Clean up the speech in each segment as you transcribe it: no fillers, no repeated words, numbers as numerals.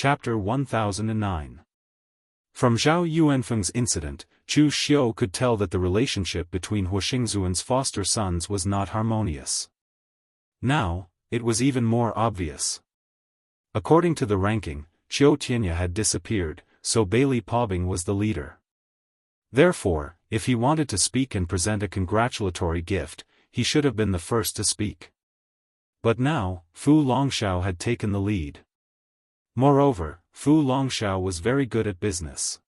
Chapter 1009. From Zhao Yuanfeng's incident, Chu Xiu could tell that the relationship between Huixingzuan's foster sons was not harmonious. Now, it was even more obvious. According to the ranking, Qiu Tianya had disappeared, so Bailey Paubing was the leader. Therefore, if he wanted to speak and present a congratulatory gift, he should have been the first to speak. But now, Fu Longxiao had taken the lead. Moreover, Fu Longxiao was very good at business.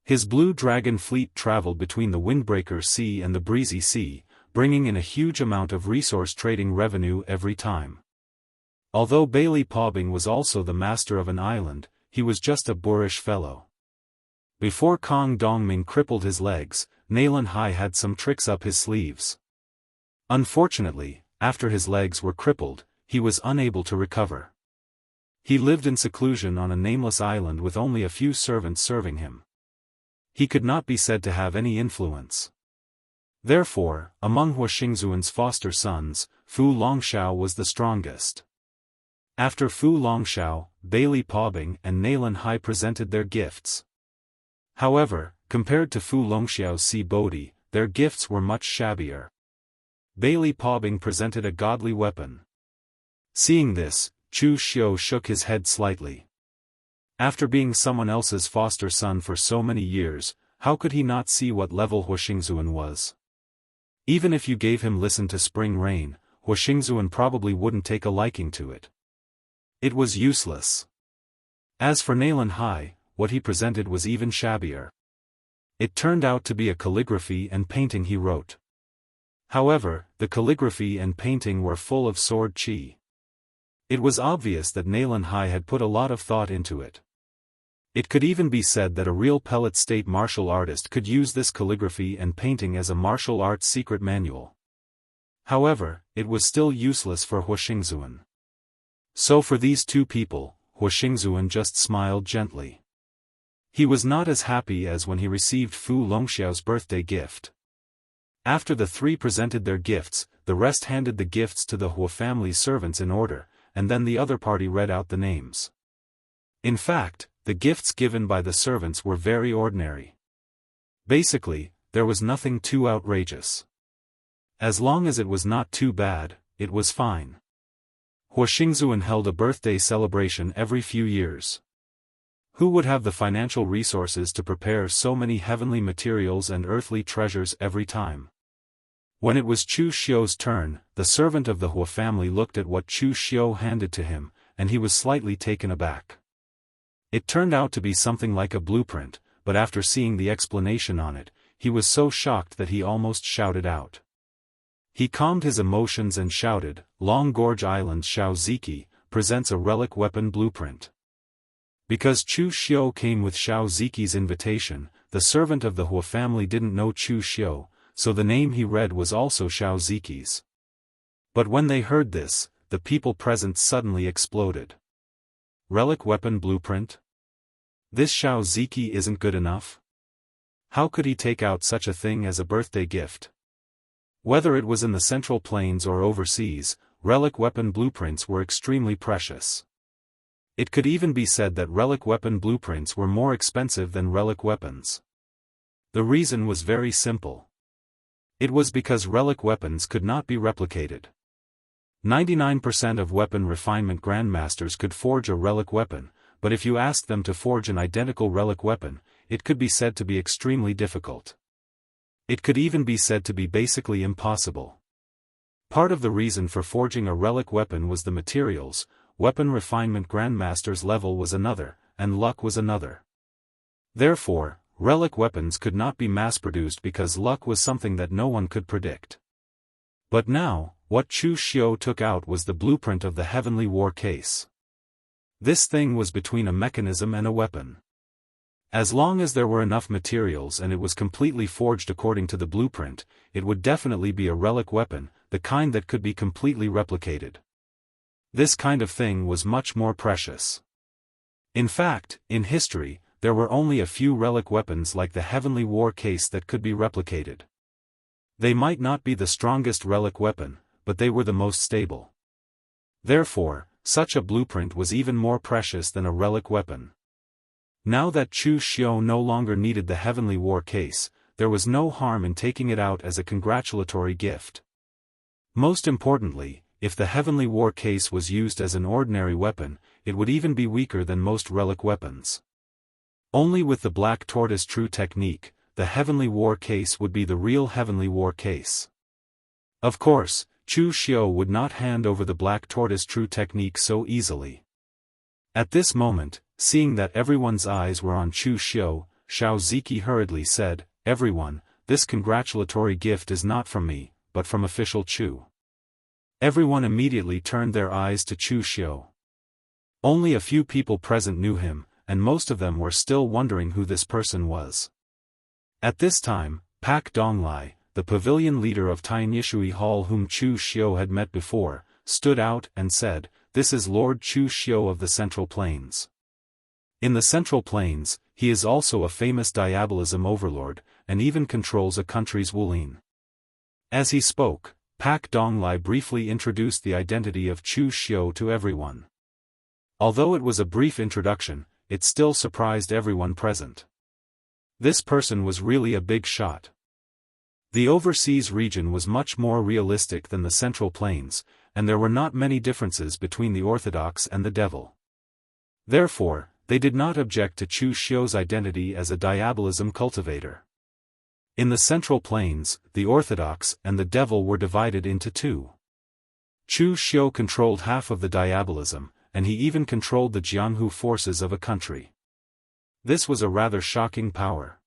His Blue Dragon fleet traveled between the Windbreaker Sea and the Breezy Sea, bringing in a huge amount of resource trading revenue every time. Although Bailey Paubing was also the master of an island, he was just a boorish fellow. Before Kong Dongming crippled his legs, Naylan Hai had some tricks up his sleeves. Unfortunately, after his legs were crippled, he was unable to recover. He lived in seclusion on a nameless island with only a few servants serving him. He could not be said to have any influence. Therefore, among Huixingzuan's foster sons, Fu Longxiao was the strongest. After Fu Longxiao, Bailey Paubing and Naylan Hai presented their gifts. However, compared to Fu Longxiao's Si Bodhi, their gifts were much shabbier. Bailey Paubing presented a godly weapon. Seeing this, Chu Xiu shook his head slightly. After being someone else's foster son for so many years, how could he not see what level Huixingzuan was? Even if you gave him Listen to Spring Rain, Huixingzuan probably wouldn't take a liking to it. It was useless. As for Naylan Hai, what he presented was even shabbier. It turned out to be a calligraphy and painting he wrote. However, the calligraphy and painting were full of sword qi. It was obvious that Naylan Hai had put a lot of thought into it. It could even be said that a real pellet state martial artist could use this calligraphy and painting as a martial arts secret manual. However, it was still useless for Huixingzuan. So for these two people, Huixingzuan just smiled gently. He was not as happy as when he received Fu Longxiao's birthday gift. After the three presented their gifts, the rest handed the gifts to the Hua family's servants in order, and then the other party read out the names. In fact, the gifts given by the servants were very ordinary. Basically, there was nothing too outrageous. As long as it was not too bad, it was fine. Huixingzuan held a birthday celebration every few years. Who would have the financial resources to prepare so many heavenly materials and earthly treasures every time? When it was Chu Xiu's turn, the servant of the Hua family looked at what Chu Xiu handed to him, and he was slightly taken aback. It turned out to be something like a blueprint, but after seeing the explanation on it, he was so shocked that he almost shouted out. He calmed his emotions and shouted, "Long Gorge Island's Xiao Ziki presents a relic weapon blueprint." Because Chu Xiu came with Xiao Ziki's invitation, the servant of the Hua family didn't know Chu Xiu, so the name he read was also Xiao Ziki's. But when they heard this, the people present suddenly exploded. Relic weapon blueprint? This Xiao Ziki isn't good enough? How could he take out such a thing as a birthday gift? Whether it was in the Central Plains or overseas, relic weapon blueprints were extremely precious. It could even be said that relic weapon blueprints were more expensive than relic weapons. The reason was very simple. It was because relic weapons could not be replicated. 99% of weapon refinement grandmasters could forge a relic weapon, but if you asked them to forge an identical relic weapon, it could be said to be extremely difficult. It could even be said to be basically impossible. Part of the reason for forging a relic weapon was the materials. Weapon refinement grandmaster's level was another, and luck was another. Therefore, relic weapons could not be mass-produced because luck was something that no one could predict. But now, what Chu Xiu took out was the blueprint of the Heavenly War case. This thing was between a mechanism and a weapon. As long as there were enough materials and it was completely forged according to the blueprint, it would definitely be a relic weapon, the kind that could be completely replicated. This kind of thing was much more precious. In fact, in history, there were only a few relic weapons like the Heavenly War case that could be replicated. They might not be the strongest relic weapon, but they were the most stable. Therefore, such a blueprint was even more precious than a relic weapon. Now that Chu Xiu no longer needed the heavenly war case, there was no harm in taking it out as a congratulatory gift. Most importantly, if the heavenly war case was used as an ordinary weapon, it would even be weaker than most relic weapons. Only with the Black Tortoise True technique, the heavenly war case would be the real heavenly war case. Of course, Chu Xiu would not hand over the Black Tortoise True technique so easily. At this moment, seeing that everyone's eyes were on Chu Xiu, Xiao Ziki hurriedly said, "Everyone, this congratulatory gift is not from me, but from official Chu." Everyone immediately turned their eyes to Chu Xiu. Only a few people present knew him, and most of them were still wondering who this person was. At this time, Pak Donglai, the pavilion leader of Tianyishui Hall whom Chu Xiu had met before, stood out and said, "This is Lord Chu Xiu of the Central Plains. In the Central Plains, he is also a famous diabolism overlord, and even controls a country's wulin." As he spoke, Pak Donglai briefly introduced the identity of Chu Xiu to everyone. Although it was a brief introduction, it still surprised everyone present. This person was really a big shot. The overseas region was much more realistic than the Central Plains, and there were not many differences between the Orthodox and the Devil. Therefore, they did not object to Chu Xiu's identity as a diabolism cultivator. In the Central Plains, the Orthodox and the Devil were divided into two. Chu Xiu controlled half of the diabolism, and he even controlled the Jianghu forces of a country. This was a rather shocking power.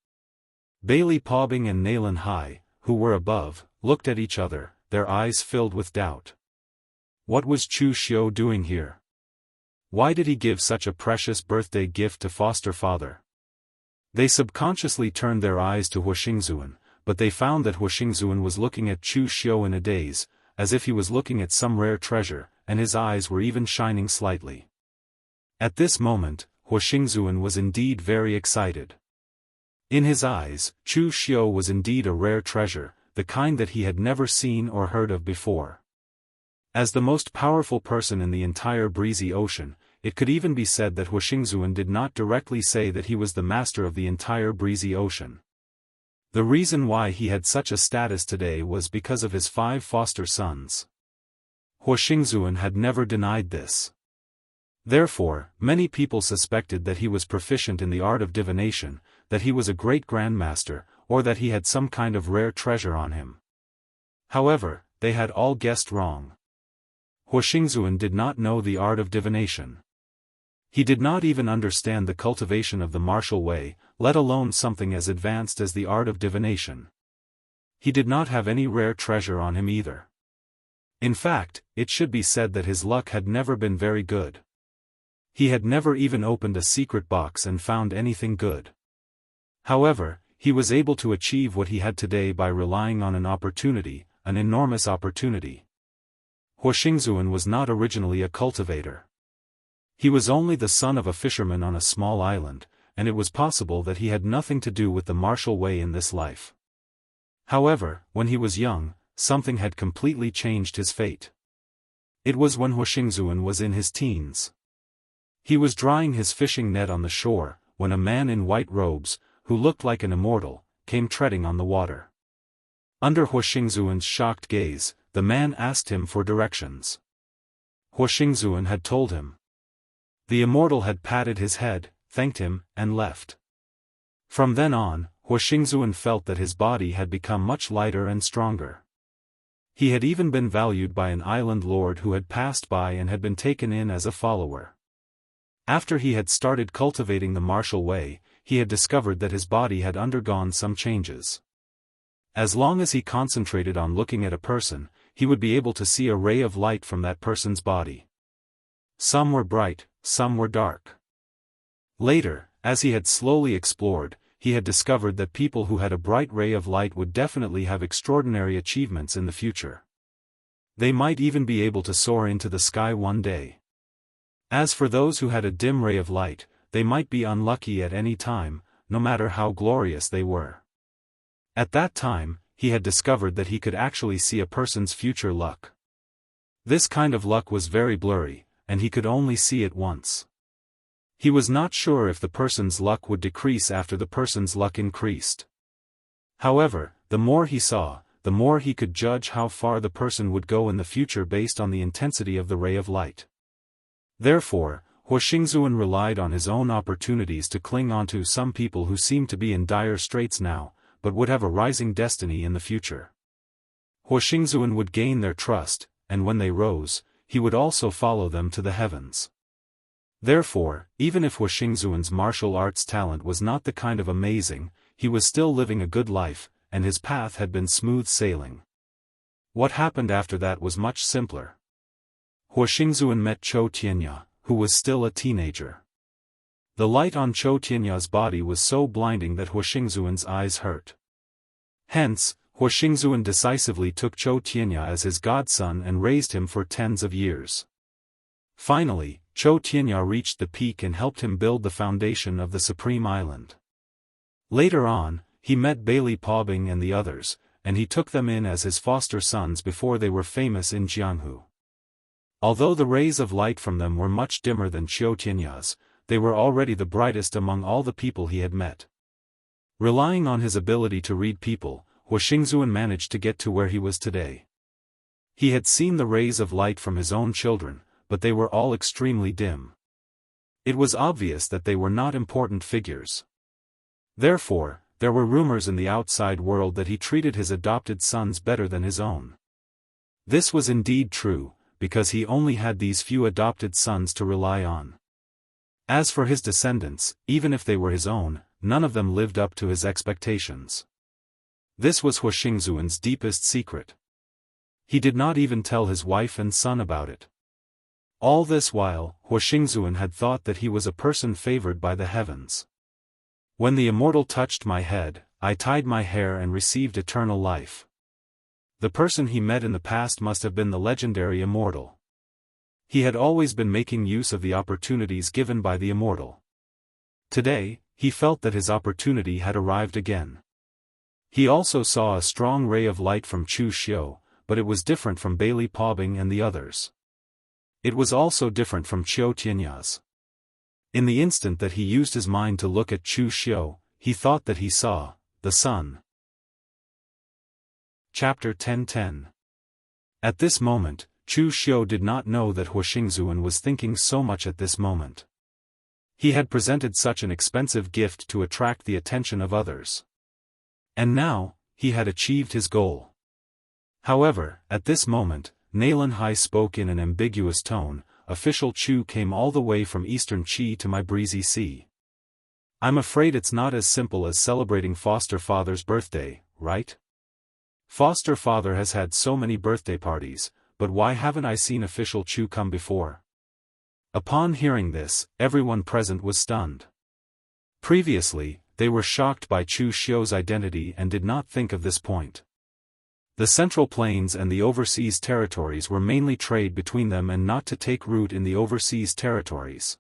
Bailey Paubing and Naylan Hai, who were above, looked at each other, their eyes filled with doubt. What was Chu Xiu doing here? Why did he give such a precious birthday gift to foster father? They subconsciously turned their eyes to Huixingzuan, but they found that Huixingzuan was looking at Chu Xiu in a daze, as if he was looking at some rare treasure, and his eyes were even shining slightly. At this moment, Huixingzuan was indeed very excited. In his eyes, Chu Xiu was indeed a rare treasure, the kind that he had never seen or heard of before. As the most powerful person in the entire breezy ocean, it could even be said that Huixingzuan did not directly say that he was the master of the entire breezy ocean. The reason why he had such a status today was because of his 5 foster sons. Huixingzuan had never denied this. Therefore, many people suspected that he was proficient in the art of divination, that he was a great grandmaster, or that he had some kind of rare treasure on him. However, they had all guessed wrong. Huixingzuan did not know the art of divination. He did not even understand the cultivation of the martial way, let alone something as advanced as the art of divination. He did not have any rare treasure on him either. In fact, it should be said that his luck had never been very good. He had never even opened a secret box and found anything good. However, he was able to achieve what he had today by relying on an opportunity, an enormous opportunity. Huixingzuan was not originally a cultivator. He was only the son of a fisherman on a small island, and it was possible that he had nothing to do with the martial way in this life. However, when he was young, something had completely changed his fate. It was when Huixingzuan was in his teens. He was drying his fishing net on the shore, when a man in white robes, who looked like an immortal, came treading on the water. Under Huixingzuan's shocked gaze, the man asked him for directions. Huixingzuan had told him. The immortal had patted his head, thanked him, and left. From then on, Huixingzuan felt that his body had become much lighter and stronger. He had even been valued by an island lord who had passed by and had been taken in as a follower. After he had started cultivating the martial way, he had discovered that his body had undergone some changes. As long as he concentrated on looking at a person, he would be able to see a ray of light from that person's body. Some were bright, some were dark. Later, as he had slowly explored, he had discovered that people who had a bright ray of light would definitely have extraordinary achievements in the future. They might even be able to soar into the sky one day. As for those who had a dim ray of light, they might be unlucky at any time, no matter how glorious they were. At that time, he had discovered that he could actually see a person's future luck. This kind of luck was very blurry, and he could only see it once. He was not sure if the person's luck would decrease after the person's luck increased. However, the more he saw, the more he could judge how far the person would go in the future based on the intensity of the ray of light. Therefore, Huoxingzuan relied on his own opportunities to cling onto some people who seemed to be in dire straits now, but would have a rising destiny in the future. Huoxingzuan would gain their trust, and when they rose, he would also follow them to the heavens. Therefore, even if Huoxingzuan's martial arts talent was not the kind of amazing, he was still living a good life, and his path had been smooth sailing. What happened after that was much simpler. Huoxingzuan met Chou Tianya, who was still a teenager. The light on Chou Tianya's body was so blinding that Huoxingzuan's eyes hurt. Hence, Huoxingzuan decisively took Chou Tianya as his godson and raised him for tens of years. Finally, Chou Tianya reached the peak and helped him build the foundation of the Supreme Island. Later on, he met Bailey Paubing and the others, and he took them in as his foster sons before they were famous in Jianghu. Although the rays of light from them were much dimmer than Chou Tianya's, they were already the brightest among all the people he had met. Relying on his ability to read people, Huoxingzuan managed to get to where he was today. He had seen the rays of light from his own children, but they were all extremely dim. It was obvious that they were not important figures. Therefore, there were rumors in the outside world that he treated his adopted sons better than his own. This was indeed true, because he only had these few adopted sons to rely on. As for his descendants, even if they were his own, none of them lived up to his expectations. This was Huoxingzuan's deepest secret. He did not even tell his wife and son about it. All this while, Huoxingzuan had thought that he was a person favored by the heavens. When the Immortal touched my head, I tied my hair and received eternal life. The person he met in the past must have been the legendary Immortal. He had always been making use of the opportunities given by the Immortal. Today, he felt that his opportunity had arrived again. He also saw a strong ray of light from Chu Xiu, but it was different from Bailey Paubing and the others. It was also different from Chou Tianya's. In the instant that he used his mind to look at Chu Xiu, he thought that he saw the sun. Chapter 10:10. At this moment, Chu Xiu did not know that Huoxingzuan was thinking so much at this moment. He had presented such an expensive gift to attract the attention of others. And now, he had achieved his goal. However, at this moment, Naylan Hai spoke in an ambiguous tone. Official Chu came all the way from Eastern Qi to my breezy sea. I'm afraid it's not as simple as celebrating foster father's birthday, right? Foster father has had so many birthday parties, but why haven't I seen official Chu come before? Upon hearing this, everyone present was stunned. Previously, they were shocked by Chu Xiu's identity and did not think of this point. The Central Plains and the overseas territories were mainly trade between them and not to take root in the overseas territories.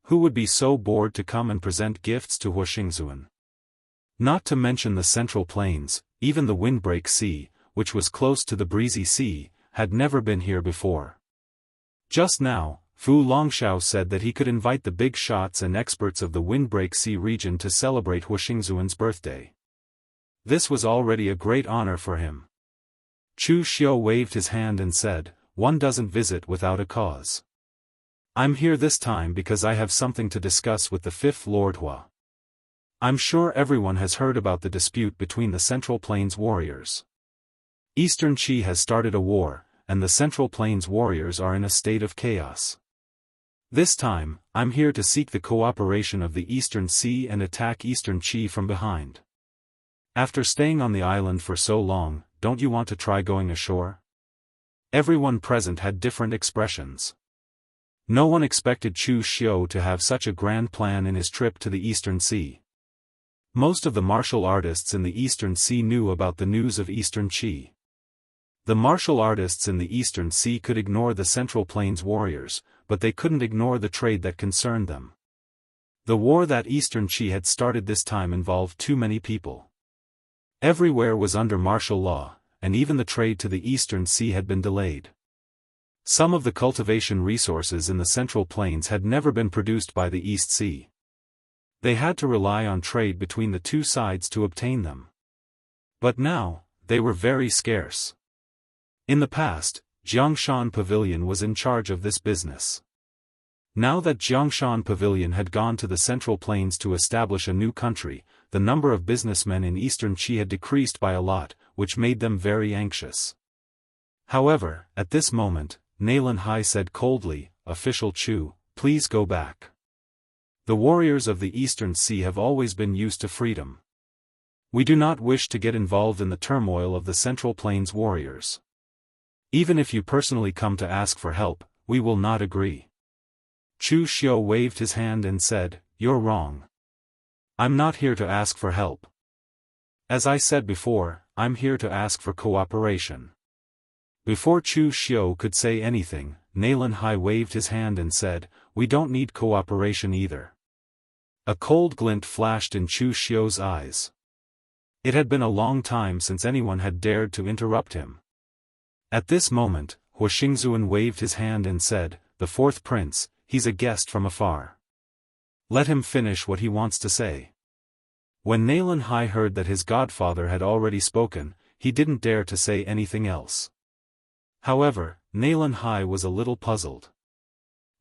Who would be so bored to come and present gifts to Huoxingzuan? Not to mention the Central Plains, even the Windbreak Sea, which was close to the Breezy Sea, had never been here before. Just now, Fu Longshao said that he could invite the big shots and experts of the Windbreak Sea region to celebrate Huoxingzuan's birthday. This was already a great honor for him. Chu Xiu waved his hand and said, "One doesn't visit without a cause. I'm here this time because I have something to discuss with the Fifth Lord Hua. I'm sure everyone has heard about the dispute between the Central Plains warriors. Eastern Qi has started a war, and the Central Plains warriors are in a state of chaos. This time, I'm here to seek the cooperation of the Eastern Sea and attack Eastern Qi from behind. After staying on the island for so long, don't you want to try going ashore?" Everyone present had different expressions. No one expected Chu Xiu to have such a grand plan in his trip to the Eastern Sea. Most of the martial artists in the Eastern Sea knew about the news of Eastern Qi. The martial artists in the Eastern Sea could ignore the Central Plains warriors, but they couldn't ignore the trade that concerned them. The war that Eastern Qi had started this time involved too many people. Everywhere was under martial law, and even the trade to the Eastern Sea had been delayed. Some of the cultivation resources in the Central Plains had never been produced by the East Sea. They had to rely on trade between the two sides to obtain them. But now, they were very scarce. In the past, Jiangshan Pavilion was in charge of this business. Now that Jiangshan Pavilion had gone to the Central Plains to establish a new country, the number of businessmen in Eastern Qi had decreased by a lot, which made them very anxious. However, at this moment, Naylan Hai said coldly, "Official Chu, please go back. The warriors of the Eastern Sea have always been used to freedom. We do not wish to get involved in the turmoil of the Central Plains warriors. Even if you personally come to ask for help, we will not agree." Chu Xiu waved his hand and said, "You're wrong. I'm not here to ask for help. As I said before, I'm here to ask for cooperation." Before Chu Xiu could say anything, Naylan Hai waved his hand and said, "We don't need cooperation either." A cold glint flashed in Chu Xiu's eyes. It had been a long time since anyone had dared to interrupt him. At this moment, Hua Xingzuan waved his hand and said, "The fourth prince, he's a guest from afar. Let him finish what he wants to say." When Naylan Hai heard that his godfather had already spoken, he didn't dare to say anything else. However, Naylan Hai was a little puzzled.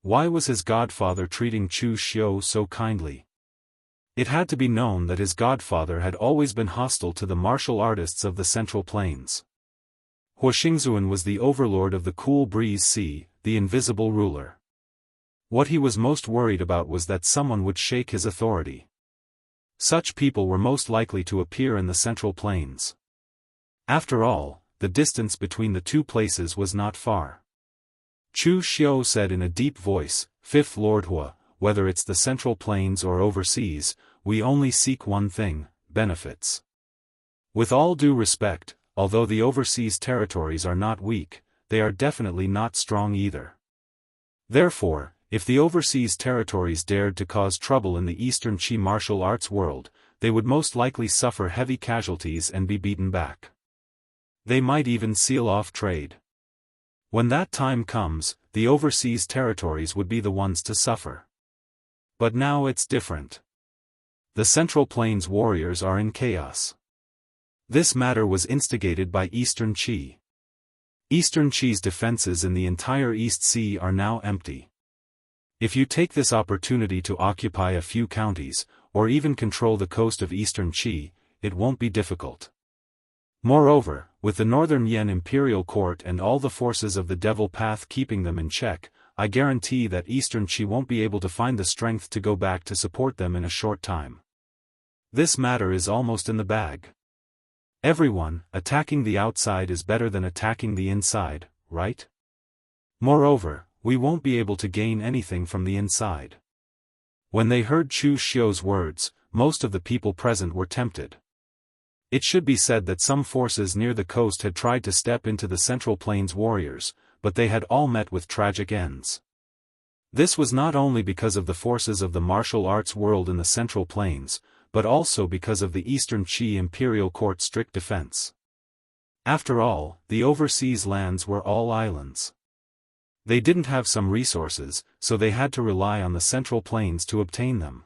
Why was his godfather treating Chu Xiu so kindly? It had to be known that his godfather had always been hostile to the martial artists of the Central Plains. Hua Xingzuan was the overlord of the Cool Breeze Sea, the invisible ruler. What he was most worried about was that someone would shake his authority. Such people were most likely to appear in the Central Plains. After all, the distance between the two places was not far. Chu Xiu said in a deep voice, "Fifth Lord Hua, whether it's the Central Plains or overseas, we only seek one thing, benefits. With all due respect, although the overseas territories are not weak, they are definitely not strong either. Therefore, if the overseas territories dared to cause trouble in the Eastern Qi martial arts world, they would most likely suffer heavy casualties and be beaten back. They might even seal off trade. When that time comes, the overseas territories would be the ones to suffer. But now it's different. The Central Plains warriors are in chaos. This matter was instigated by Eastern Qi. Eastern Qi's defenses in the entire East Sea are now empty. If you take this opportunity to occupy a few counties, or even control the coast of Eastern Qi, it won't be difficult. Moreover, with the Northern Yan Imperial Court and all the forces of the Devil Path keeping them in check, I guarantee that Eastern Qi won't be able to find the strength to go back to support them in a short time. This matter is almost in the bag. Everyone, attacking the outside is better than attacking the inside, right? Moreover, we won't be able to gain anything from the inside." When they heard Chu Xiu's words, most of the people present were tempted. It should be said that some forces near the coast had tried to step into the Central Plains warriors, but they had all met with tragic ends. This was not only because of the forces of the martial arts world in the Central Plains, but also because of the Eastern Qi Imperial Court's strict defense. After all, the overseas lands were all islands. They didn't have some resources, so they had to rely on the Central Plains to obtain them.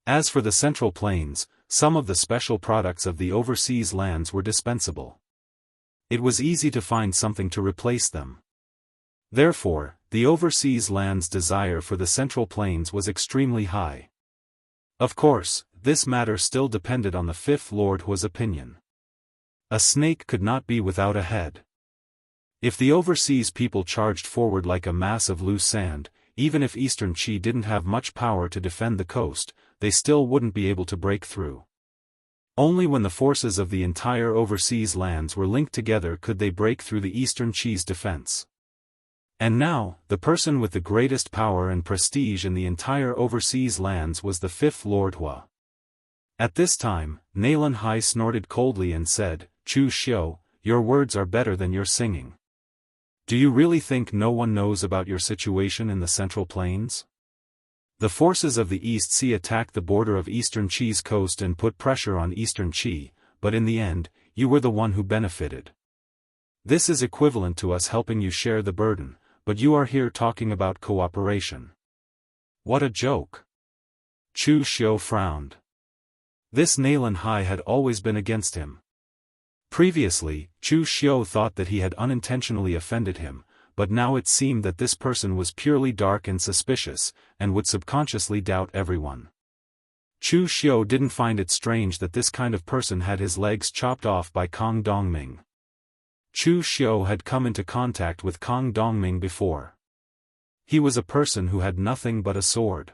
As for the Central Plains, some of the special products of the overseas lands were dispensable. It was easy to find something to replace them. Therefore, the overseas land's desire for the Central Plains was extremely high. Of course, this matter still depended on the Fifth Lord Hua's opinion. A snake could not be without a head. If the overseas people charged forward like a mass of loose sand, even if Eastern Qi didn't have much power to defend the coast, they still wouldn't be able to break through. Only when the forces of the entire overseas lands were linked together could they break through the Eastern Qi's defense. And now, the person with the greatest power and prestige in the entire overseas lands was the Fifth Lord Hua. At this time, Naylan Hai snorted coldly and said, "Chu Xiu, your words are better than your singing. Do you really think no one knows about your situation in the Central Plains? The forces of the East Sea attacked the border of Eastern Qi's coast and put pressure on Eastern Qi, but in the end, you were the one who benefited. This is equivalent to us helping you share the burden, but you are here talking about cooperation. What a joke. Chu Xiu frowned. This Nalan Hai had always been against him. Previously, Chu Xiu thought that he had unintentionally offended him, but now it seemed that this person was purely dark and suspicious, and would subconsciously doubt everyone. Chu Xiu didn't find it strange that this kind of person had his legs chopped off by Kang Dongming. Chu Xiu had come into contact with Kang Dongming before. He was a person who had nothing but a sword.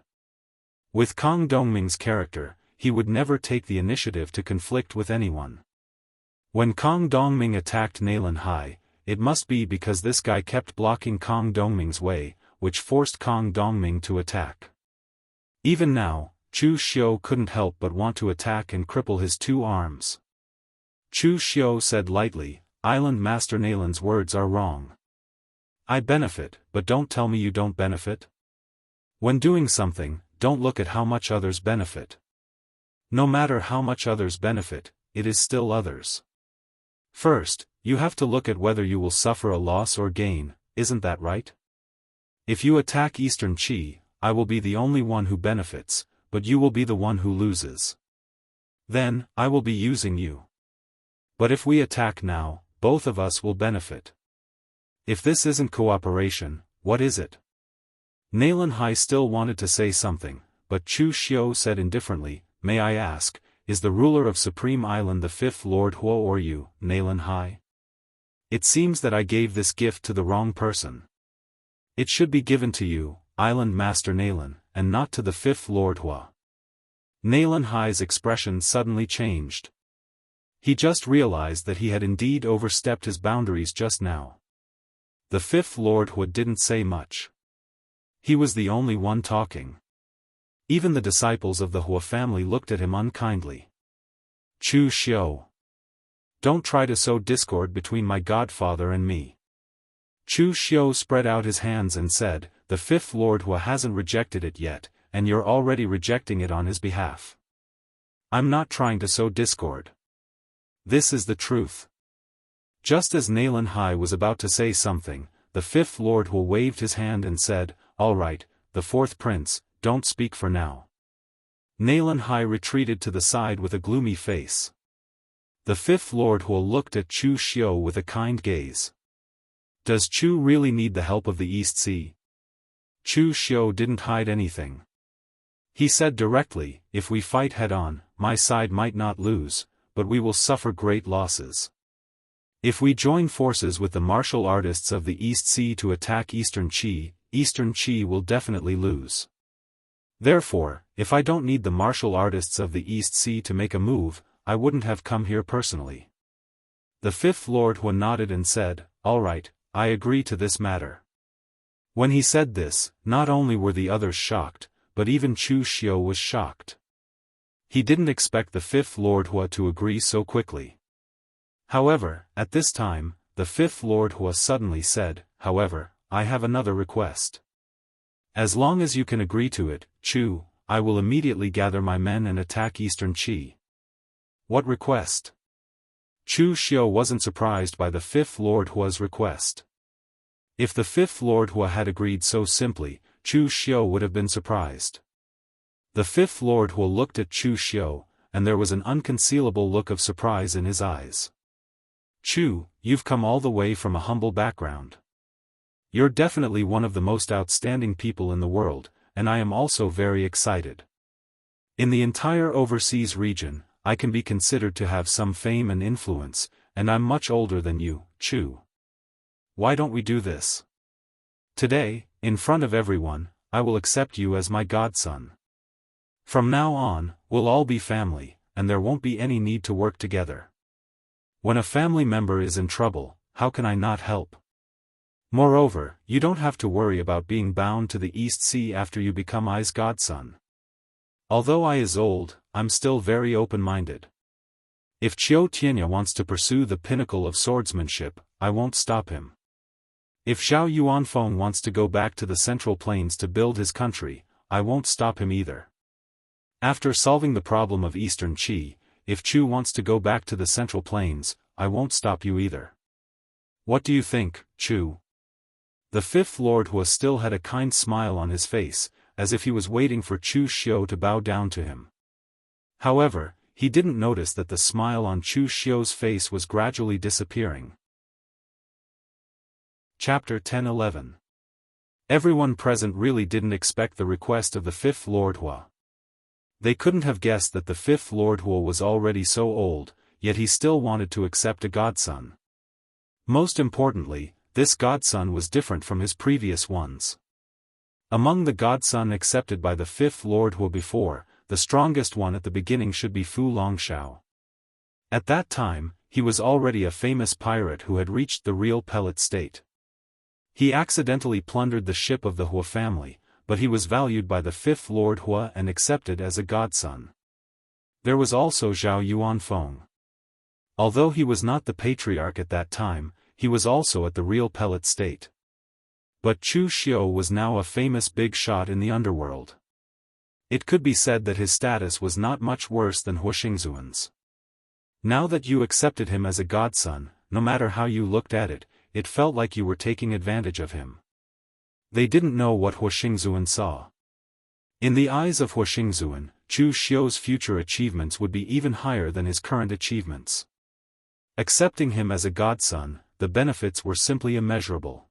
With Kang Dongming's character, he would never take the initiative to conflict with anyone. When Kang Dongming attacked Nalan Hai, it must be because this guy kept blocking Kang Dongming's way, which forced Kang Dongming to attack. Even now, Chu Xiu couldn't help but want to attack and cripple his two arms. Chu Xiu said lightly, "Island Master Nalan's words are wrong. I benefit, but don't tell me you don't benefit. When doing something, don't look at how much others benefit. No matter how much others benefit, it is still others. First, you have to look at whether you will suffer a loss or gain, isn't that right? If you attack Eastern Qi, I will be the only one who benefits, but you will be the one who loses. Then, I will be using you. But if we attack now, both of us will benefit. If this isn't cooperation, what is it?" Nalan Hai still wanted to say something, but Chu Xiu said indifferently, "May I ask, is the ruler of Supreme Island the fifth Lord Huo or you, Nalan Hai? It seems that I gave this gift to the wrong person. It should be given to you, Island Master Nalan, and not to the fifth Lord Huo." Nalan Hai's expression suddenly changed. He just realized that he had indeed overstepped his boundaries just now. The fifth Lord Huo didn't say much. He was the only one talking. Even the disciples of the Huo family looked at him unkindly. "Chu Xiu. Don't try to sow discord between my godfather and me." Chu Xiu spread out his hands and said, "The fifth Lord Huo hasn't rejected it yet, and you're already rejecting it on his behalf. I'm not trying to sow discord. This is the truth." Just as Nalan Hai was about to say something, the fifth Lord Huo waved his hand and said, "All right, the fourth prince, don't speak for now." Nalan Hai retreated to the side with a gloomy face. The fifth Lord Huo looked at Chu Xiu with a kind gaze. Does Chu really need the help of the East Sea? Chu Xiu didn't hide anything. He said directly, "If we fight head-on, my side might not lose, but we will suffer great losses. If we join forces with the martial artists of the East Sea to attack Eastern Qi will definitely lose. Therefore, if I don't need the martial artists of the East Sea to make a move, I wouldn't have come here personally." The fifth Lord Huo nodded and said, "All right, I agree to this matter." When he said this, not only were the others shocked, but even Chu Xiu was shocked. He didn't expect the fifth Lord Huo to agree so quickly. However, at this time, the fifth Lord Huo suddenly said, "However, I have another request. As long as you can agree to it, Chu, I will immediately gather my men and attack Eastern Qi." "What request?" Chu Xiu wasn't surprised by the fifth Lord Huo's request. If the fifth Lord Huo had agreed so simply, Chu Xiu would have been surprised. The fifth Lord Huo looked at Chu Xiu, and there was an unconcealable look of surprise in his eyes. "Chu, you've come all the way from a humble background. You're definitely one of the most outstanding people in the world, and I am also very excited. In the entire overseas region, I can be considered to have some fame and influence, and I'm much older than you, Chu. Why don't we do this? Today, in front of everyone, I will accept you as my godson. From now on, we'll all be family, and there won't be any need to work together. When a family member is in trouble, how can I not help? Moreover, you don't have to worry about being bound to the East Sea after you become I's godson. Although I is old, I'm still very open-minded. If Qiu Tianya wants to pursue the pinnacle of swordsmanship, I won't stop him. If Zhao Yuanfeng wants to go back to the Central Plains to build his country, I won't stop him either. After solving the problem of Eastern Qi, if Chu wants to go back to the Central Plains, I won't stop you either. What do you think, Chu?" The fifth Lord Hua still had a kind smile on his face, as if he was waiting for Chu Xiu to bow down to him. However, he didn't notice that the smile on Chu Xiu's face was gradually disappearing. Chapter 10-11. Everyone present really didn't expect the request of the fifth Lord Hua. They couldn't have guessed that the fifth Lord Hua was already so old, yet he still wanted to accept a godson. Most importantly, this godson was different from his previous ones. Among the godson accepted by the fifth Lord Hua before, the strongest one at the beginning should be Fu Longshao. At that time, he was already a famous pirate who had reached the real pellet state. He accidentally plundered the ship of the Hua family, but he was valued by the fifth Lord Hua and accepted as a godson. There was also Zhao Yuanfeng. Although he was not the patriarch at that time, he was also at the real pellet state. But Chu Xiu was now a famous big shot in the underworld. It could be said that his status was not much worse than Hua Xingzuan's. Now that you accepted him as a godson, no matter how you looked at it, it felt like you were taking advantage of him. They didn't know what Hua Xingzuan saw. In the eyes of Hua Xingzuan, Chu Xiu's future achievements would be even higher than his current achievements. Accepting him as a godson, the benefits were simply immeasurable.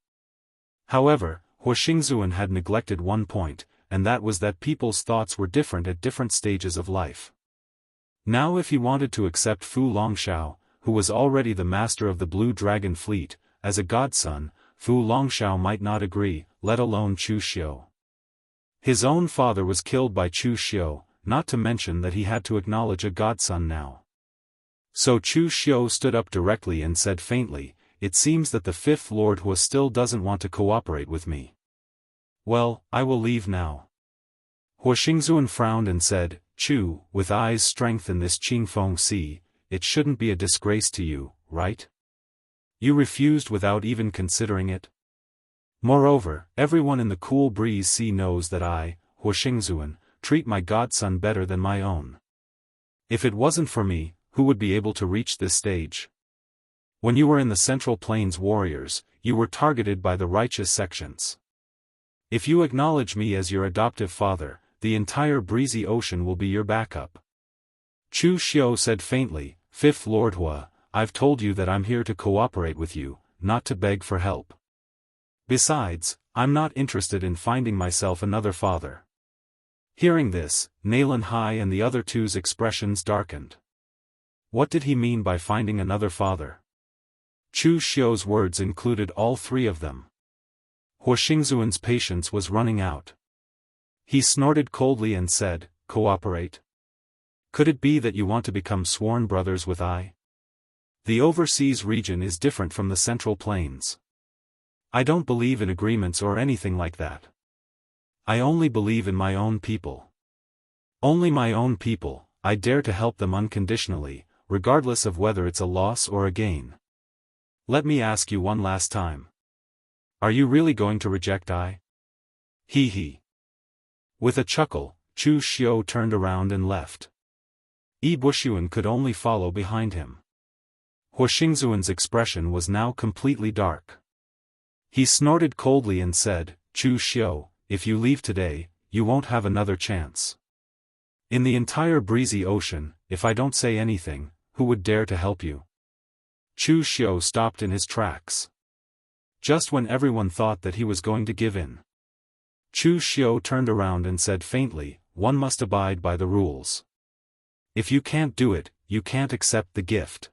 However, Hua Xingzuan had neglected one point, and that was that people's thoughts were different at different stages of life. Now if he wanted to accept Fu Longshao, who was already the master of the Blue Dragon Fleet, as a godson, Fu Longshao might not agree, let alone Chu Xiu. His own father was killed by Chu Xiu, not to mention that he had to acknowledge a godson now. So Chu Xiu stood up directly and said faintly, "It seems that the fifth Lord Hua still doesn't want to cooperate with me. Well, I will leave now." Hua Xingzuan frowned and said, "Chu, with eyes strength in this Qingfeng Sea, it shouldn't be a disgrace to you, right? You refused without even considering it? Moreover, everyone in the Cool Breeze Sea knows that I, Hua Xingzuan, treat my godson better than my own. If it wasn't for me, who would be able to reach this stage? When you were in the Central Plains Warriors, you were targeted by the righteous sections. If you acknowledge me as your adoptive father, the entire breezy ocean will be your backup." Chu Xiu said faintly, "Fifth Lord Hua, I've told you that I'm here to cooperate with you, not to beg for help. Besides, I'm not interested in finding myself another father." Hearing this, Nailan Hai and the other two's expressions darkened. What did he mean by finding another father? Chu Xiu's words included all three of them. Hua Xingzuan's patience was running out. He snorted coldly and said, "Cooperate? Could it be that you want to become sworn brothers with I? The overseas region is different from the Central Plains. I don't believe in agreements or anything like that. I only believe in my own people. Only my own people, I dare to help them unconditionally, regardless of whether it's a loss or a gain. Let me ask you one last time. Are you really going to reject I?" He he. With a chuckle, Chu Xiu turned around and left. Yi Bushuan could only follow behind him. Hua Xingzuan's expression was now completely dark. He snorted coldly and said, "Chu Xiu, if you leave today, you won't have another chance. In the entire breezy ocean, if I don't say anything, who would dare to help you?" Chu Xiu stopped in his tracks. Just when everyone thought that he was going to give in, Chu Xiu turned around and said faintly, "One must abide by the rules. If you can't do it, you can't accept the gift.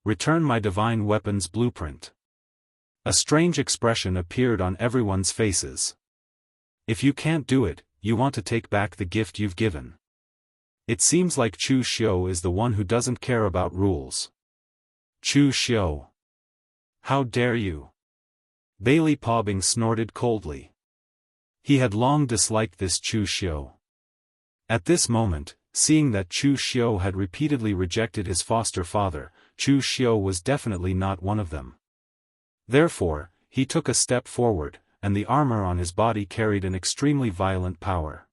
Return my divine weapon's blueprint." A strange expression appeared on everyone's faces. If you can't do it, you want to take back the gift you've given. It seems like Chu Xiu is the one who doesn't care about rules. Chu Xiu. How dare you? Bailey Pobbing snorted coldly. He had long disliked this Chu Xiu. At this moment, seeing that Chu Xiu had repeatedly rejected his foster father, Chu Xiu was definitely not one of them. Therefore, he took a step forward, and the armor on his body carried an extremely violent power.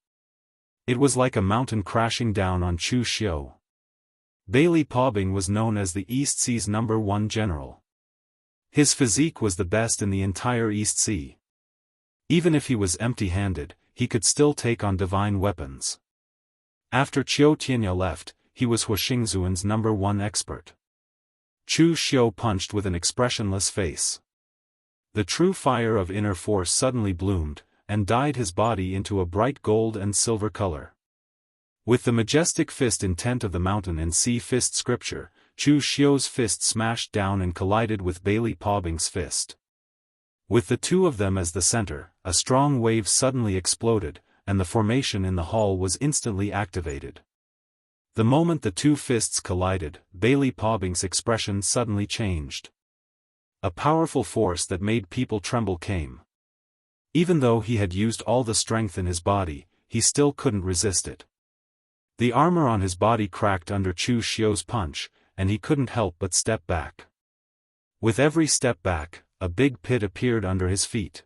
It was like a mountain crashing down on Chu Xiu. Bailey Pobbing was known as the East Sea's #1 general. His physique was the best in the entire East Sea. Even if he was empty-handed, he could still take on divine weapons. After Qiu Tianya left, he was Huixingzuan's #1 expert. Chu Xiu punched with an expressionless face. The true fire of inner force suddenly bloomed, and dyed his body into a bright gold and silver color. With the majestic fist intent of the mountain and sea fist scripture, Chu Xiu's fist smashed down and collided with Bailey Paubing's fist. With the two of them as the center, a strong wave suddenly exploded, and the formation in the hall was instantly activated. The moment the two fists collided, Bailey Paubing's expression suddenly changed. A powerful force that made people tremble came. Even though he had used all the strength in his body, he still couldn't resist it. The armor on his body cracked under Chu Xiu's punch, and he couldn't help but step back. With every step back, a big pit appeared under his feet.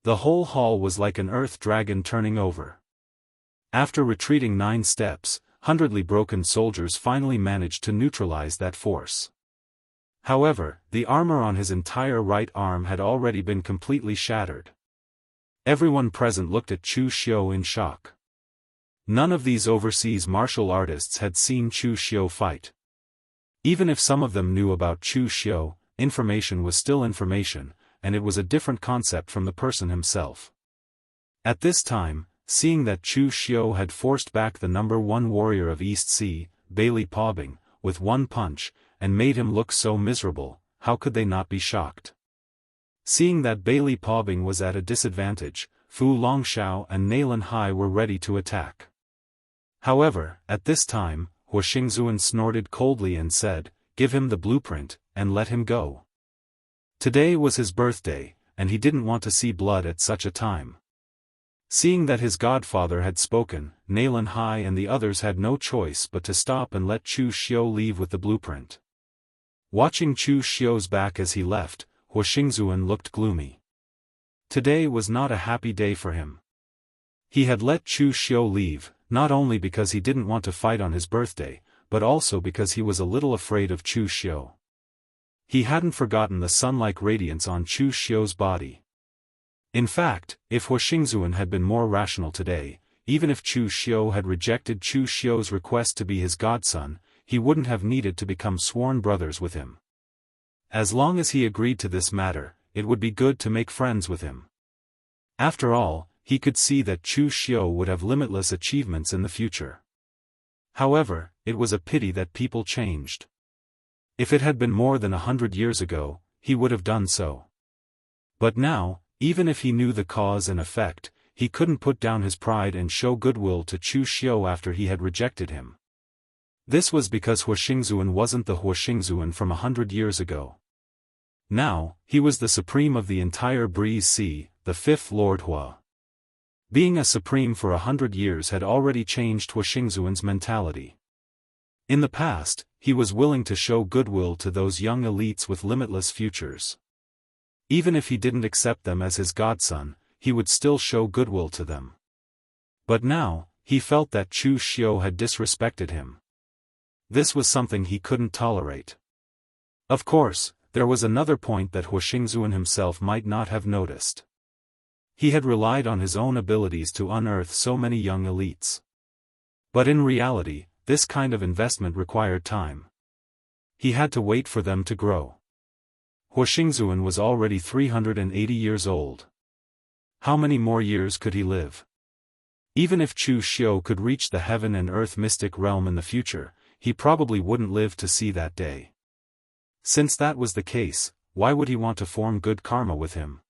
The whole hall was like an earth dragon turning over. After retreating 9 steps, hundredly broken soldiers finally managed to neutralize that force. However, the armor on his entire right arm had already been completely shattered. Everyone present looked at Chu Xiu in shock. None of these overseas martial artists had seen Chu Xiu fight. Even if some of them knew about Chu Xiu, information was still information, and it was a different concept from the person himself. At this time, seeing that Chu Xiu had forced back the #1 warrior of East Sea, Bailey Paubing, with one punch, and made him look so miserable, how could they not be shocked? Seeing that Bailey Paubing was at a disadvantage, Fu Longshao and Nailan Hai were ready to attack. However, at this time, Huixingzuan snorted coldly and said, "Give him the blueprint, and let him go." Today was his birthday, and he didn't want to see blood at such a time. Seeing that his godfather had spoken, Nailan Hai and the others had no choice but to stop and let Chu Xiu leave with the blueprint. Watching Chu Xiu's back as he left, Huixingzuan looked gloomy. Today was not a happy day for him. He had let Chu Xiu leave, not only because he didn't want to fight on his birthday, but also because he was a little afraid of Chu Xiu. He hadn't forgotten the sun-like radiance on Chu Xiu's body. In fact, if Huixingzuan had been more rational today, even if Chu Xiu had rejected Chu Xiu's request to be his godson, he wouldn't have needed to become sworn brothers with him. As long as he agreed to this matter, it would be good to make friends with him. After all, he could see that Chu Xiu would have limitless achievements in the future. However, it was a pity that people changed. If it had been more than 100 years ago, he would have done so. But now, even if he knew the cause and effect, he couldn't put down his pride and show goodwill to Chu Xiu after he had rejected him. This was because Huixingzuan wasn't the Huixingzuan from 100 years ago. Now, he was the supreme of the entire Breeze Sea, the 5th Lord Hua. Being a supreme for 100 years had already changed Huixingzuan's mentality. In the past, he was willing to show goodwill to those young elites with limitless futures. Even if he didn't accept them as his godson, he would still show goodwill to them. But now, he felt that Chu Xiu had disrespected him. This was something he couldn't tolerate. Of course, there was another point that Huixingzuan himself might not have noticed. He had relied on his own abilities to unearth so many young elites. But in reality, this kind of investment required time. He had to wait for them to grow. Huixingzuan was already 380 years old. How many more years could he live? Even if Chu Xiu could reach the heaven and earth mystic realm in the future, he probably wouldn't live to see that day. Since that was the case, why would he want to form good karma with him?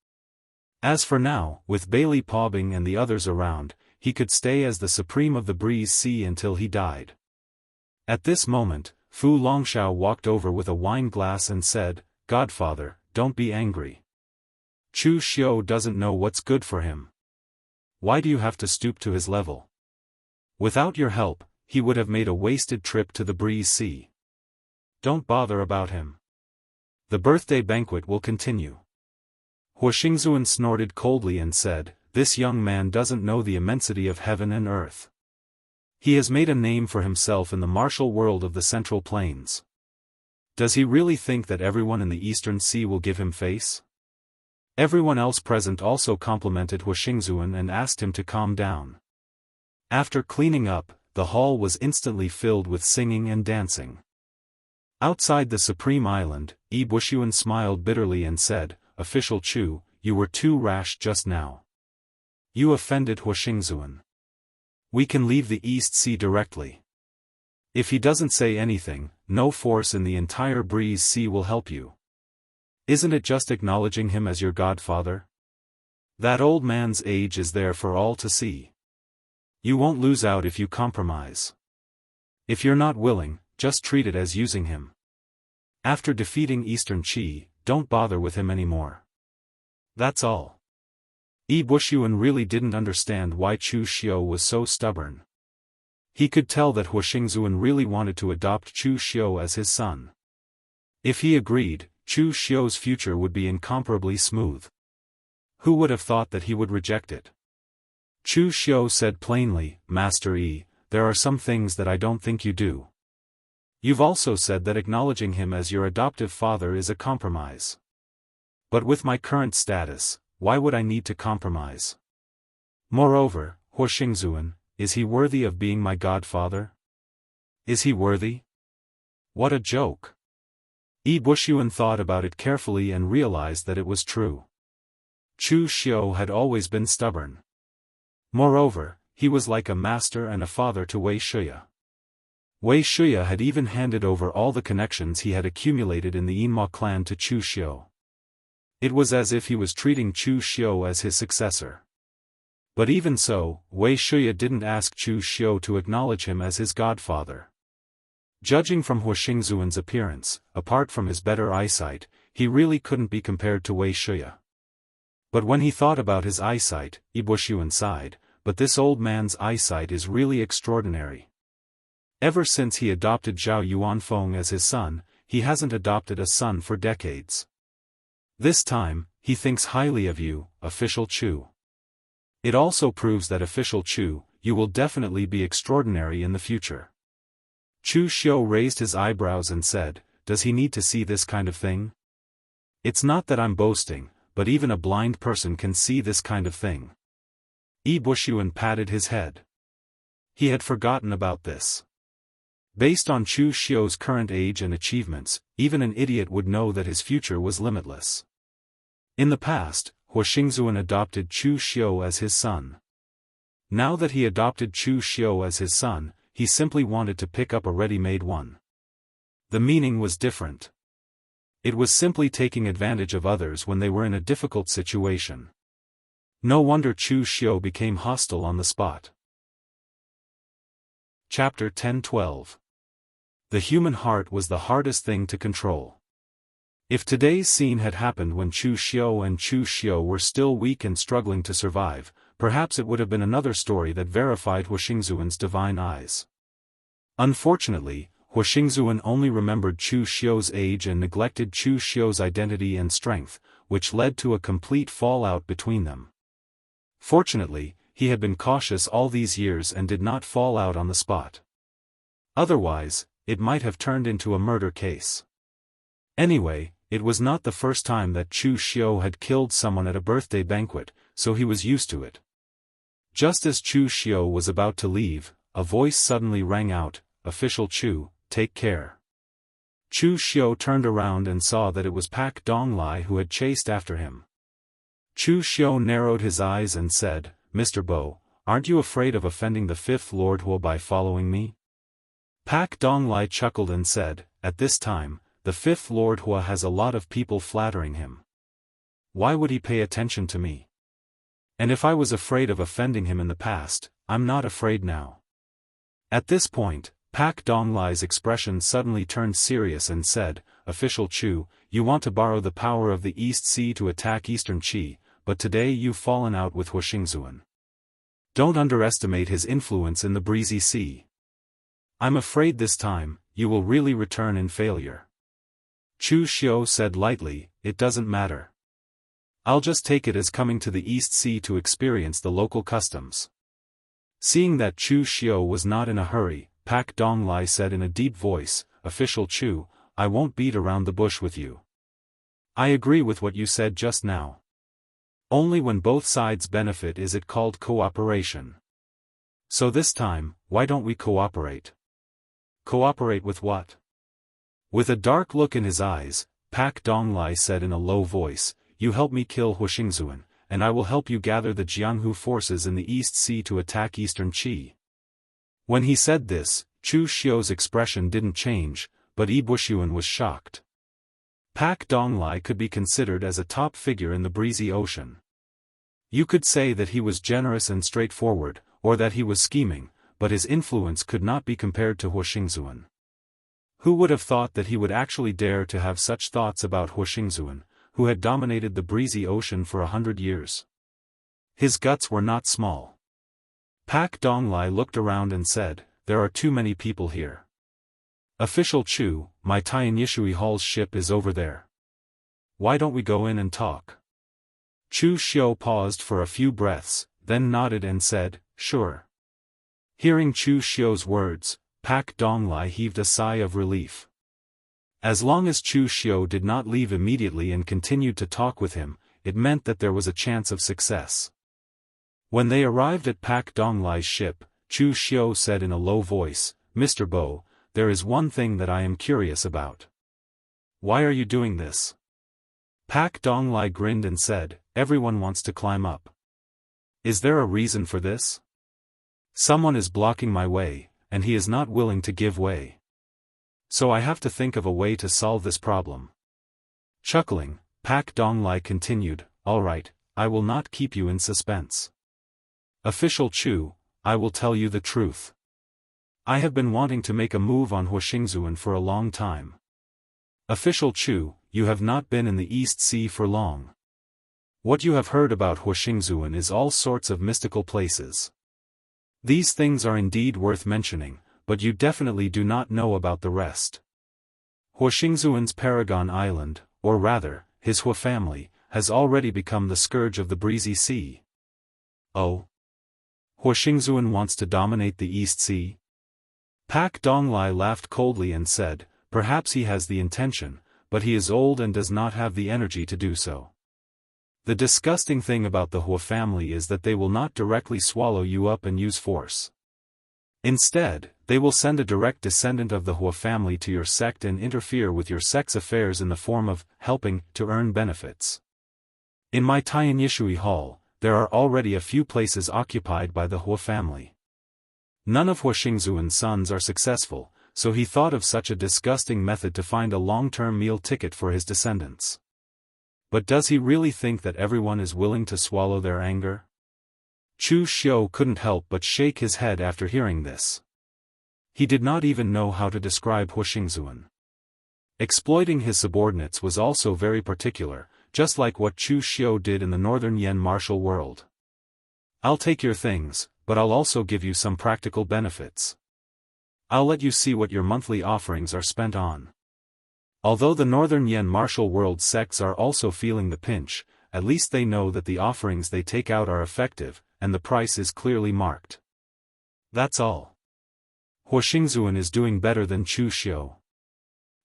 As for now, with Bailey Paubing and the others around, he could stay as the supreme of the Breeze Sea until he died. At this moment, Fu Longshao walked over with a wine glass and said, "Godfather, don't be angry. Chu Xiu doesn't know what's good for him. Why do you have to stoop to his level? Without your help, he would have made a wasted trip to the Breeze Sea. Don't bother about him. The birthday banquet will continue." Huixingzuan snorted coldly and said, "This young man doesn't know the immensity of heaven and earth. He has made a name for himself in the martial world of the Central Plains. Does he really think that everyone in the Eastern Sea will give him face? Everyone else present also complimented Huixingzuan and asked him to calm down. After cleaning up, the hall was instantly filled with singing and dancing. Outside the Supreme Island, Wuxia smiled bitterly and said, "Official Chu, you were too rash just now. You offended Huixingzuan. We can leave the East Sea directly. If he doesn't say anything, no force in the entire Breeze Sea will help you. Isn't it just acknowledging him as your godfather? That old man's age is there for all to see. You won't lose out if you compromise. If you're not willing, just treat it as using him. After defeating Eastern Qi, don't bother with him anymore. That's all." Wuxia really didn't understand why Chu Xiu was so stubborn. He could tell that Huixingzuan really wanted to adopt Chu Xiu as his son. If he agreed, Chu Xiu's future would be incomparably smooth. Who would have thought that he would reject it? Chu Xiu said plainly, "Master Yi, there are some things that I don't think you do. You've also said that acknowledging him as your adoptive father is a compromise. But with my current status, why would I need to compromise? Moreover, Huixingzuan, is he worthy of being my godfather? Is he worthy? What a joke." Wuxia thought about it carefully and realized that it was true. Chu Xiu had always been stubborn. Moreover, he was like a master and a father to Wuxia. Wuxia had even handed over all the connections he had accumulated in the Yinma clan to Chu Xiu. It was as if he was treating Chu Xiu as his successor. But even so, Wuxia didn't ask Chu Xiu to acknowledge him as his godfather. Judging from Huixingzuan's appearance, apart from his better eyesight, he really couldn't be compared to Wuxia. But when he thought about his eyesight, Wuxia sighed, "But this old man's eyesight is really extraordinary. Ever since he adopted Zhao Yuanfeng as his son, he hasn't adopted a son for decades. This time, he thinks highly of you, Official Chu. It also proves that Official Chu, you will definitely be extraordinary in the future." Chu Xiu raised his eyebrows and said, "Does he need to see this kind of thing? It's not that I'm boasting, but even a blind person can see this kind of thing." Wuxia patted his head. He had forgotten about this. Based on Chu Xiu's current age and achievements, even an idiot would know that his future was limitless. In the past, Huixingzuan adopted Chu Xiu as his son. Now that he adopted Chu Xiu as his son, he simply wanted to pick up a ready-made one. The meaning was different. It was simply taking advantage of others when they were in a difficult situation. No wonder Chu Xiu became hostile on the spot. Chapter 10-12. The human heart was the hardest thing to control. If today's scene had happened when Chu Xiu and Chu Xiu were still weak and struggling to survive, perhaps it would have been another story that verified Huixingzuan's divine eyes. Unfortunately, Huixingzuan only remembered Chu Xiu's age and neglected Chu Xiu's identity and strength, which led to a complete fallout between them. Fortunately, he had been cautious all these years and did not fall out on the spot. Otherwise, it might have turned into a murder case. Anyway, it was not the first time that Chu Xiu had killed someone at a birthday banquet, so he was used to it. Just as Chu Xiu was about to leave, a voice suddenly rang out, "Official Chu, take care." Chu Xiu turned around and saw that it was Pak Donglai who had chased after him. Chu Xiu narrowed his eyes and said, "Mr. Bo, aren't you afraid of offending the fifth Lord Huo by following me?" Pak Donglai chuckled and said, "At this time, the fifth Lord Huo has a lot of people flattering him. Why would he pay attention to me? And if I was afraid of offending him in the past, I'm not afraid now." At this point, Pak Donglai's expression suddenly turned serious and said, "Official Chu, you want to borrow the power of the East Sea to attack Eastern Qi, but today you've fallen out with Huixingzuan. Don't underestimate his influence in the Breezy Sea. I'm afraid this time, you will really return in failure." Chu Xiu said lightly, "It doesn't matter. I'll just take it as coming to the East Sea to experience the local customs." Seeing that Chu Xiu was not in a hurry, Pak Donglai said in a deep voice, "Official Chu, I won't beat around the bush with you. I agree with what you said just now. Only when both sides benefit is it called cooperation. So this time, why don't we cooperate? Cooperate with what? With a dark look in his eyes, Pak Donglai said in a low voice, you help me kill Huixingzuan, and I will help you gather the Jianghu forces in the East Sea to attack Eastern Qi. When he said this, Chu Xiu's expression didn't change, but Ibushuan was shocked. Pak Donglai could be considered as a top figure in the breezy ocean. You could say that he was generous and straightforward, or that he was scheming, but his influence could not be compared to Huixingzuan. Who would have thought that he would actually dare to have such thoughts about Huixingzuan, who had dominated the breezy ocean for 100 years? His guts were not small. Pak Donglai looked around and said, there are too many people here. Official Chu, my Tianyishui Hall's ship is over there. Why don't we go in and talk? Chu Xiu paused for a few breaths, then nodded and said, sure. Hearing Chu Xiu's words, Pak Donglai heaved a sigh of relief. As long as Chu Xiu did not leave immediately and continued to talk with him, it meant that there was a chance of success. When they arrived at Pak Donglai's ship, Chu Xiu said in a low voice, Mr. Bo, there is one thing that I am curious about. Why are you doing this? Pak Donglai grinned and said, everyone wants to climb up. Is there a reason for this? Someone is blocking my way, and he is not willing to give way. So I have to think of a way to solve this problem. Chuckling, Pak Donglai continued, all right, I will not keep you in suspense. Official Chu, I will tell you the truth. I have been wanting to make a move on Huixingzuan for a long time. Official Chu, you have not been in the East Sea for long. What you have heard about Huixingzuan is all sorts of mystical places. These things are indeed worth mentioning, but you definitely do not know about the rest. Huixingzuan's Paragon Island, or rather, his Hua family, has already become the scourge of the breezy sea. Oh? Huixingzuan wants to dominate the East Sea? Pak Donglai laughed coldly and said, perhaps he has the intention, but he is old and does not have the energy to do so. The disgusting thing about the Hua family is that they will not directly swallow you up and use force. Instead, they will send a direct descendant of the Hua family to your sect and interfere with your sect's affairs in the form of helping to earn benefits. In my Tianyishui Hall, there are already a few places occupied by the Hua family. None of Huixingzuan's sons are successful, so he thought of such a disgusting method to find a long-term meal ticket for his descendants. But does he really think that everyone is willing to swallow their anger? Chu Xiu couldn't help but shake his head after hearing this. He did not even know how to describe Huixingzuan. Exploiting his subordinates was also very particular, just like what Chu Xiu did in the Northern Yan martial world. I'll take your things, but I'll also give you some practical benefits. I'll let you see what your monthly offerings are spent on. Although the Northern Yan martial world sects are also feeling the pinch, at least they know that the offerings they take out are effective, and the price is clearly marked. That's all. Huixingzuan is doing better than Chu Xiu.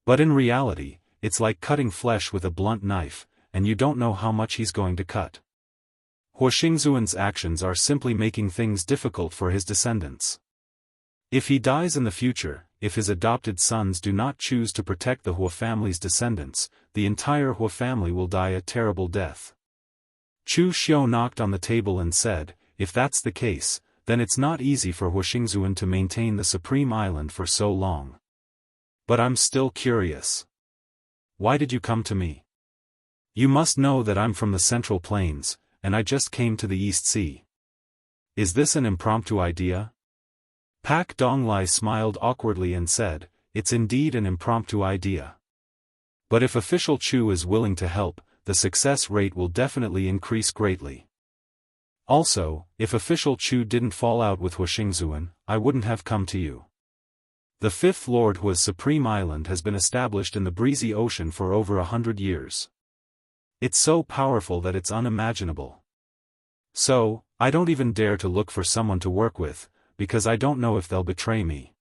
But in reality, it's like cutting flesh with a blunt knife, and you don't know how much he's going to cut. Huixingzuan's actions are simply making things difficult for his descendants. If he dies in the future, if his adopted sons do not choose to protect the Hua family's descendants, the entire Hua family will die a terrible death. Chu Xiu knocked on the table and said, if that's the case, then it's not easy for Huixingzuan to maintain the Supreme Island for so long. But I'm still curious. Why did you come to me? You must know that I'm from the Central Plains, and I just came to the East Sea. Is this an impromptu idea? Pak Donglai smiled awkwardly and said, it's indeed an impromptu idea. But if Official Chu is willing to help, the success rate will definitely increase greatly. Also, if Official Chu didn't fall out with Huixingzuan, I wouldn't have come to you. The Fifth Lord Hua's Supreme Island has been established in the breezy ocean for over 100 years. It's so powerful that it's unimaginable. So, I don't even dare to look for someone to work with, because I don't know if they'll betray me.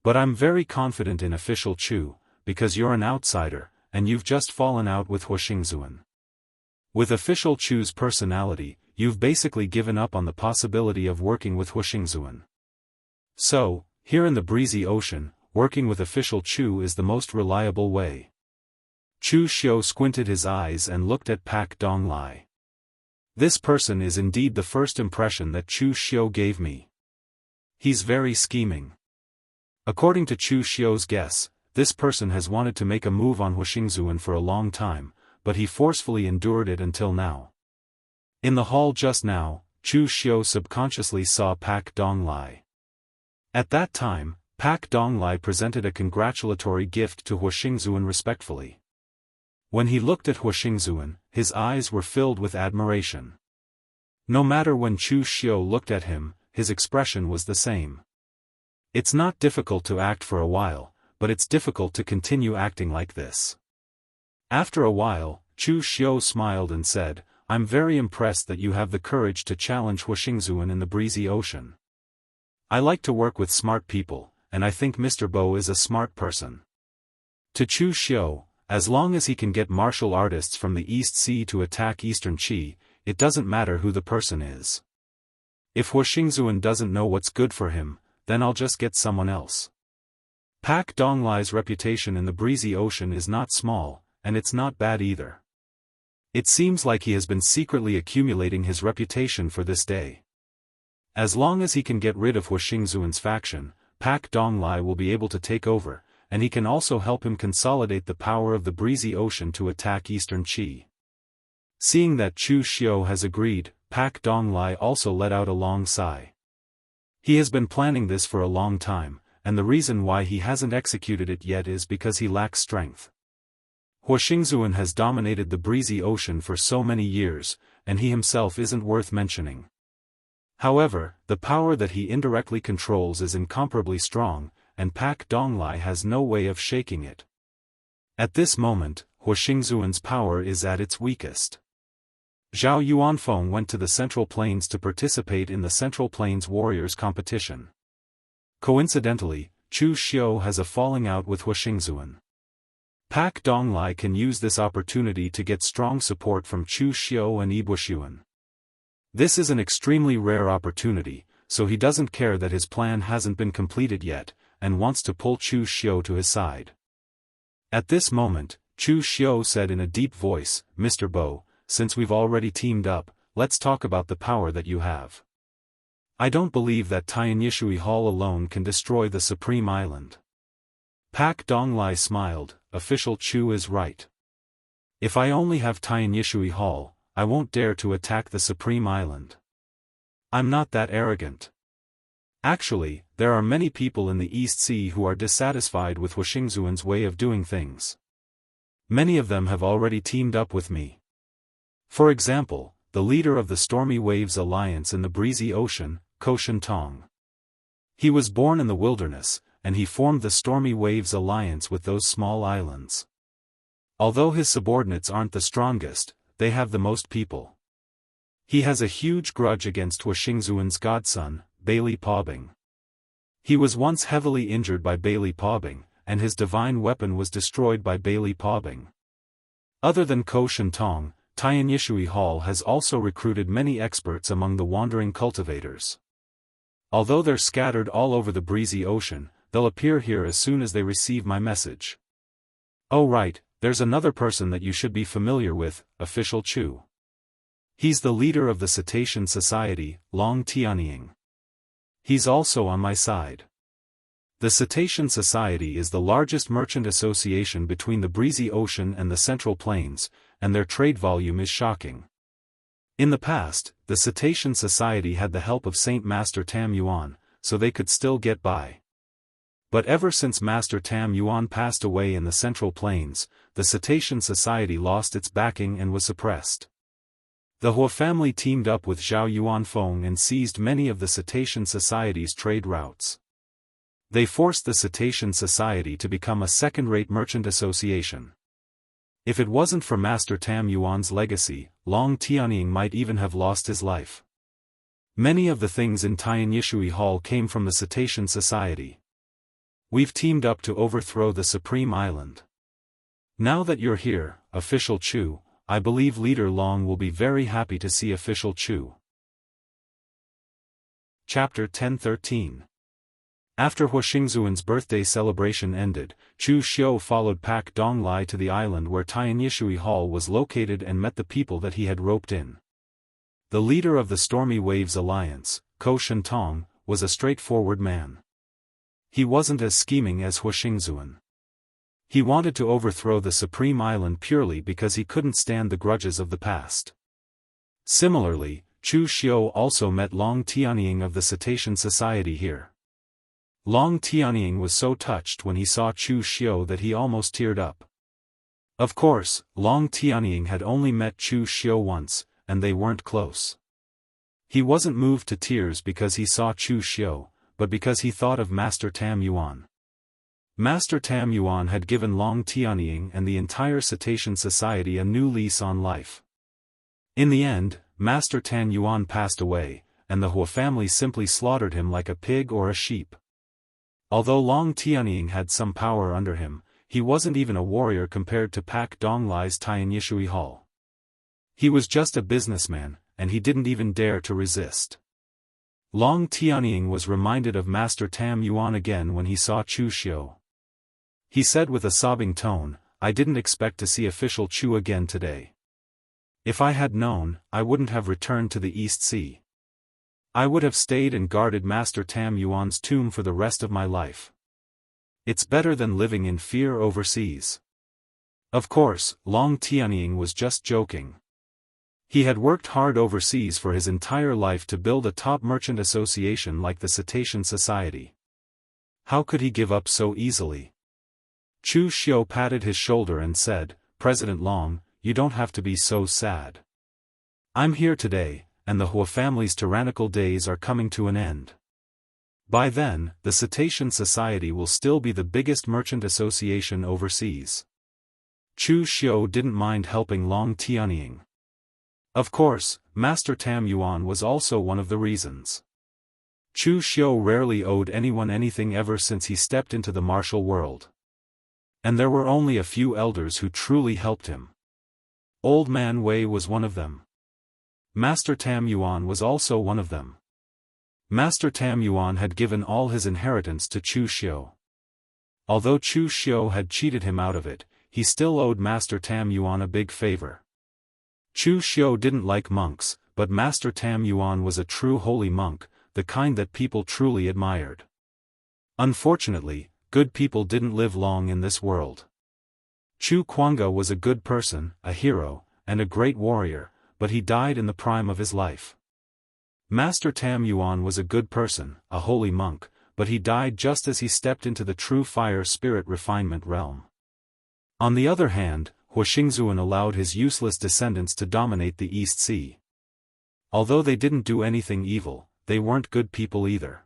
But I'm very confident in Official Chu, because you're an outsider, and you've just fallen out with Huixingzuan. With official Chu's personality, you've basically given up on the possibility of working with Huixingzuan. So, here in the breezy ocean, working with official Chu is the most reliable way. Chu Xiu squinted his eyes and looked at Pak Donglai. This person is indeed the first impression that Chu Xiu gave me. He's very scheming. According to Chu Xiu's guess, this person has wanted to make a move on Huixingzuan for a long time, but he forcefully endured it until now. In the hall just now, Chu Xiu subconsciously saw Pak Donglai. At that time, Pak Donglai presented a congratulatory gift to Huixingzuan respectfully. When he looked at Huixingzuan, his eyes were filled with admiration. No matter when Chu Xiu looked at him, his expression was the same. It's not difficult to act for a while, but it's difficult to continue acting like this. After a while, Chu Xiu smiled and said, "I'm very impressed that you have the courage to challenge Huixingzuan in the breezy ocean. I like to work with smart people, and I think Mr. Bo is a smart person." To Chu Xiu, as long as he can get martial artists from the East Sea to attack Eastern Qi, it doesn't matter who the person is. If Huixingzuan doesn't know what's good for him, then I'll just get someone else. Pak Donglai's reputation in the breezy ocean is not small, and it's not bad either. It seems like he has been secretly accumulating his reputation for this day. As long as he can get rid of Huixingzuan's faction, Pak Donglai will be able to take over, and he can also help him consolidate the power of the breezy ocean to attack Eastern Qi. Seeing that Chu Xiu has agreed, Pak Donglai also let out a long sigh. He has been planning this for a long time, and the reason why he hasn't executed it yet is because he lacks strength. Huixingzuan has dominated the breezy ocean for so many years, and he himself isn't worth mentioning. However, the power that he indirectly controls is incomparably strong, and Pak Donglai has no way of shaking it. At this moment, Huixingzuan's power is at its weakest. Zhao Yuanfeng went to the Central Plains to participate in the Central Plains Warriors competition. Coincidentally, Chu Xiu has a falling out with Huixingzuan. Pak Donglai can use this opportunity to get strong support from Chu Xiu and Ibuxuan. This is an extremely rare opportunity, so he doesn't care that his plan hasn't been completed yet, and wants to pull Chu Xiu to his side. At this moment, Chu Xiu said in a deep voice, "Mr. Bo, since we've already teamed up, let's talk about the power that you have. I don't believe that Tianyishui Hall alone can destroy the Supreme Island." Pak Donglai smiled, "Official Chu is right. If I only have Tianyishui Hall, I won't dare to attack the Supreme Island. I'm not that arrogant. Actually, there are many people in the East Sea who are dissatisfied with Huixingzuan's way of doing things. Many of them have already teamed up with me. For example, the leader of the Stormy Waves Alliance in the breezy ocean, Koshin Tong. He was born in the wilderness, and he formed the Stormy Waves Alliance with those small islands. Although his subordinates aren't the strongest, they have the most people. He has a huge grudge against Huixingzuan's godson, Bailey Paubing. He was once heavily injured by Bailey Paubing, and his divine weapon was destroyed by Bailey Paubing. Other than Koshin Tong, Tianyishui Hall has also recruited many experts among the wandering cultivators. Although they're scattered all over the breezy ocean, they'll appear here as soon as they receive my message. Oh right, there's another person that you should be familiar with, Official Chu. He's the leader of the Cetacean Society, Long Tianying. He's also on my side. The Cetacean Society is the largest merchant association between the breezy ocean and the Central Plains, and their trade volume is shocking. In the past, the Cetacean Society had the help of Saint Master Tam Yuan, so they could still get by. But ever since Master Tam Yuan passed away in the Central Plains, the Cetacean Society lost its backing and was suppressed. The Hua family teamed up with Zhao Yuanfeng and seized many of the Cetacean Society's trade routes. They forced the Cetacean Society to become a second-rate merchant association. If it wasn't for Master Tam Yuan's legacy, Long Tianying might even have lost his life. Many of the things in Tianyishui Hall came from the Cetacean Society. We've teamed up to overthrow the Supreme Island. Now that you're here, Official Chu, I believe Leader Long will be very happy to see Official Chu. Chapter 1013. After Huixingzuan's birthday celebration ended, Chu Xiu followed Pak Donglai to the island where Tianyishui Hall was located and met the people that he had roped in. The leader of the Stormy Waves Alliance, Ko Shentong, was a straightforward man. He wasn't as scheming as Huixingzuan. He wanted to overthrow the Supreme Island purely because he couldn't stand the grudges of the past. Similarly, Chu Xiu also met Long Tianying of the Cetacean Society here. Long Tianying was so touched when he saw Chu Xiu that he almost teared up. Of course, Long Tianying had only met Chu Xiu once, and they weren't close. He wasn't moved to tears because he saw Chu Xiu, but because he thought of Master Tam Yuan. Master Tam Yuan had given Long Tianying and the entire Cetacean Society a new lease on life. In the end, Master Tam Yuan passed away, and the Hua family simply slaughtered him like a pig or a sheep. Although Long Tianying had some power under him, he wasn't even a warrior compared to Pak Donglai's Tianyishui Hall. He was just a businessman, and he didn't even dare to resist. Long Tianying was reminded of Master Tam Yuan again when he saw Chu Xiu. He said with a sobbing tone, "I didn't expect to see Official Chu again today. If I had known, I wouldn't have returned to the East Sea. I would have stayed and guarded Master Tam Yuan's tomb for the rest of my life. It's better than living in fear overseas." Of course, Long Tianying was just joking. He had worked hard overseas for his entire life to build a top merchant association like the Cetacean Society. How could he give up so easily? Chu Xiu patted his shoulder and said, "President Long, you don't have to be so sad. I'm here today, and the Hua family's tyrannical days are coming to an end. By then, the Cetacean Society will still be the biggest merchant association overseas." Chu Xiu didn't mind helping Long Tianying. Of course, Master Tam Yuan was also one of the reasons. Chu Xiu rarely owed anyone anything ever since he stepped into the martial world. And there were only a few elders who truly helped him. Old Man Wei was one of them. Master Tam Yuan was also one of them. Master Tam Yuan had given all his inheritance to Chu Xiu. Although Chu Xiu had cheated him out of it, he still owed Master Tam Yuan a big favor. Chu Xiu didn't like monks, but Master Tam Yuan was a true holy monk, the kind that people truly admired. Unfortunately, good people didn't live long in this world. Chu Kuanga was a good person, a hero, and a great warrior, but he died in the prime of his life. Master Tam Yuan was a good person, a holy monk, but he died just as he stepped into the true fire spirit refinement realm. On the other hand, Huixingzuan allowed his useless descendants to dominate the East Sea. Although they didn't do anything evil, they weren't good people either.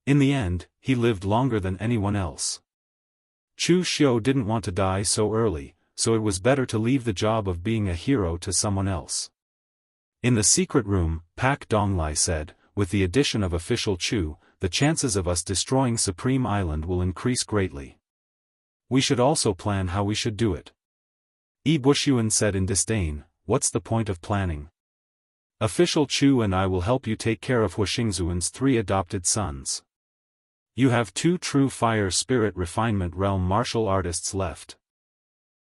In the end, he lived longer than anyone else. Chu Xiu didn't want to die so early, so it was better to leave the job of being a hero to someone else. In the secret room, Pak Donglai said, "With the addition of Official Chu, the chances of us destroying Supreme Island will increase greatly. We should also plan how we should do it." Yi Bushuan said in disdain, "What's the point of planning? Official Chu and I will help you take care of Huixingzuan's 3 adopted sons. You have 2 true fire spirit refinement realm martial artists left.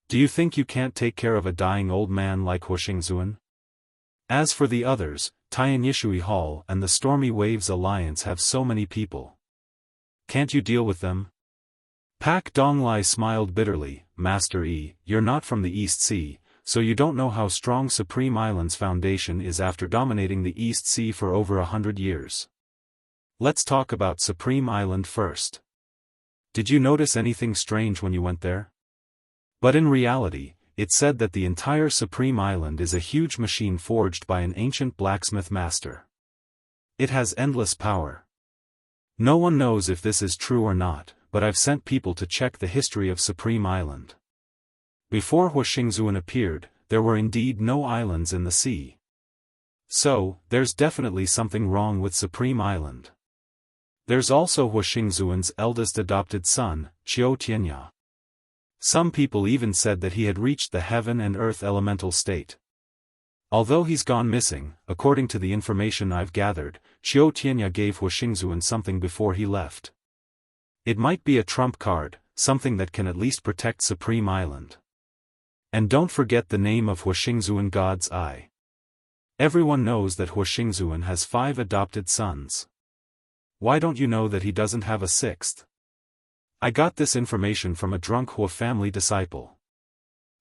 Do you think you can't take care of a dying old man like Huixingzuan? As for the others, Tianyishui Hall and the Stormy Waves Alliance have so many people. Can't you deal with them?" Pak Donglai smiled bitterly, "Master Yi, you're not from the East Sea, so you don't know how strong Supreme Island's foundation is after dominating the East Sea for over 100 years. Let's talk about Supreme Island first. Did you notice anything strange when you went there?" But in reality, it said that the entire Supreme Island is a huge machine forged by an ancient blacksmith master. It has endless power. No one knows if this is true or not, but I've sent people to check the history of Supreme Island. Before Huixingzuan appeared, there were indeed no islands in the sea. So, there's definitely something wrong with Supreme Island. There's also Huixingzuan's eldest adopted son, Qiu Tianya. Some people even said that he had reached the heaven and earth elemental state. Although he's gone missing, according to the information I've gathered, Qiu Tianya gave Huixingzuan something before he left. It might be a trump card, something that can at least protect Supreme Island. And don't forget the name of Huixingzuan, God's Eye. Everyone knows that Huixingzuan has 5 adopted sons. Why don't you know that he doesn't have a 6th? I got this information from a drunk Hua family disciple.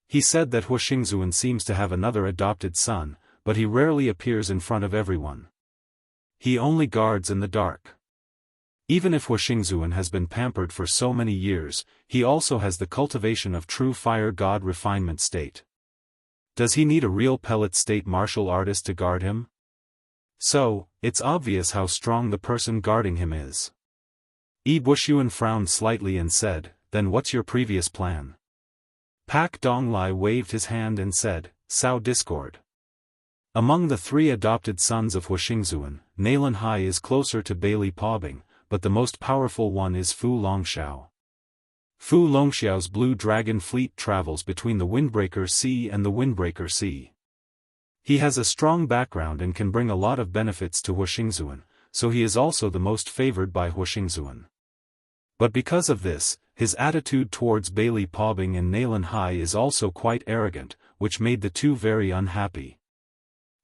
He said that Huixingzuan seems to have another adopted son, but he rarely appears in front of everyone. He only guards in the dark. Even if Huixingzuan has been pampered for so many years, he also has the cultivation of true fire god refinement state. Does he need a real pellet state martial artist to guard him? So, it's obvious how strong the person guarding him is. Yi Buxuan frowned slightly and said, "Then what's your previous plan?" Pak Donglai waved his hand and said, "Sao discord." Among the 3 adopted sons of Huixingzuan, Nalan Hai is closer to Bailey Paubing, but the most powerful one is Fu Longxiao. Fu Longxiao's Blue Dragon fleet travels between the Windbreaker Sea and the Windbreaker Sea. He has a strong background and can bring a lot of benefits to Huixingzuan, so he is also the most favored by Huixingzuan. But because of this, his attitude towards Bailey Paubing and Nalan Hai is also quite arrogant, which made the 2 very unhappy.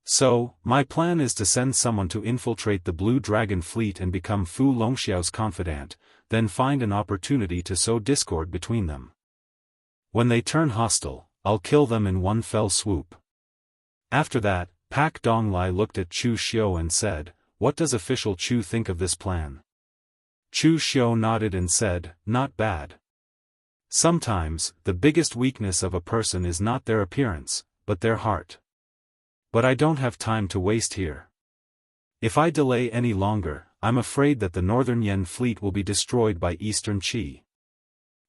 So, my plan is to send someone to infiltrate the Blue Dragon fleet and become Fu Longxiao's confidant, then find an opportunity to sow discord between them. When they turn hostile, I'll kill them in one fell swoop. After that, Pak Donglai looked at Chu Xiu and said, "What does official Chu think of this plan?" Chu Xiu nodded and said, "Not bad. Sometimes, the biggest weakness of a person is not their appearance, but their heart. But I don't have time to waste here. If I delay any longer, I'm afraid that the Northern Yen fleet will be destroyed by Eastern Qi."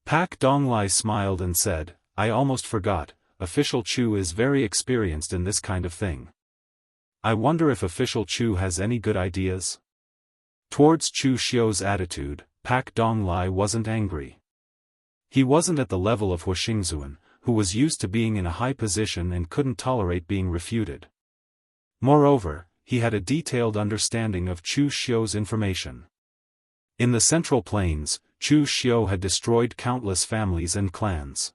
Pak Donglai smiled and said, "I almost forgot, official Chu is very experienced in this kind of thing. I wonder if official Chu has any good ideas?" Towards Chu Xiu's attitude, Pak Donglai wasn't angry. He wasn't at the level of Huixingzuan, who was used to being in a high position and couldn't tolerate being refuted. Moreover, he had a detailed understanding of Chu Xiu's information. In the Central Plains, Chu Xiu had destroyed countless families and clans.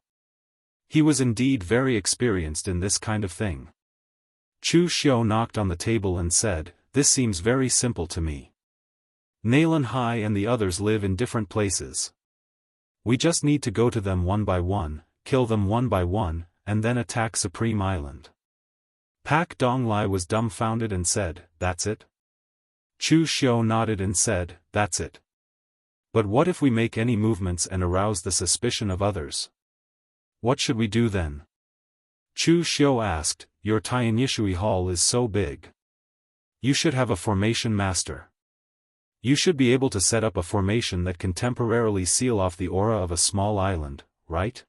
He was indeed very experienced in this kind of thing. Chu Xiu knocked on the table and said, "This seems very simple to me. Nalan Hai and the others live in different places. We just need to go to them one by one, kill them one by one, and then attack Supreme Island." Pak Donglai was dumbfounded and said, "That's it?" Chu Xiu nodded and said, "That's it. But what if we make any movements and arouse the suspicion of others? What should we do then?" Chu Xiu asked, "Your Tianyishui Hall is so big. You should have a formation master. You should be able to set up a formation that can temporarily seal off the aura of a small island, right?"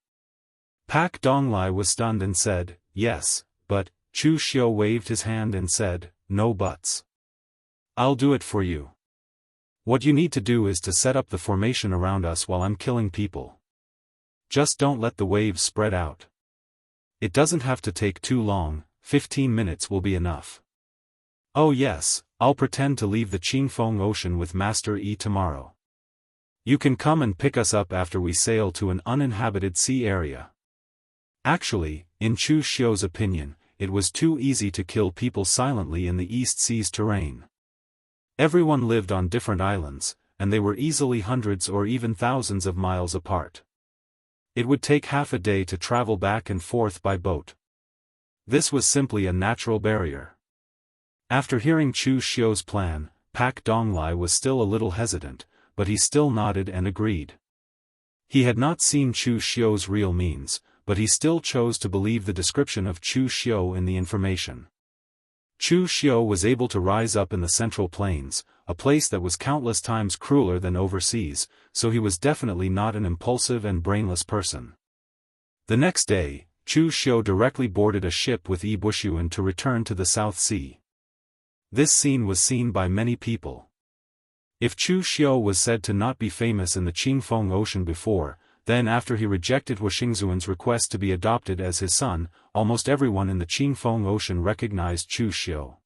Pak Donglai was stunned and said, "Yes, but," Chu Xiu waved his hand and said, "No buts. I'll do it for you. What you need to do is to set up the formation around us while I'm killing people. Just don't let the waves spread out. It doesn't have to take too long, 15 minutes will be enough. Oh yes, I'll pretend to leave the Qingfeng Ocean with Master Yi tomorrow. You can come and pick us up after we sail to an uninhabited sea area." Actually, in Chu Xiu's opinion, it was too easy to kill people silently in the East Sea's terrain. Everyone lived on different islands, and they were easily hundreds or even thousands of miles apart. It would take half a day to travel back and forth by boat. This was simply a natural barrier. After hearing Chu Xiu's plan, Pak Donglai was still a little hesitant, but he still nodded and agreed. He had not seen Chu Xiu's real means, but he still chose to believe the description of Chu Xiu in the information. Chu Xiu was able to rise up in the Central Plains, a place that was countless times crueler than overseas, so he was definitely not an impulsive and brainless person. The next day, Chu Xiu directly boarded a ship with Yi Buxuan to return to the South Sea. This scene was seen by many people. If Chu Xiu was said to not be famous in the Qingfeng Ocean before, then after he rejected Huixingzuan's request to be adopted as his son, almost everyone in the Qingfeng Ocean recognized Chu Xiu.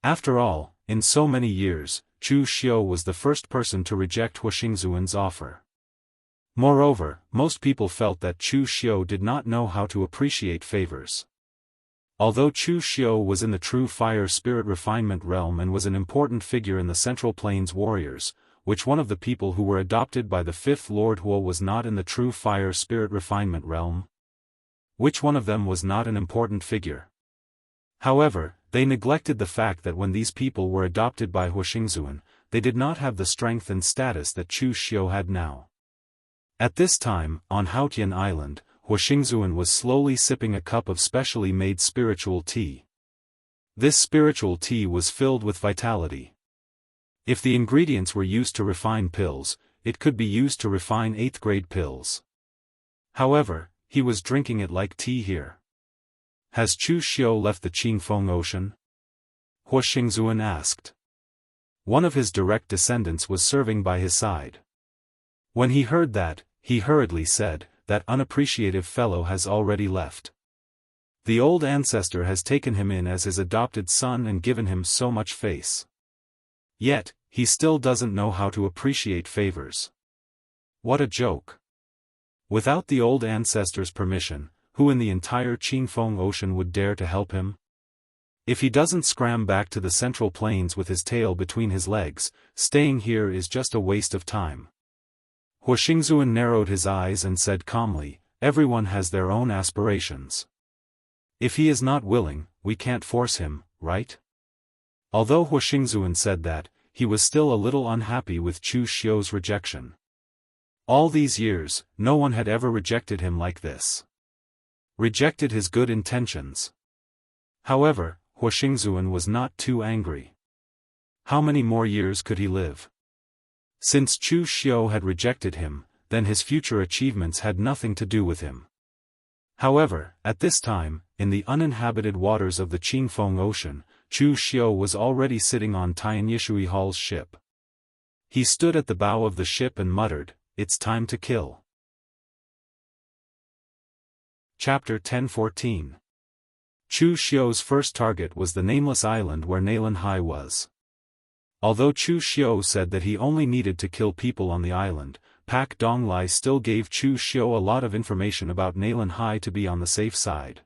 After all, in so many years, Chu Xiu was the first person to reject Huixingzuan's offer. Moreover, most people felt that Chu Xiu did not know how to appreciate favors. Although Chu Xiu was in the true fire spirit refinement realm and was an important figure in the Central Plains warriors, which one of the people who were adopted by the fifth Lord Huo was not in the true fire spirit refinement realm? Which one of them was not an important figure? However, they neglected the fact that when these people were adopted by Huixingzuan, they did not have the strength and status that Chu Xiu had now. At this time, on Haotian Island, Huixingzuan was slowly sipping a cup of specially made spiritual tea. This spiritual tea was filled with vitality. If the ingredients were used to refine pills, it could be used to refine 8th grade pills. However, he was drinking it like tea here. Has Chu Xiu left the Qingfeng Ocean? Huixingzuan asked. One of his direct descendants was serving by his side. When he heard that, he hurriedly said, "That unappreciative fellow has already left. The old ancestor has taken him in as his adopted son and given him so much face. Yet, he still doesn't know how to appreciate favors. What a joke. Without the old ancestor's permission, who in the entire Qingfeng Ocean would dare to help him? If he doesn't scram back to the Central Plains with his tail between his legs, staying here is just a waste of time." Huixingzuan narrowed his eyes and said calmly, "Everyone has their own aspirations. If he is not willing, we can't force him, right?" Although Huixingzuan said that, he was still a little unhappy with Chu Xiu's rejection. All these years, no one had ever rejected him like this. Rejected his good intentions. However, Huixingzuan was not too angry. How many more years could he live? Since Chu Xiu had rejected him, then his future achievements had nothing to do with him. However, at this time, in the uninhabited waters of the Qingfeng Ocean, Chu Xiu was already sitting on Tian Yishui Hall's ship. He stood at the bow of the ship and muttered, "It's time to kill." Chapter 10:14. Chu Xiu's first target was the nameless island where Neilanhai was. Although Chu Xiu said that he only needed to kill people on the island, Pak Donglai still gave Chu Xiu a lot of information about Neilanhai to be on the safe side.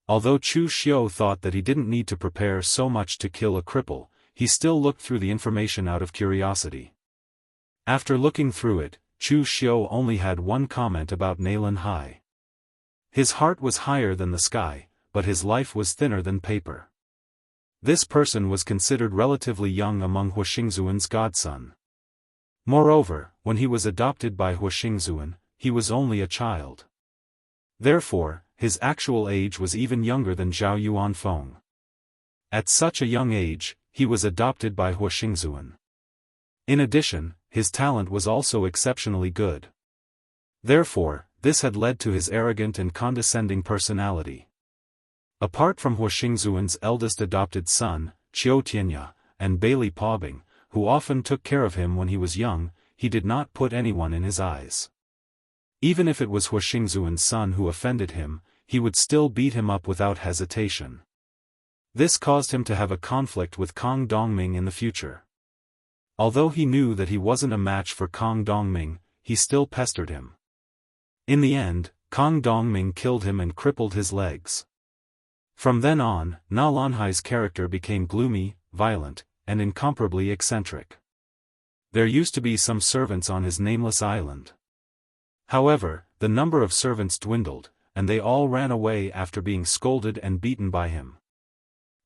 Although Chu Xiu thought that he didn't need to prepare so much to kill a cripple, he still looked through the information out of curiosity. After looking through it, Chu Xiu only had one comment about Neilanhai. His heart was higher than the sky, but his life was thinner than paper. This person was considered relatively young among Huixingzuan's godson. Moreover, when he was adopted by Huixingzuan, he was only a child. Therefore, his actual age was even younger than Zhao Yuanfeng. At such a young age, he was adopted by Huixingzuan. In addition, his talent was also exceptionally good. Therefore, this had led to his arrogant and condescending personality. Apart from Huixingzuan's eldest adopted son, Qiu Tianya, and Bailey Paubing, who often took care of him when he was young, he did not put anyone in his eyes. Even if it was Huixingzuan's son who offended him, he would still beat him up without hesitation. This caused him to have a conflict with Kong Dongming in the future. Although he knew that he wasn't a match for Kong Dongming, he still pestered him. In the end, Kong Dongming killed him and crippled his legs. From then on, Neilanhai's character became gloomy, violent, and incomparably eccentric. There used to be some servants on his nameless island. However, the number of servants dwindled, and they all ran away after being scolded and beaten by him.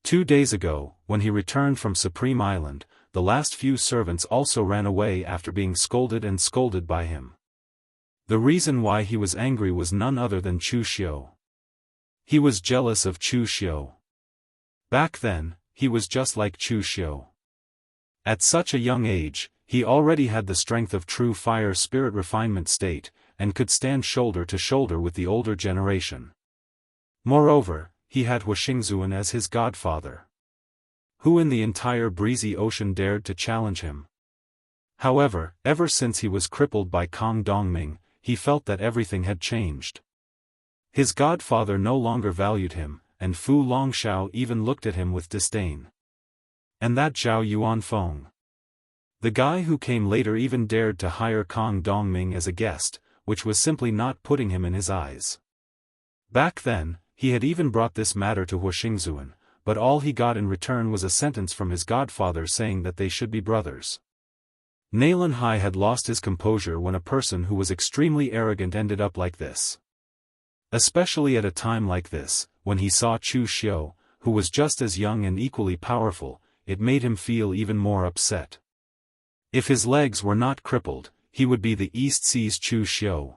2 days ago, when he returned from Supreme Island, the last few servants also ran away after being scolded by him. The reason why he was angry was none other than Chu Xiu. He was jealous of Chu Xiu. Back then, he was just like Chu Xiu. At such a young age, he already had the strength of true fire spirit refinement state, and could stand shoulder to shoulder with the older generation. Moreover, he had Huixingzuan as his godfather. Who in the entire breezy ocean dared to challenge him? However, ever since he was crippled by Kang Dongming, he felt that everything had changed. His godfather no longer valued him, and Fu Longshao even looked at him with disdain. And that Zhao Yuanfeng, the guy who came later, even dared to hire Kang Dongming as a guest, which was simply not putting him in his eyes. Back then, he had even brought this matter to Huixingzuan, but all he got in return was a sentence from his godfather saying that they should be brothers. Naylan Hai had lost his composure when a person who was extremely arrogant ended up like this. Especially at a time like this, when he saw Chu Xiu, who was just as young and equally powerful, it made him feel even more upset. If his legs were not crippled, he would be the East Sea's Chu Xiu.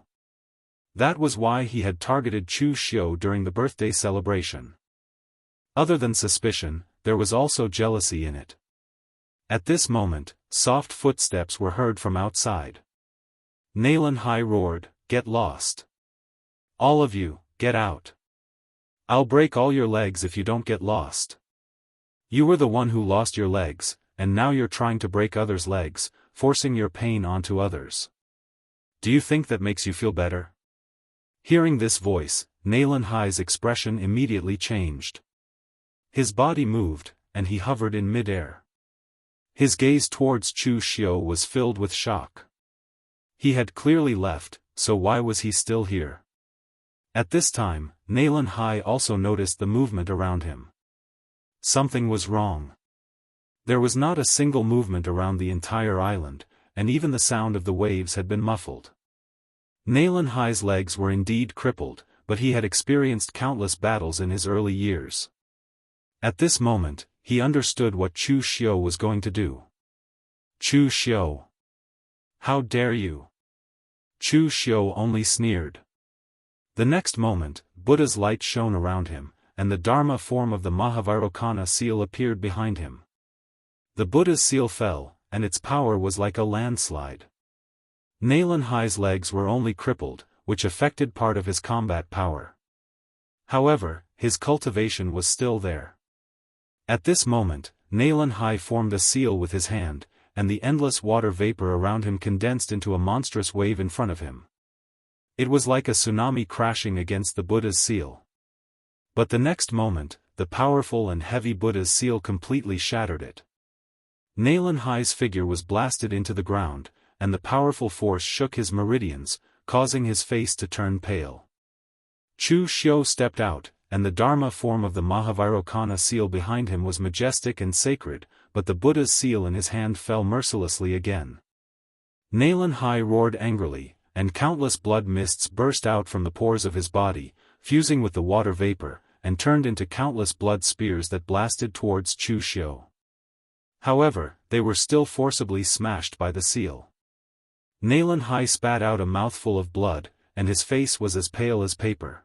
That was why he had targeted Chu Xiu during the birthday celebration. Other than suspicion, there was also jealousy in it. At this moment, soft footsteps were heard from outside. Naylan Hai roared, "Get lost! All of you, get out! I'll break all your legs if you don't get lost. You were the one who lost your legs, and now you're trying to break others' legs, forcing your pain onto others. Do you think that makes you feel better?" Hearing this voice, Naylan Hai's expression immediately changed. His body moved, and he hovered in mid-air. His gaze towards Chu Xiu was filled with shock. He had clearly left, so why was he still here? At this time, Naylan Hai also noticed the movement around him. Something was wrong. There was not a single movement around the entire island, and even the sound of the waves had been muffled. Naylan Hai's legs were indeed crippled, but he had experienced countless battles in his early years. At this moment, he understood what Chu Xiu was going to do. "Chu Xiu! How dare you!" Chu Xiu only sneered. The next moment, Buddha's light shone around him, and the Dharma form of the Mahavirokana seal appeared behind him. The Buddha's seal fell, and its power was like a landslide. Naylan Hai's legs were only crippled, which affected part of his combat power. However, his cultivation was still there. At this moment, Naylan Hai formed a seal with his hand, and the endless water vapor around him condensed into a monstrous wave in front of him. It was like a tsunami crashing against the Buddha's seal. But the next moment, the powerful and heavy Buddha's seal completely shattered it. Naylan Hai's figure was blasted into the ground, and the powerful force shook his meridians, causing his face to turn pale. Chu Xiu stepped out, and the Dharma form of the Mahavirokana seal behind him was majestic and sacred, but the Buddha's seal in his hand fell mercilessly again. Naylan Hai roared angrily, and countless blood mists burst out from the pores of his body, fusing with the water vapor, and turned into countless blood spears that blasted towards Chu Xiu. However, they were still forcibly smashed by the seal. Naylan Hai spat out a mouthful of blood, and his face was as pale as paper.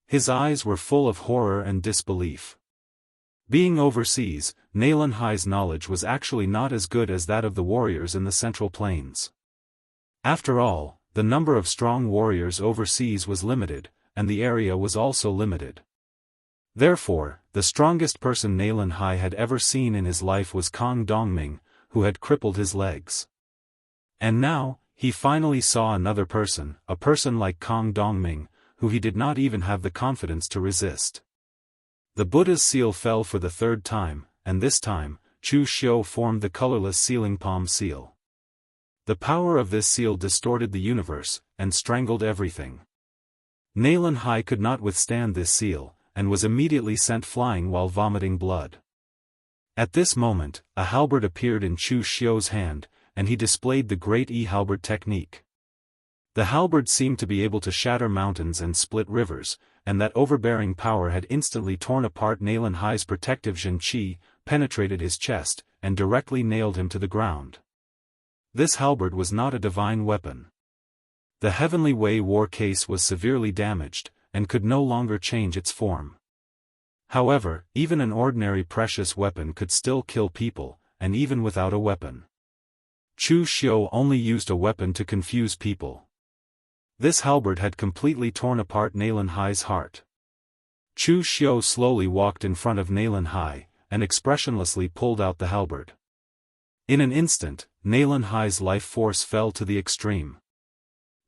His eyes were full of horror and disbelief. Being overseas, Naylan Hai's knowledge was actually not as good as that of the warriors in the Central Plains. After all, the number of strong warriors overseas was limited, and the area was also limited. Therefore, the strongest person Naylan Hai had ever seen in his life was Kang Dongming, who had crippled his legs. And now, he finally saw another person, a person like Kang Dongming, who he did not even have the confidence to resist. The Buddha's seal fell for the third time, and this time, Chu Xiu formed the colorless sealing palm seal. The power of this seal distorted the universe, and strangled everything. Naylan Hai could not withstand this seal, and was immediately sent flying while vomiting blood. At this moment, a halberd appeared in Chu Xiu's hand, and he displayed the great E-halberd technique. The halberd seemed to be able to shatter mountains and split rivers, and that overbearing power had instantly torn apart Naylan Hai's protective Zhen Qi, penetrated his chest, and directly nailed him to the ground. This halberd was not a divine weapon. The Heavenly Way war case was severely damaged, and could no longer change its form. However, even an ordinary precious weapon could still kill people, and even without a weapon. Chu Xiu only used a weapon to confuse people. This halberd had completely torn apart Naylan Hai's heart. Chu Xiu slowly walked in front of Naylan Hai, and expressionlessly pulled out the halberd. In an instant, Nalan Hai's life force fell to the extreme.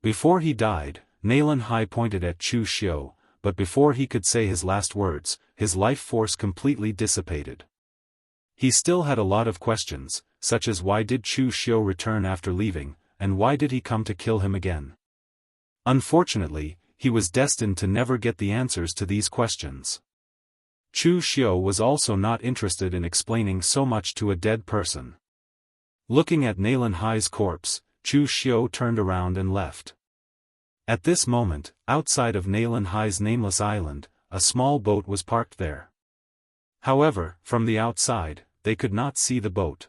Before he died, Nalan Hai pointed at Chu Xiu, but before he could say his last words, his life force completely dissipated. He still had a lot of questions, such as why did Chu Xiu return after leaving, and why did he come to kill him again? Unfortunately, he was destined to never get the answers to these questions. Chu Xiu was also not interested in explaining so much to a dead person. Looking at Nalan Hai's corpse, Chu Xiu turned around and left. At this moment, outside of Nalan Hai's nameless island, a small boat was parked there. However, from the outside, they could not see the boat.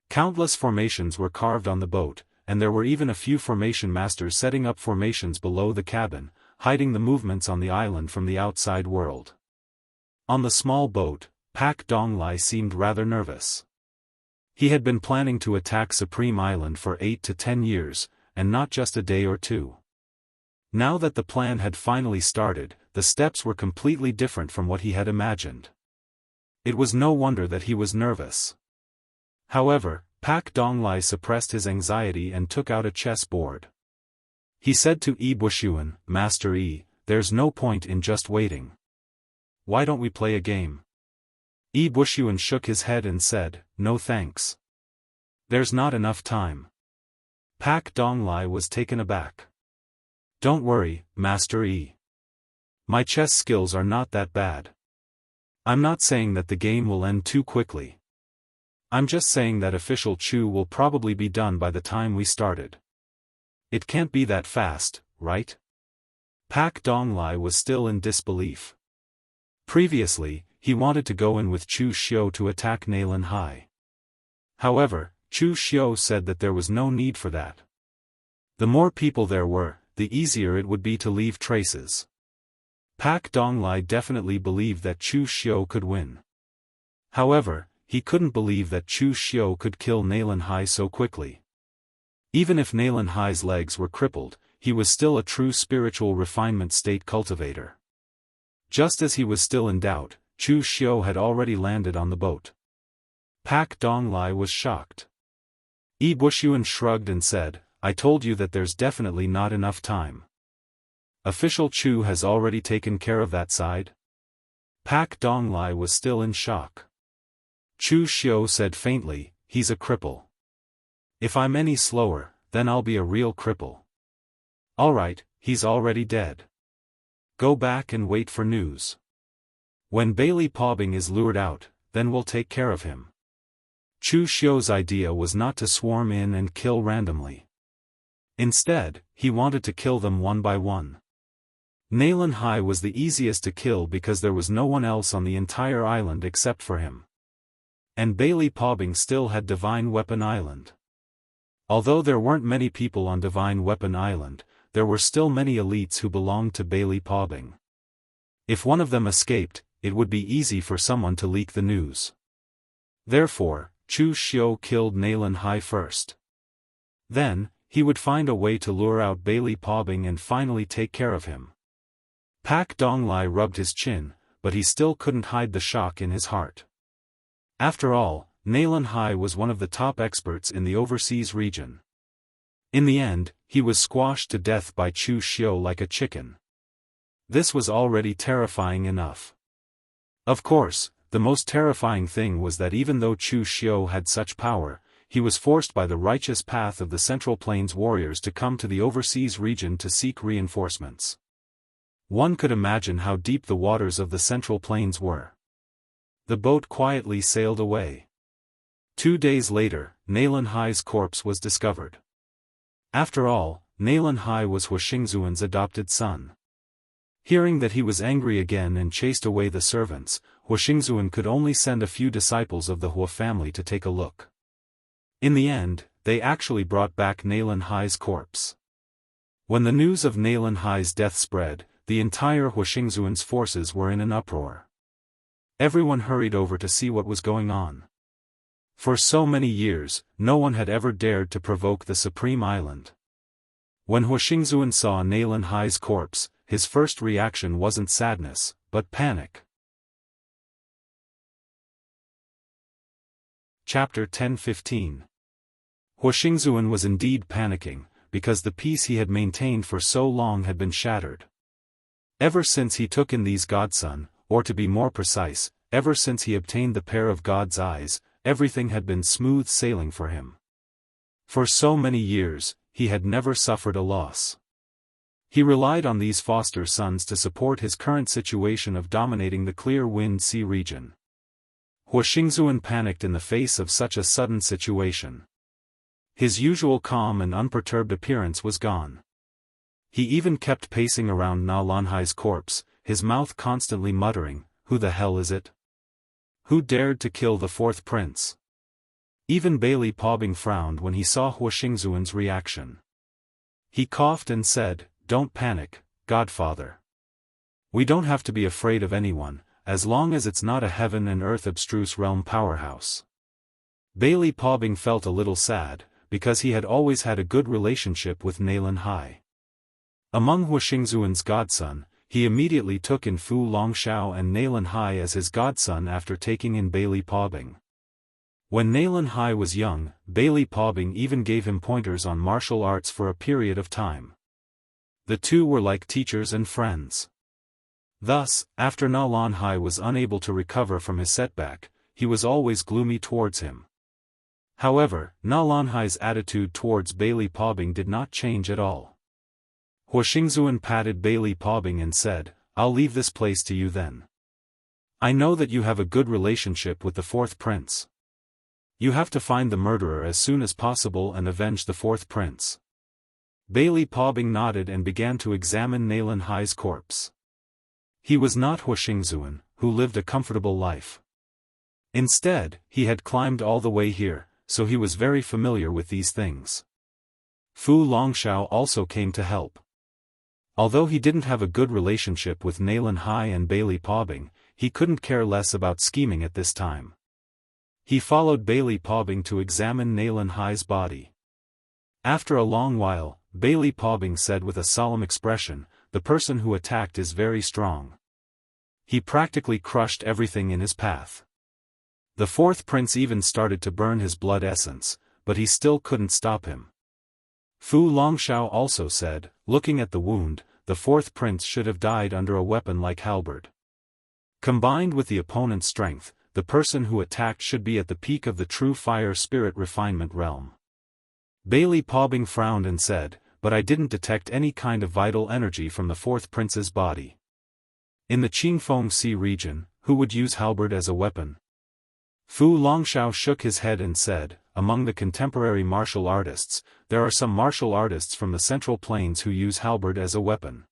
Countless formations were carved on the boat, and there were even a few formation masters setting up formations below the cabin, hiding the movements on the island from the outside world. On the small boat, Pak Donglai seemed rather nervous. He had been planning to attack Supreme Island for 8 to 10 years, and not just a day or two. Now that the plan had finally started, the steps were completely different from what he had imagined. It was no wonder that he was nervous. However, Pak Donglai suppressed his anxiety and took out a chess board. He said to Yi Bushuan, "Master Yi, there's no point in just waiting. Why don't we play a game?" Yi Bushuan shook his head and said, "No thanks. There's not enough time." Pak Donglai was taken aback. "Don't worry, Master Yi. My chess skills are not that bad. I'm not saying that the game will end too quickly. I'm just saying that official Chu will probably be done by the time we started. It can't be that fast, right?" Pak Donglai was still in disbelief. Previously, he wanted to go in with Chu Xiu to attack Nalan Hai. However, Chu Xiu said that there was no need for that. The more people there were, the easier it would be to leave traces. Pak Donglai definitely believed that Chu Xiu could win. However, he couldn't believe that Chu Xiu could kill Nalan Hai so quickly. Even if Nalan Hai's legs were crippled, he was still a true spiritual refinement state cultivator. Just as he was still in doubt, Chu Xiu had already landed on the boat. Pak Donglai was shocked. Yi Bushuan shrugged and said, "I told you that there's definitely not enough time. Official Chu has already taken care of that side?" Pak Donglai was still in shock. Chu Xiu said faintly, "He's a cripple. If I'm any slower, then I'll be a real cripple." "Alright, he's already dead. Go back and wait for news. When Bailey Pobbing is lured out, then we'll take care of him." Chu Xiu's idea was not to swarm in and kill randomly. Instead, he wanted to kill them one by one. Nalan Hai was the easiest to kill because there was no one else on the entire island except for him. And Bailey Pobbing still had Divine Weapon Island. Although there weren't many people on Divine Weapon Island, there were still many elites who belonged to Bailey Pobbing. If one of them escaped, it would be easy for someone to leak the news. Therefore, Chu Xiu killed Nalan Hai first. Then, he would find a way to lure out Bailey Pobbing and finally take care of him. Pak Donglai rubbed his chin, but he still couldn't hide the shock in his heart. After all, Nalan Hai was one of the top experts in the overseas region. In the end, he was squashed to death by Chu Xiu like a chicken. This was already terrifying enough. Of course, the most terrifying thing was that even though Chu Xiu had such power, he was forced by the righteous path of the Central Plains warriors to come to the overseas region to seek reinforcements. One could imagine how deep the waters of the Central Plains were. The boat quietly sailed away. 2 days later, Nalan Hai's corpse was discovered. After all, Nalan Hai was Huixingzuan's adopted son. Hearing that he was angry again and chased away the servants, Huixingzuan could only send a few disciples of the Hua family to take a look. In the end, they actually brought back Nalan Hai's corpse. When the news of Nalan Hai's death spread, the entire Huixingzuan's forces were in an uproar. Everyone hurried over to see what was going on. For so many years, no one had ever dared to provoke the Supreme Island. When Huixingzuan saw Nalan Hai's corpse, his first reaction wasn't sadness, but panic. Chapter 10-15. Huixingzuan was indeed panicking, because the peace he had maintained for so long had been shattered. Ever since he took in these godson, or to be more precise, ever since he obtained the pair of God's eyes, everything had been smooth sailing for him. For so many years, he had never suffered a loss. He relied on these foster sons to support his current situation of dominating the Clear Wind Sea region. Huixingzuan panicked in the face of such a sudden situation. His usual calm and unperturbed appearance was gone. He even kept pacing around Na Lanhai's corpse, his mouth constantly muttering, "Who the hell is it? Who dared to kill the fourth prince?" Even Bailey Paubing frowned when he saw Huixingzuan's reaction. He coughed and said, "Don't panic, Godfather. We don't have to be afraid of anyone, as long as it's not a heaven and earth abstruse realm powerhouse." Bailey Paubing felt a little sad, because he had always had a good relationship with Na Lanhai. Among Huixingzuan's godson, he immediately took in Fu Longshao and Na Lanhai as his godson after taking in Bailey Paubing. When Na Lanhai was young, Bailey Paubing even gave him pointers on martial arts for a period of time. The two were like teachers and friends. Thus, after Na Lanhai was unable to recover from his setback, he was always gloomy towards him. However, Na Lanhai's attitude towards Bailey Paubing did not change at all. Huixingzuan patted Bailey Paubing and said, "I'll leave this place to you then. I know that you have a good relationship with the fourth prince. You have to find the murderer as soon as possible and avenge the fourth prince." Bailey Paubing nodded and began to examine Na Lanhai's corpse. He was not Huixingzuan, who lived a comfortable life. Instead, he had climbed all the way here, so he was very familiar with these things. Fu Longshao also came to help. Although he didn't have a good relationship with Na Lanhai and Bailey Paubing, he couldn't care less about scheming at this time. He followed Bailey Paubing to examine Na Lanhai's body. After a long while, Bailey Paubing said with a solemn expression, "The person who attacked is very strong. He practically crushed everything in his path." The fourth prince even started to burn his blood essence, but he still couldn't stop him. Fu Longshao also said, looking at the wound, the fourth prince should have died under a weapon like halberd. Combined with the opponent's strength, the person who attacked should be at the peak of the true fire spirit refinement realm. Bailey Paubing frowned and said, "But I didn't detect any kind of vital energy from the fourth prince's body. In the Qingfeng Sea region, who would use halberd as a weapon?" Fu Longshao shook his head and said, "Among the contemporary martial artists, there are some martial artists from the Central Plains who use halberd as a weapon.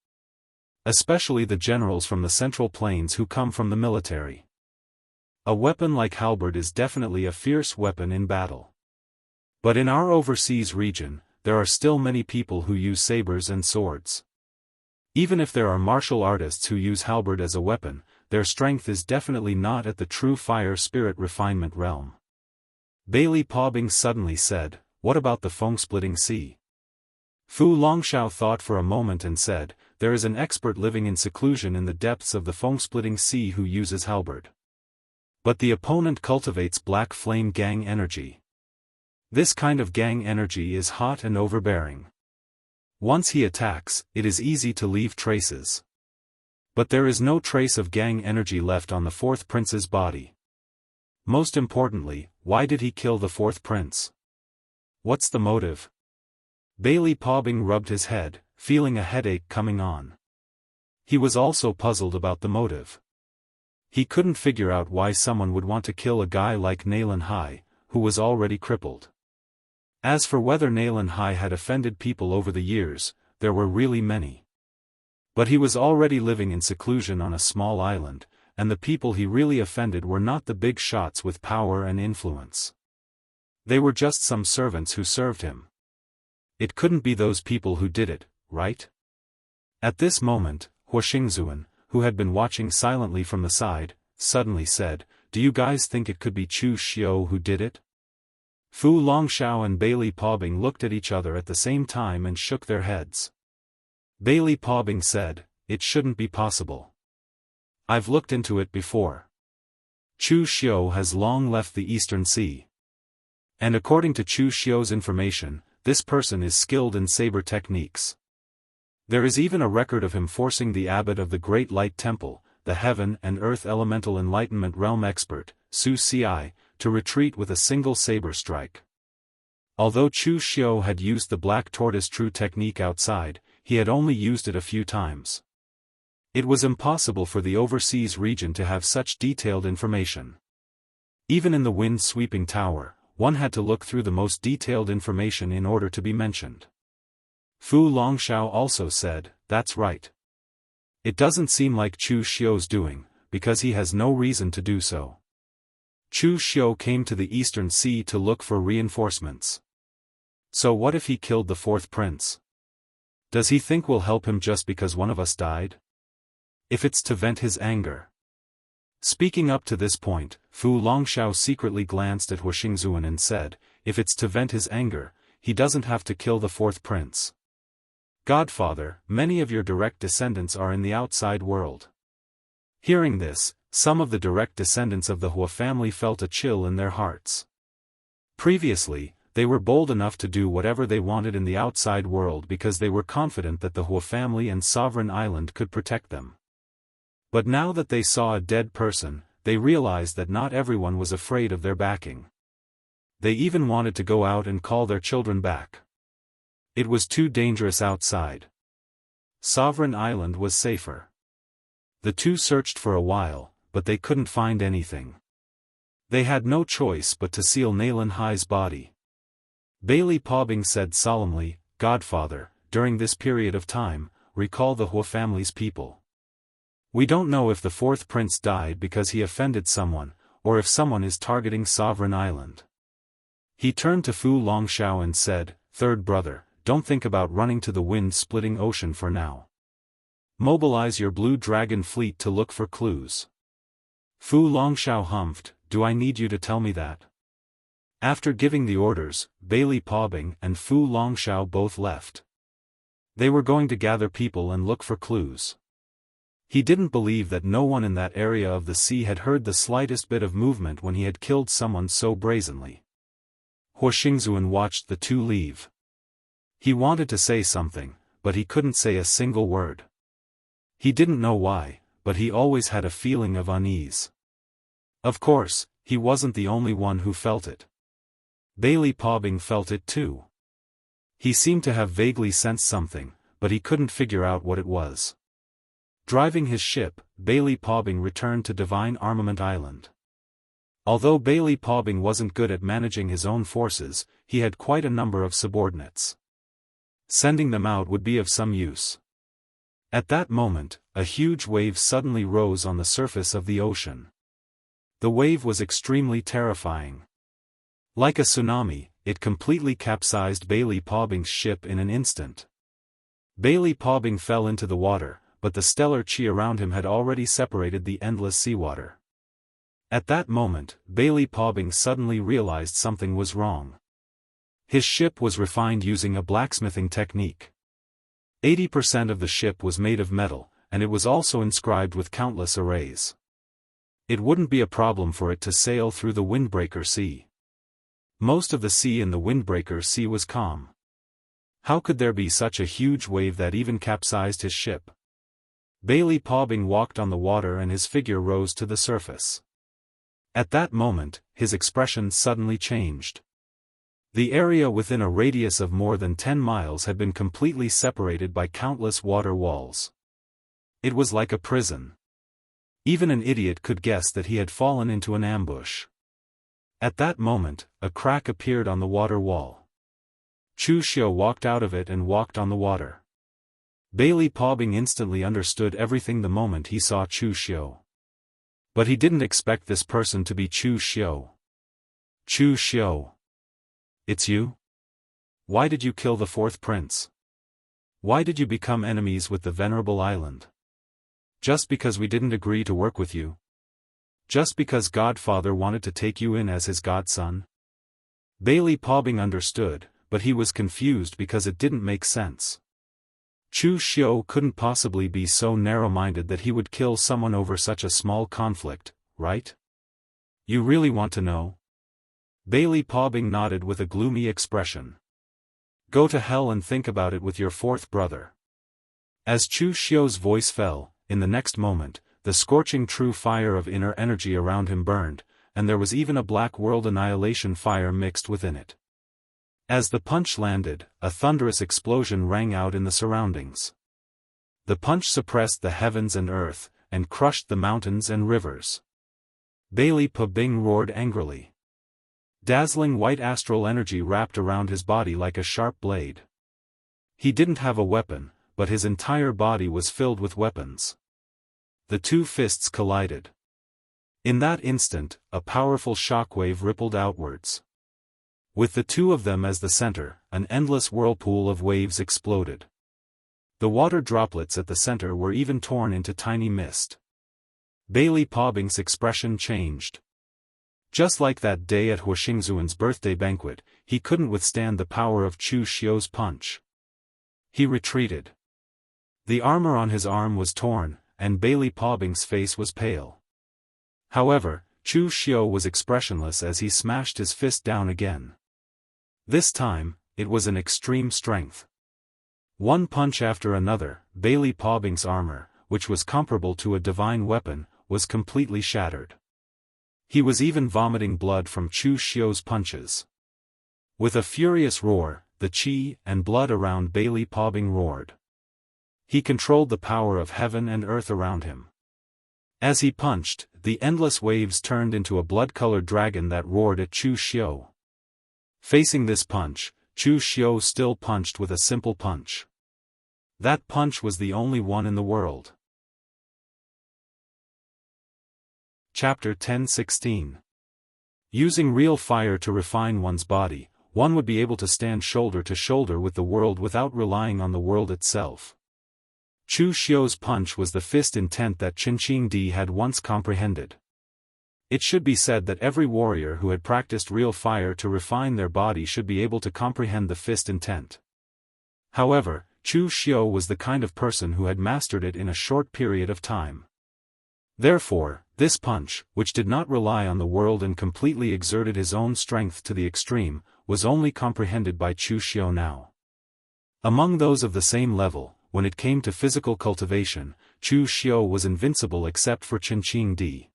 Especially the generals from the Central Plains who come from the military. A weapon like halberd is definitely a fierce weapon in battle. But in our overseas region, there are still many people who use sabers and swords. Even if there are martial artists who use halberd as a weapon, their strength is definitely not at the true fire spirit refinement realm." Bailey Paubing suddenly said, "What about the Feng-splitting sea?" Fu Longshao thought for a moment and said, "There is an expert living in seclusion in the depths of the Feng-splitting sea who uses halberd. But the opponent cultivates black flame gang energy. This kind of gang energy is hot and overbearing. Once he attacks, it is easy to leave traces. But there is no trace of gang energy left on the fourth prince's body. Most importantly, why did he kill the fourth prince? What's the motive?" Bailey Paubing rubbed his head, feeling a headache coming on. He was also puzzled about the motive. He couldn't figure out why someone would want to kill a guy like Na Lanhai, who was already crippled. As for whether Na Lanhai had offended people over the years, there were really many. But he was already living in seclusion on a small island, and the people he really offended were not the big shots with power and influence. They were just some servants who served him. It couldn't be those people who did it, right? At this moment, Huixingzuan, who had been watching silently from the side, suddenly said, "Do you guys think it could be Chu Xiao who did it?" Fu Longshao and Bailey Paubing looked at each other at the same time and shook their heads. Bailey Paubing said, "It shouldn't be possible. I've looked into it before. Chu Xiao has long left the Eastern Sea. And according to Chu Xiu's information, this person is skilled in saber techniques. There is even a record of him forcing the abbot of the Great Light Temple, the Heaven and Earth Elemental Enlightenment Realm expert, Su Ci, to retreat with a single saber strike. Although Chu Xiu had used the Black Tortoise True technique outside, he had only used it a few times. It was impossible for the overseas region to have such detailed information. Even in the wind-sweeping tower, one had to look through the most detailed information in order to be mentioned. Fu Longshao also said, "That's right. It doesn't seem like Chu Xiu's doing, because he has no reason to do so." Chu Xiu came to the Eastern Sea to look for reinforcements. So what if he killed the fourth prince? Does he think we'll help him just because one of us died? If it's to vent his anger. Speaking up to this point, Fu Longshao secretly glanced at Huixingzuan and said, "If it's to vent his anger, he doesn't have to kill the fourth prince. Godfather, many of your direct descendants are in the outside world." Hearing this, some of the direct descendants of the Hua family felt a chill in their hearts. Previously, they were bold enough to do whatever they wanted in the outside world because they were confident that the Hua family and Sovereign Island could protect them. But now that they saw a dead person, they realized that not everyone was afraid of their backing. They even wanted to go out and call their children back. It was too dangerous outside. Sovereign Island was safer. The two searched for a while, but they couldn't find anything. They had no choice but to seal Naylan Hai's body. Bailey Paubing said solemnly, "Godfather, during this period of time, recall the Hua family's people. We don't know if the fourth prince died because he offended someone, or if someone is targeting Sovereign Island." He turned to Fu Longshao and said, "Third brother, don't think about running to the wind-splitting ocean for now. Mobilize your Blue Dragon fleet to look for clues." Fu Longshao humphed, "Do I need you to tell me that?" After giving the orders, Bailey Paubing and Fu Longshao both left. They were going to gather people and look for clues. He didn't believe that no one in that area of the sea had heard the slightest bit of movement when he had killed someone so brazenly. Huixingzuan watched the two leave. He wanted to say something, but he couldn't say a single word. He didn't know why, but he always had a feeling of unease. Of course, he wasn't the only one who felt it. Bailey Paubing felt it too. He seemed to have vaguely sensed something, but he couldn't figure out what it was. Driving his ship, Bailey Paubing returned to Divine Armament Island. Although Bailey Paubing wasn't good at managing his own forces, he had quite a number of subordinates. Sending them out would be of some use. At that moment, a huge wave suddenly rose on the surface of the ocean. The wave was extremely terrifying. Like a tsunami, it completely capsized Bailey Paubing's ship in an instant. Bailey Paubing fell into the water, but the stellar chi around him had already separated the endless seawater. At that moment, Bailey Paubing suddenly realized something was wrong. His ship was refined using a blacksmithing technique. 80% of the ship was made of metal, and it was also inscribed with countless arrays. It wouldn't be a problem for it to sail through the Windbreaker Sea. Most of the sea in the Windbreaker Sea was calm. How could there be such a huge wave that even capsized his ship? Bailey Paubing walked on the water and his figure rose to the surface. At that moment, his expression suddenly changed. The area within a radius of more than 10 miles had been completely separated by countless water walls. It was like a prison. Even an idiot could guess that he had fallen into an ambush. At that moment, a crack appeared on the water wall. Chu Xiu walked out of it and walked on the water. Bailey Paubing instantly understood everything the moment he saw Chu Xiu. But he didn't expect this person to be Chu Xiu. Chu Xiu. It's you? Why did you kill the fourth prince? Why did you become enemies with the Venerable Island? Just because we didn't agree to work with you? Just because Godfather wanted to take you in as his godson? Bailey Paubing understood, but he was confused because it didn't make sense. Chu Xiu couldn't possibly be so narrow-minded that he would kill someone over such a small conflict, right? You really want to know? Bailey Paubing nodded with a gloomy expression. Go to hell and think about it with your fourth brother. As Chu Xiu's voice fell, in the next moment, the scorching true fire of inner energy around him burned, and there was even a black world annihilation fire mixed within it. As the punch landed, a thunderous explosion rang out in the surroundings. The punch suppressed the heavens and earth, and crushed the mountains and rivers. Bailey Paubing roared angrily. Dazzling white astral energy wrapped around his body like a sharp blade. He didn't have a weapon, but his entire body was filled with weapons. The two fists collided. In that instant, a powerful shockwave rippled outwards. With the two of them as the center, an endless whirlpool of waves exploded. The water droplets at the center were even torn into tiny mist. Bailey Paubing's expression changed. Just like that day at Huixingzuan's birthday banquet, he couldn't withstand the power of Chu Xiu's punch. He retreated. The armor on his arm was torn, and Bailey Paubing's face was pale. However, Chu Xiu was expressionless as he smashed his fist down again. This time, it was an extreme strength. One punch after another, Bailey Paubing's armor, which was comparable to a divine weapon, was completely shattered. He was even vomiting blood from Chu Xiu's punches. With a furious roar, the qi and blood around Bailey Paubing roared. He controlled the power of heaven and earth around him. As he punched, the endless waves turned into a blood-colored dragon that roared at Chu Xiu. Facing this punch, Chu Xiu still punched with a simple punch. That punch was the only one in the world. Chapter 10:16. Using real fire to refine one's body, one would be able to stand shoulder to shoulder with the world without relying on the world itself. Chu Xiu's punch was the fist intent that Qinqing Di had once comprehended. It should be said that every warrior who had practiced real fire to refine their body should be able to comprehend the fist intent. However, Chu Xiu was the kind of person who had mastered it in a short period of time. Therefore, this punch, which did not rely on the world and completely exerted his own strength to the extreme, was only comprehended by Chu Xiu now. Among those of the same level, when it came to physical cultivation, Chu Xiu was invincible except for Qinqing Di.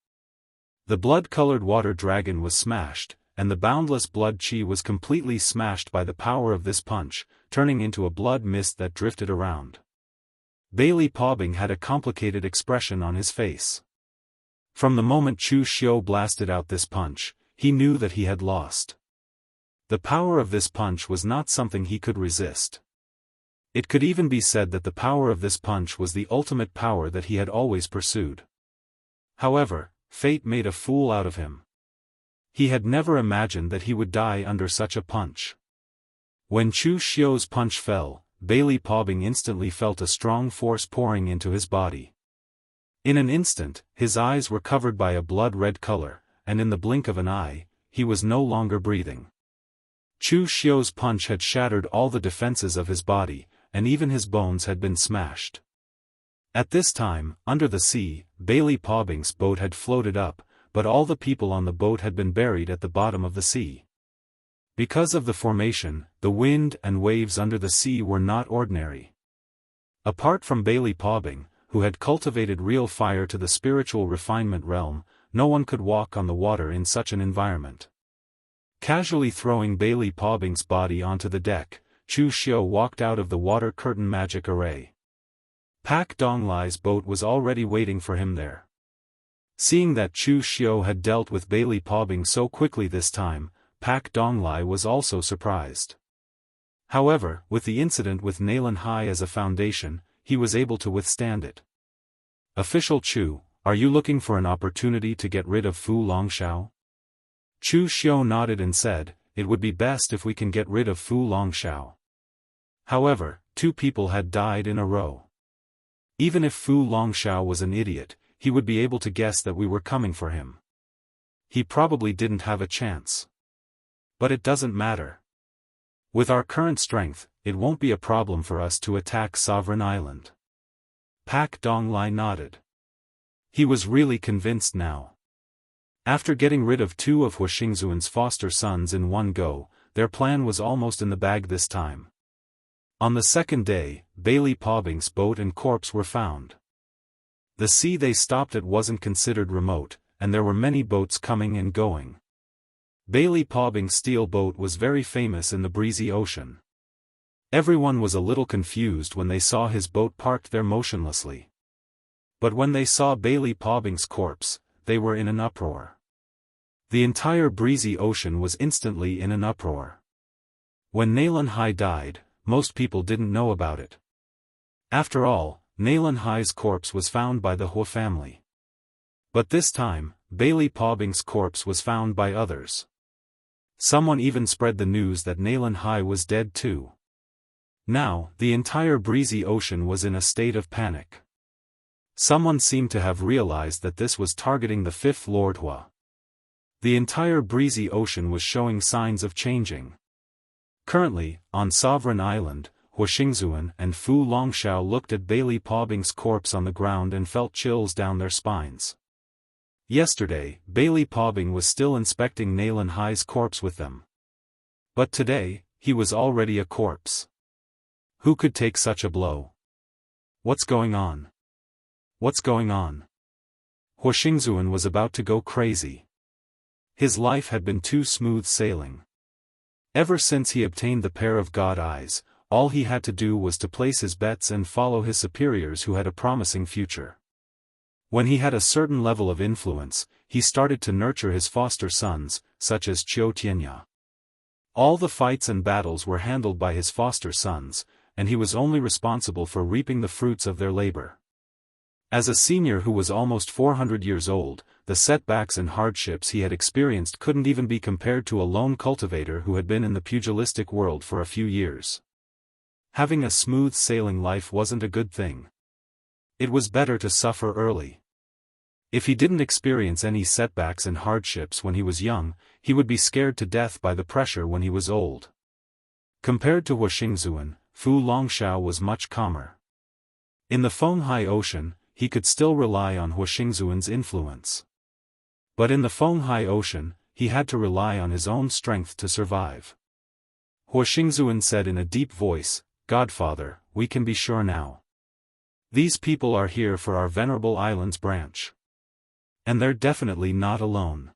The blood-colored water dragon was smashed, and the boundless blood qi was completely smashed by the power of this punch, turning into a blood mist that drifted around. Bailey Paubing had a complicated expression on his face. From the moment Chu Xiu blasted out this punch, he knew that he had lost. The power of this punch was not something he could resist. It could even be said that the power of this punch was the ultimate power that he had always pursued. However, fate made a fool out of him. He had never imagined that he would die under such a punch. When Chu Xiu's punch fell, Bailey Paubing instantly felt a strong force pouring into his body. In an instant, his eyes were covered by a blood-red color, and in the blink of an eye, he was no longer breathing. Chu Xiu's punch had shattered all the defenses of his body, and even his bones had been smashed. At this time, under the sea, Bailey Paubing's boat had floated up, but all the people on the boat had been buried at the bottom of the sea. Because of the formation, the wind and waves under the sea were not ordinary. Apart from Bailey Paubing, who had cultivated real fire to the spiritual refinement realm, no one could walk on the water in such an environment. Casually throwing Bailey Paubing's body onto the deck, Chu Xiu walked out of the water curtain magic array. Pak Donglai's boat was already waiting for him there. Seeing that Chu Xiu had dealt with Bailey Paubing so quickly this time, Pak Donglai was also surprised. However, with the incident with Nayland High as a foundation, he was able to withstand it. Official Chu, are you looking for an opportunity to get rid of Fu Longshao? Chu Xiu nodded and said, it would be best if we can get rid of Fu Longshao. However, 2 people had died in a row. Even if Fu Longshao was an idiot, he would be able to guess that we were coming for him. He probably didn't have a chance. But it doesn't matter. With our current strength, it won't be a problem for us to attack Sovereign Island. Pak Donglai nodded. He was really convinced now. After getting rid of 2 of Huixingzuan's foster sons in one go, their plan was almost in the bag this time. On the second day, Bailey Pobbing's boat and corpse were found. The sea they stopped at wasn't considered remote, and there were many boats coming and going. Bailey Pobbing's steel boat was very famous in the breezy ocean. Everyone was a little confused when they saw his boat parked there motionlessly. But when they saw Bailey Pobbing's corpse, they were in an uproar. The entire breezy ocean was instantly in an uproar. When Naylan Hai died, most people didn't know about it. After all, Naylan Hai's corpse was found by the Hua family. But this time, Bailey Pobbing's corpse was found by others. Someone even spread the news that Naylan Hai was dead too. Now, the entire breezy ocean was in a state of panic. Someone seemed to have realized that this was targeting the 5th Lord Hua. The entire breezy ocean was showing signs of changing. Currently, on Sovereign Island, Huixingzuan and Fu Longshao looked at Bailey Pobbing's corpse on the ground and felt chills down their spines. Yesterday, Bailey Pobbing was still inspecting Naylan Hai's corpse with them. But today, he was already a corpse. Who could take such a blow? What's going on? What's going on? Huixingzuan was about to go crazy. His life had been too smooth sailing. Ever since he obtained the pair of god eyes, all he had to do was to place his bets and follow his superiors who had a promising future. When he had a certain level of influence, he started to nurture his foster sons, such as Qiu Tianya. All the fights and battles were handled by his foster sons, and he was only responsible for reaping the fruits of their labor. As a senior who was almost 400 years old, the setbacks and hardships he had experienced couldn't even be compared to a lone cultivator who had been in the pugilistic world for a few years. Having a smooth sailing life wasn't a good thing. It was better to suffer early. If he didn't experience any setbacks and hardships when he was young, he would be scared to death by the pressure when he was old. Compared to Huixingzuan, Fu Longshao was much calmer. In the Fenghai Ocean, he could still rely on Huixingzuan's influence. But in the Fenghai Ocean, he had to rely on his own strength to survive. Huixingzuan said in a deep voice, "Godfather, we can be sure now. These people are here for our Venerable Island's branch. And they're definitely not alone.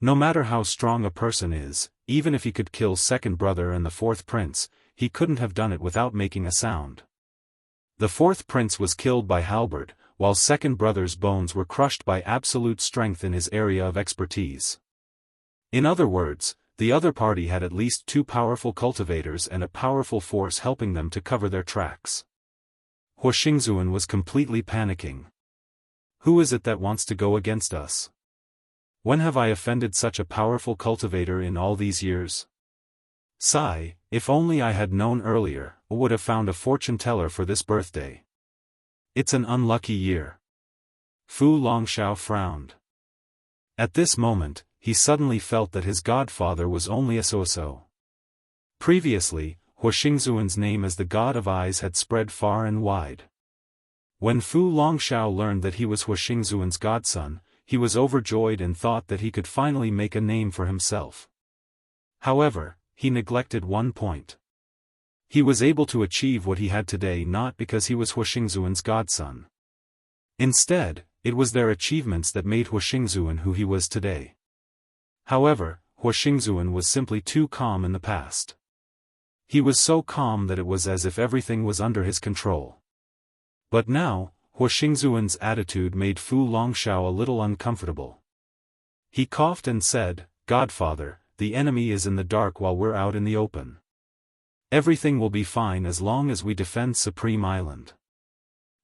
No matter how strong a person is, even if he could kill second brother and the 4th prince, he couldn't have done it without making a sound. The 4th prince was killed by halberd, while second brother's bones were crushed by absolute strength in his area of expertise. In other words, the other party had at least 2 powerful cultivators and a powerful force helping them to cover their tracks. Huixingzuan was completely panicking. Who is it that wants to go against us? When have I offended such a powerful cultivator in all these years? Sigh, if only I had known earlier, I would have found a fortune teller for this birthday. It's an unlucky year. Fu Longshao frowned. At this moment, he suddenly felt that his godfather was only a so-so. Previously, Huixingzuan's name as the God of Eyes had spread far and wide. When Fu Longshao learned that he was Huixingzuan's godson, he was overjoyed and thought that he could finally make a name for himself. However, he neglected one point. He was able to achieve what he had today not because he was Huixingzuan's godson. Instead, it was their achievements that made Huixingzuan who he was today. However, Huixingzuan was simply too calm in the past. He was so calm that it was as if everything was under his control. But now, Huixingzuan's attitude made Fu Longshao a little uncomfortable. He coughed and said, "Godfather, the enemy is in the dark while we're out in the open. Everything will be fine as long as we defend Supreme Island."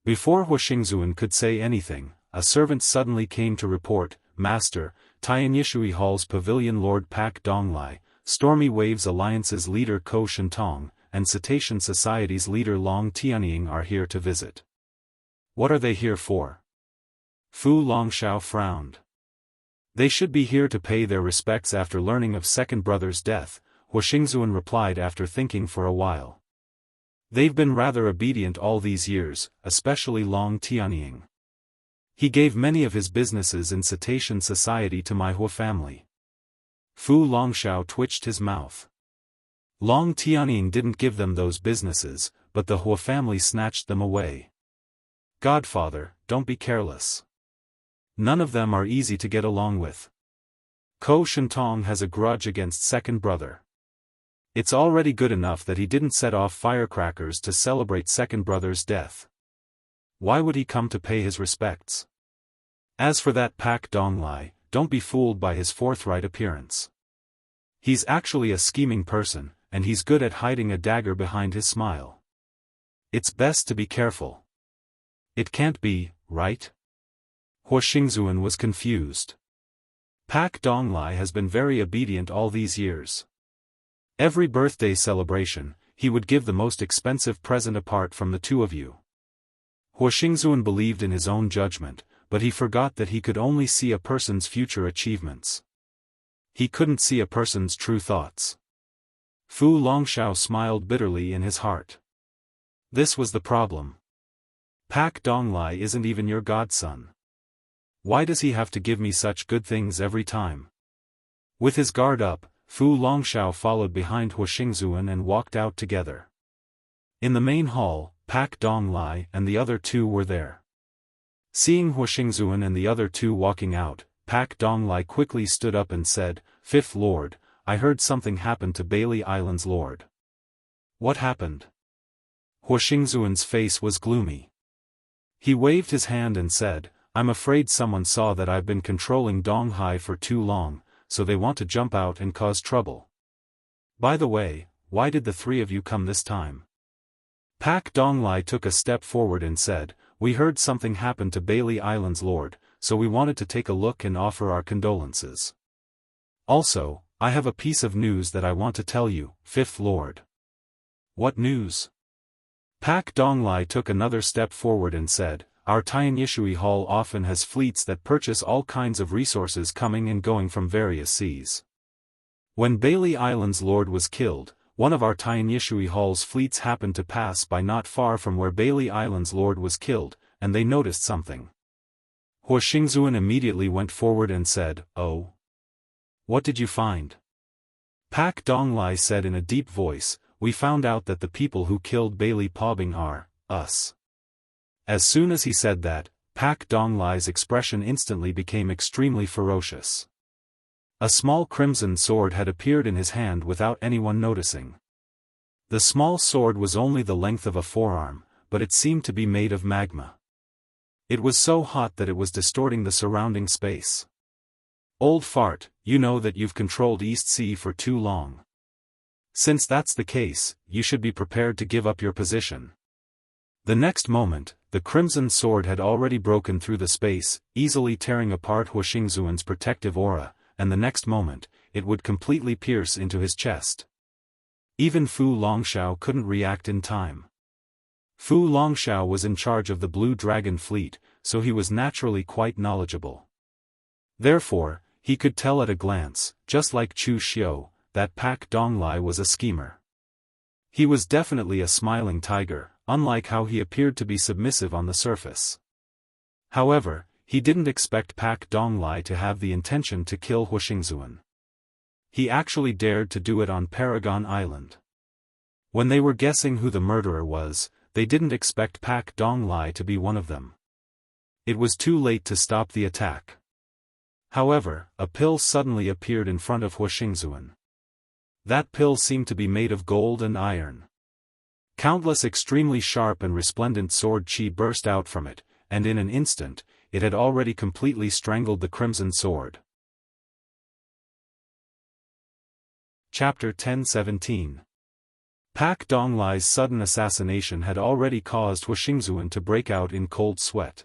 Before Huixingzuan could say anything, a servant suddenly came to report, "Master, Tianyishui Hall's pavilion Lord Pak Donglai, Stormy Waves Alliance's leader Ko Shintong, and Cetacean Society's leader Long Tianying are here to visit." "What are they here for?" Fu Longshao frowned. "They should be here to pay their respects after learning of second brother's death," Huixingzuan replied after thinking for a while. "They've been rather obedient all these years, especially Long Tianying. He gave many of his businesses in cetacean society to my Hua family. Fu Longshao twitched his mouth. Long Tianying didn't give them those businesses, but the Hua family snatched them away. Godfather, don't be careless. None of them are easy to get along with. Ko Shentong has a grudge against second brother. It's already good enough that he didn't set off firecrackers to celebrate second brother's death. Why would he come to pay his respects? As for that Pak Donglai, don't be fooled by his forthright appearance. He's actually a scheming person, and he's good at hiding a dagger behind his smile. It's best to be careful. It can't be, right? Hua Xingzuan was confused. Pak Donglai has been very obedient all these years. Every birthday celebration, he would give the most expensive present apart from the two of you. Hua Xingzuan believed in his own judgment, but he forgot that he could only see a person's future achievements. He couldn't see a person's true thoughts. Fu Longshao smiled bitterly in his heart. This was the problem. Pak Donglai isn't even your godson. Why does he have to give me such good things every time? With his guard up, Fu Longshao followed behind Hua Xingzuan and walked out together. In the main hall, Pak Donglai and the other two were there. Seeing Hua Xingzuan and the other two walking out, Pak Donglai quickly stood up and said, "Fifth Lord, I heard something happened to Bailey Island's Lord." What happened? Hua Xingzuan's face was gloomy. He waved his hand and said, "I'm afraid someone saw that I've been controlling Donghai for too long, so they want to jump out and cause trouble. By the way, why did the three of you come this time?" Pak Donglai took a step forward and said, "We heard something happened to Bailey Island's Lord, so we wanted to take a look and offer our condolences. Also, I have a piece of news that I want to tell you, Fifth Lord." "What news?" Pak Donglai took another step forward and said, "Our Tianyishui Hall often has fleets that purchase all kinds of resources coming and going from various seas. When Bailey Island's Lord was killed, one of our Tianyishui Hall's fleets happened to pass by not far from where Bailey Island's Lord was killed, and they noticed something." Hua Xingzuan immediately went forward and said, "Oh? What did you find?" Pak Donglai said in a deep voice, "We found out that the people who killed Bailey Paubing are us." As soon as he said that, Pak Donglai's expression instantly became extremely ferocious. A small crimson sword had appeared in his hand without anyone noticing. The small sword was only the length of a forearm, but it seemed to be made of magma. It was so hot that it was distorting the surrounding space. "Old fart, you know that you've controlled East Sea for too long. Since that's the case, you should be prepared to give up your position." The next moment, the crimson sword had already broken through the space, easily tearing apart Hua Xingzuan's protective aura, and the next moment, it would completely pierce into his chest. Even Fu Longshao couldn't react in time. Fu Longshao was in charge of the Blue Dragon Fleet, so he was naturally quite knowledgeable. Therefore, he could tell at a glance, just like Chu Xiu, that Pak Donglai was a schemer. He was definitely a smiling tiger, unlike how he appeared to be submissive on the surface. However, he didn't expect Pak Donglai to have the intention to kill Hua Xingzuan. He actually dared to do it on Paragon Island. When they were guessing who the murderer was, they didn't expect Pak Donglai to be one of them. It was too late to stop the attack. However, a pill suddenly appeared in front of Hua Xingzuan. That pill seemed to be made of gold and iron. Countless extremely sharp and resplendent sword chi burst out from it, and in an instant, it had already completely strangled the crimson sword. Chapter 1017. Pak Donglai's sudden assassination had already caused Hua Xingzuan to break out in cold sweat.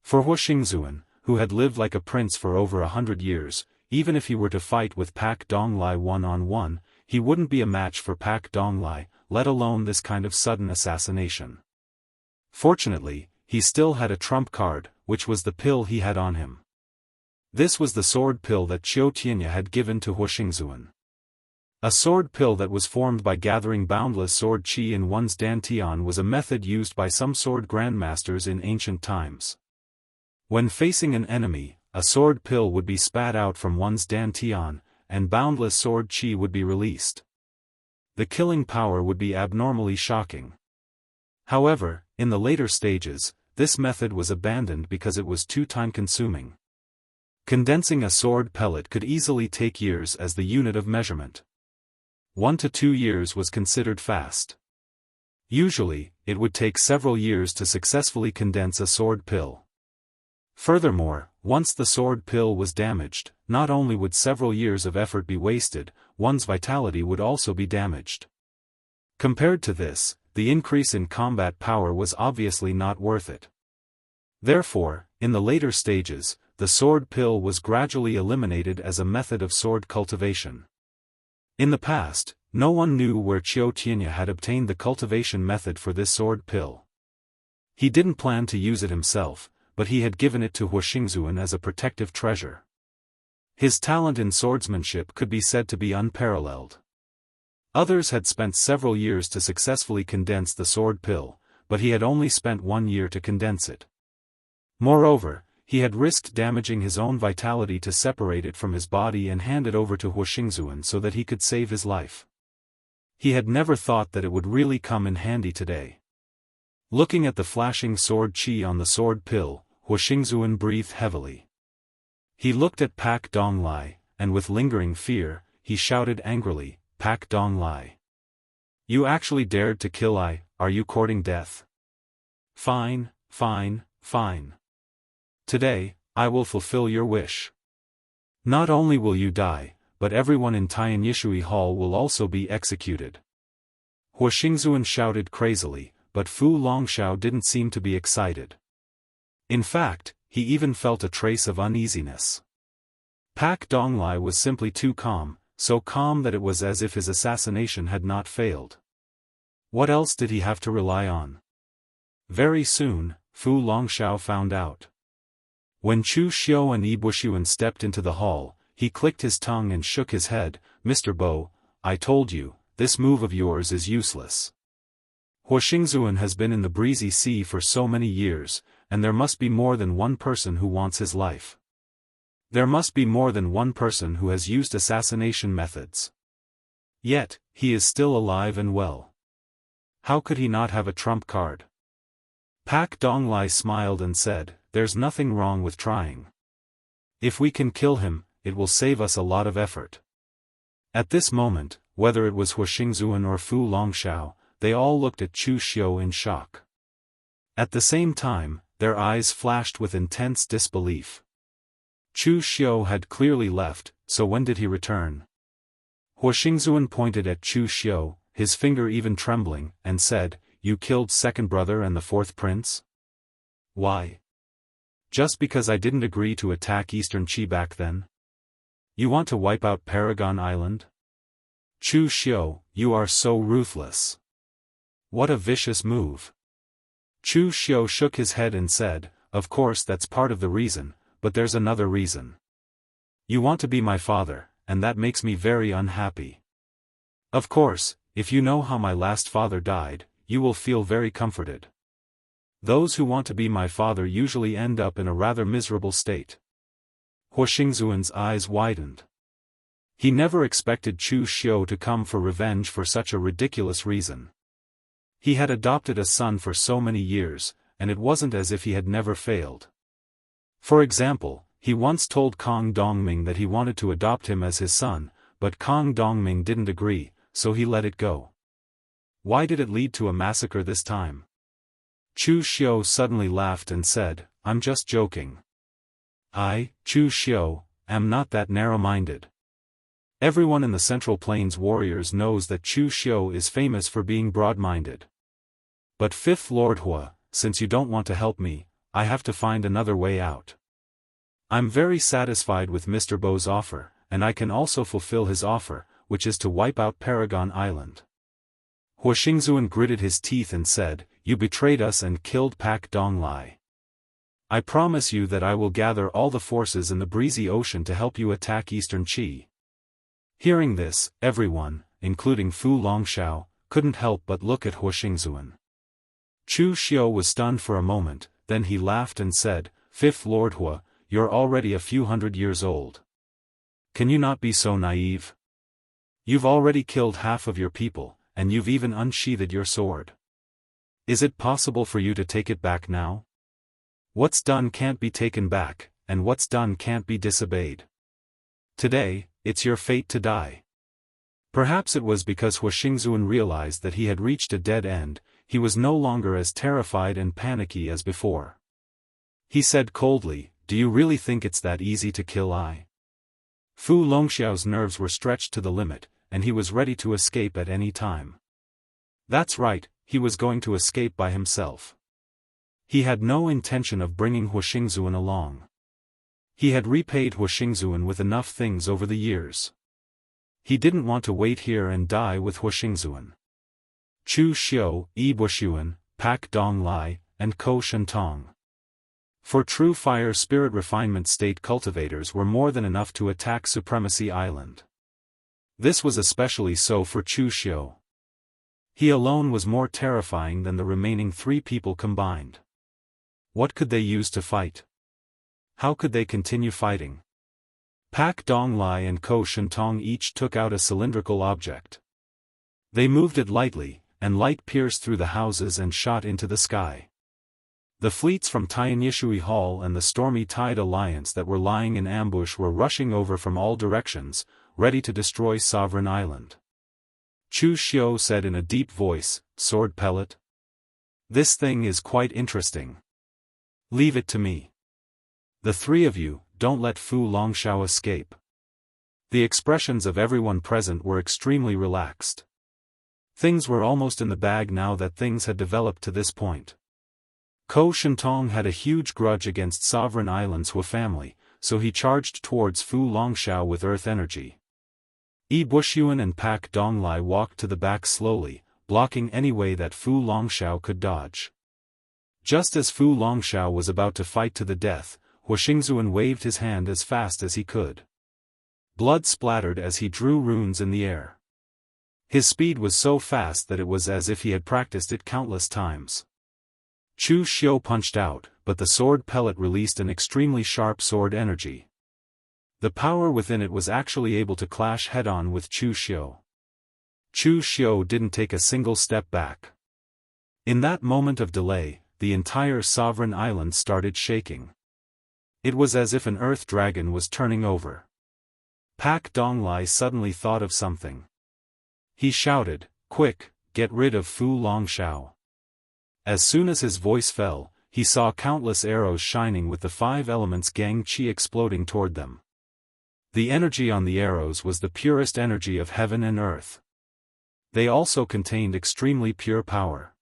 For Hua Xingzuan, who had lived like a prince for over 100 years, even if he were to fight with Pak Donglai one-on-one, he wouldn't be a match for Pak Donglai, let alone this kind of sudden assassination. Fortunately, he still had a trump card, which was the pill he had on him. This was the sword pill that Qiu Tianya had given to Hua Xingzuan. A sword pill that was formed by gathering boundless sword qi in one's dantian was a method used by some sword grandmasters in ancient times. When facing an enemy, a sword pill would be spat out from one's dantian, and boundless sword chi would be released. The killing power would be abnormally shocking. However, in the later stages, this method was abandoned because it was too time-consuming. Condensing a sword pellet could easily take years as the unit of measurement. 1 to 2 years was considered fast. Usually, it would take several years to successfully condense a sword pill. Furthermore, once the sword pill was damaged, not only would several years of effort be wasted, one's vitality would also be damaged. Compared to this, the increase in combat power was obviously not worth it. Therefore, in the later stages, the sword pill was gradually eliminated as a method of sword cultivation. In the past, no one knew where Wuxia Xianxia had obtained the cultivation method for this sword pill. He didn't plan to use it himself, but he had given it to Wuxia as a protective treasure. His talent in swordsmanship could be said to be unparalleled. Others had spent several years to successfully condense the sword pill, but he had only spent 1 year to condense it. Moreover, he had risked damaging his own vitality to separate it from his body and hand it over to Wuxia so that he could save his life. He had never thought that it would really come in handy today. Looking at the flashing sword chi on the sword pill, Wuxia breathed heavily. He looked at Pak Donglai, and with lingering fear, he shouted angrily, "Pak Donglai! You actually dared to kill I, are you courting death? Fine, fine, fine. Today, I will fulfill your wish. Not only will you die, but everyone in Tianyishui Hall will also be executed." Wuxia shouted crazily, but Fu Longshao didn't seem to be excited. In fact, he even felt a trace of uneasiness. Pak Donglai was simply too calm, so calm that it was as if his assassination had not failed. What else did he have to rely on? Very soon, Fu Longshao found out. When Chu Xiu and Ibuxuan stepped into the hall, he clicked his tongue and shook his head. "Mr. Bo, I told you, this move of yours is useless. Wuxia has been in the breezy sea for so many years, and there must be more than one person who wants his life. There must be more than one person who has used assassination methods. Yet, he is still alive and well. How could he not have a trump card?" Pak Donglai smiled and said, "There's nothing wrong with trying. If we can kill him, it will save us a lot of effort." At this moment, whether it was Wuxia or Fu Longshao, they all looked at Chu Xiu in shock. At the same time, their eyes flashed with intense disbelief. Chu Xiu had clearly left, so when did he return? Wuxia pointed at Chu Xiu, his finger even trembling, and said, "You killed second brother and the fourth prince? Why? Just because I didn't agree to attack Eastern Qi back then? You want to wipe out Paragon Island? Chu Xiu, you are so ruthless. What a vicious move." Chu Xiu shook his head and said, "Of course that's part of the reason, but there's another reason. You want to be my father, and that makes me very unhappy. Of course, if you know how my last father died, you will feel very comforted. Those who want to be my father usually end up in a rather miserable state." Wuxia's eyes widened. He never expected Chu Xiu to come for revenge for such a ridiculous reason. He had adopted a son for so many years, and it wasn't as if he had never failed. For example, he once told Kong Dongming that he wanted to adopt him as his son, but Kong Dongming didn't agree, so he let it go. Why did it lead to a massacre this time? Chu Xiu suddenly laughed and said, "I'm just joking. I, Chu Xiu, am not that narrow-minded. Everyone in the Central Plains Warriors knows that Chu Xiu is famous for being broad-minded. But Fifth Lord Hua, since you don't want to help me, I have to find another way out. I'm very satisfied with Mr. Bo's offer, and I can also fulfill his offer, which is to wipe out Paragon Island." Wuxia gritted his teeth and said, "You betrayed us and killed Pak Donglai. I promise you that I will gather all the forces in the breezy ocean to help you attack Eastern Qi." Hearing this, everyone, including Fu Longshao, couldn't help but look at Wuxia. Chu Xiu was stunned for a moment, then he laughed and said, Fifth Lord Hua, you're already a few hundred years old. Can you not be so naive? You've already killed half of your people, and you've even unsheathed your sword. Is it possible for you to take it back now? What's done can't be taken back, and what's done can't be disobeyed. Today, it's your fate to die. Perhaps it was because Hua Xingzuan realized that he had reached a dead end, he was no longer as terrified and panicky as before. He said coldly, "Do you really think it's that easy to kill I?" Fu Longxiao's nerves were stretched to the limit, and he was ready to escape at any time. That's right, he was going to escape by himself. He had no intention of bringing Hua Xingzuan along. He had repaid Hua Xingzuan with enough things over the years. He didn't want to wait here and die with Hua Xingzuan. Chu Xiu, Yi Buxuan, Pak Dong Lai, and Ko Shentong. For true fire spirit refinement state cultivators were more than enough to attack Supremacy Island. This was especially so for Chu Xiu. He alone was more terrifying than the remaining 3 people combined. What could they use to fight? How could they continue fighting? Pak Dong Lai and Ko Shentong each took out a cylindrical object. They moved it lightly, and light pierced through the houses and shot into the sky. The fleets from Tianyishui Hall and the Stormy Tide Alliance that were lying in ambush were rushing over from all directions, ready to destroy Sovereign Island. Chu Xiu said in a deep voice, "Sword pellet? This thing is quite interesting. Leave it to me. The 3 of you, don't let Fu Longxiao escape." The expressions of everyone present were extremely relaxed. Things were almost in the bag now that things had developed to this point. Ko Shentong had a huge grudge against Sovereign Island's Hua family, so he charged towards Fu Longxiao with earth energy. Yi Buxuan and Pak Dong Lai walked to the back slowly, blocking any way that Fu Longxiao could dodge. Just as Fu Longxiao was about to fight to the death, Hua Xingzuan waved his hand as fast as he could. Blood splattered as he drew runes in the air. His speed was so fast that it was as if he had practiced it countless times. Chu Xiu punched out, but the sword pellet released an extremely sharp sword energy. The power within it was actually able to clash head-on with Chu Xiu. Chu Xiu didn't take a single step back. In that moment of delay, the entire Sovereign Island started shaking. It was as if an earth dragon was turning over. Pak Dong Lai suddenly thought of something. He shouted, "Quick, get rid of Fu Longxiao." As soon as his voice fell, he saw countless arrows shining with the 5 elements Gang Qi exploding toward them. The energy on the arrows was the purest energy of heaven and earth. They also contained extremely pure power.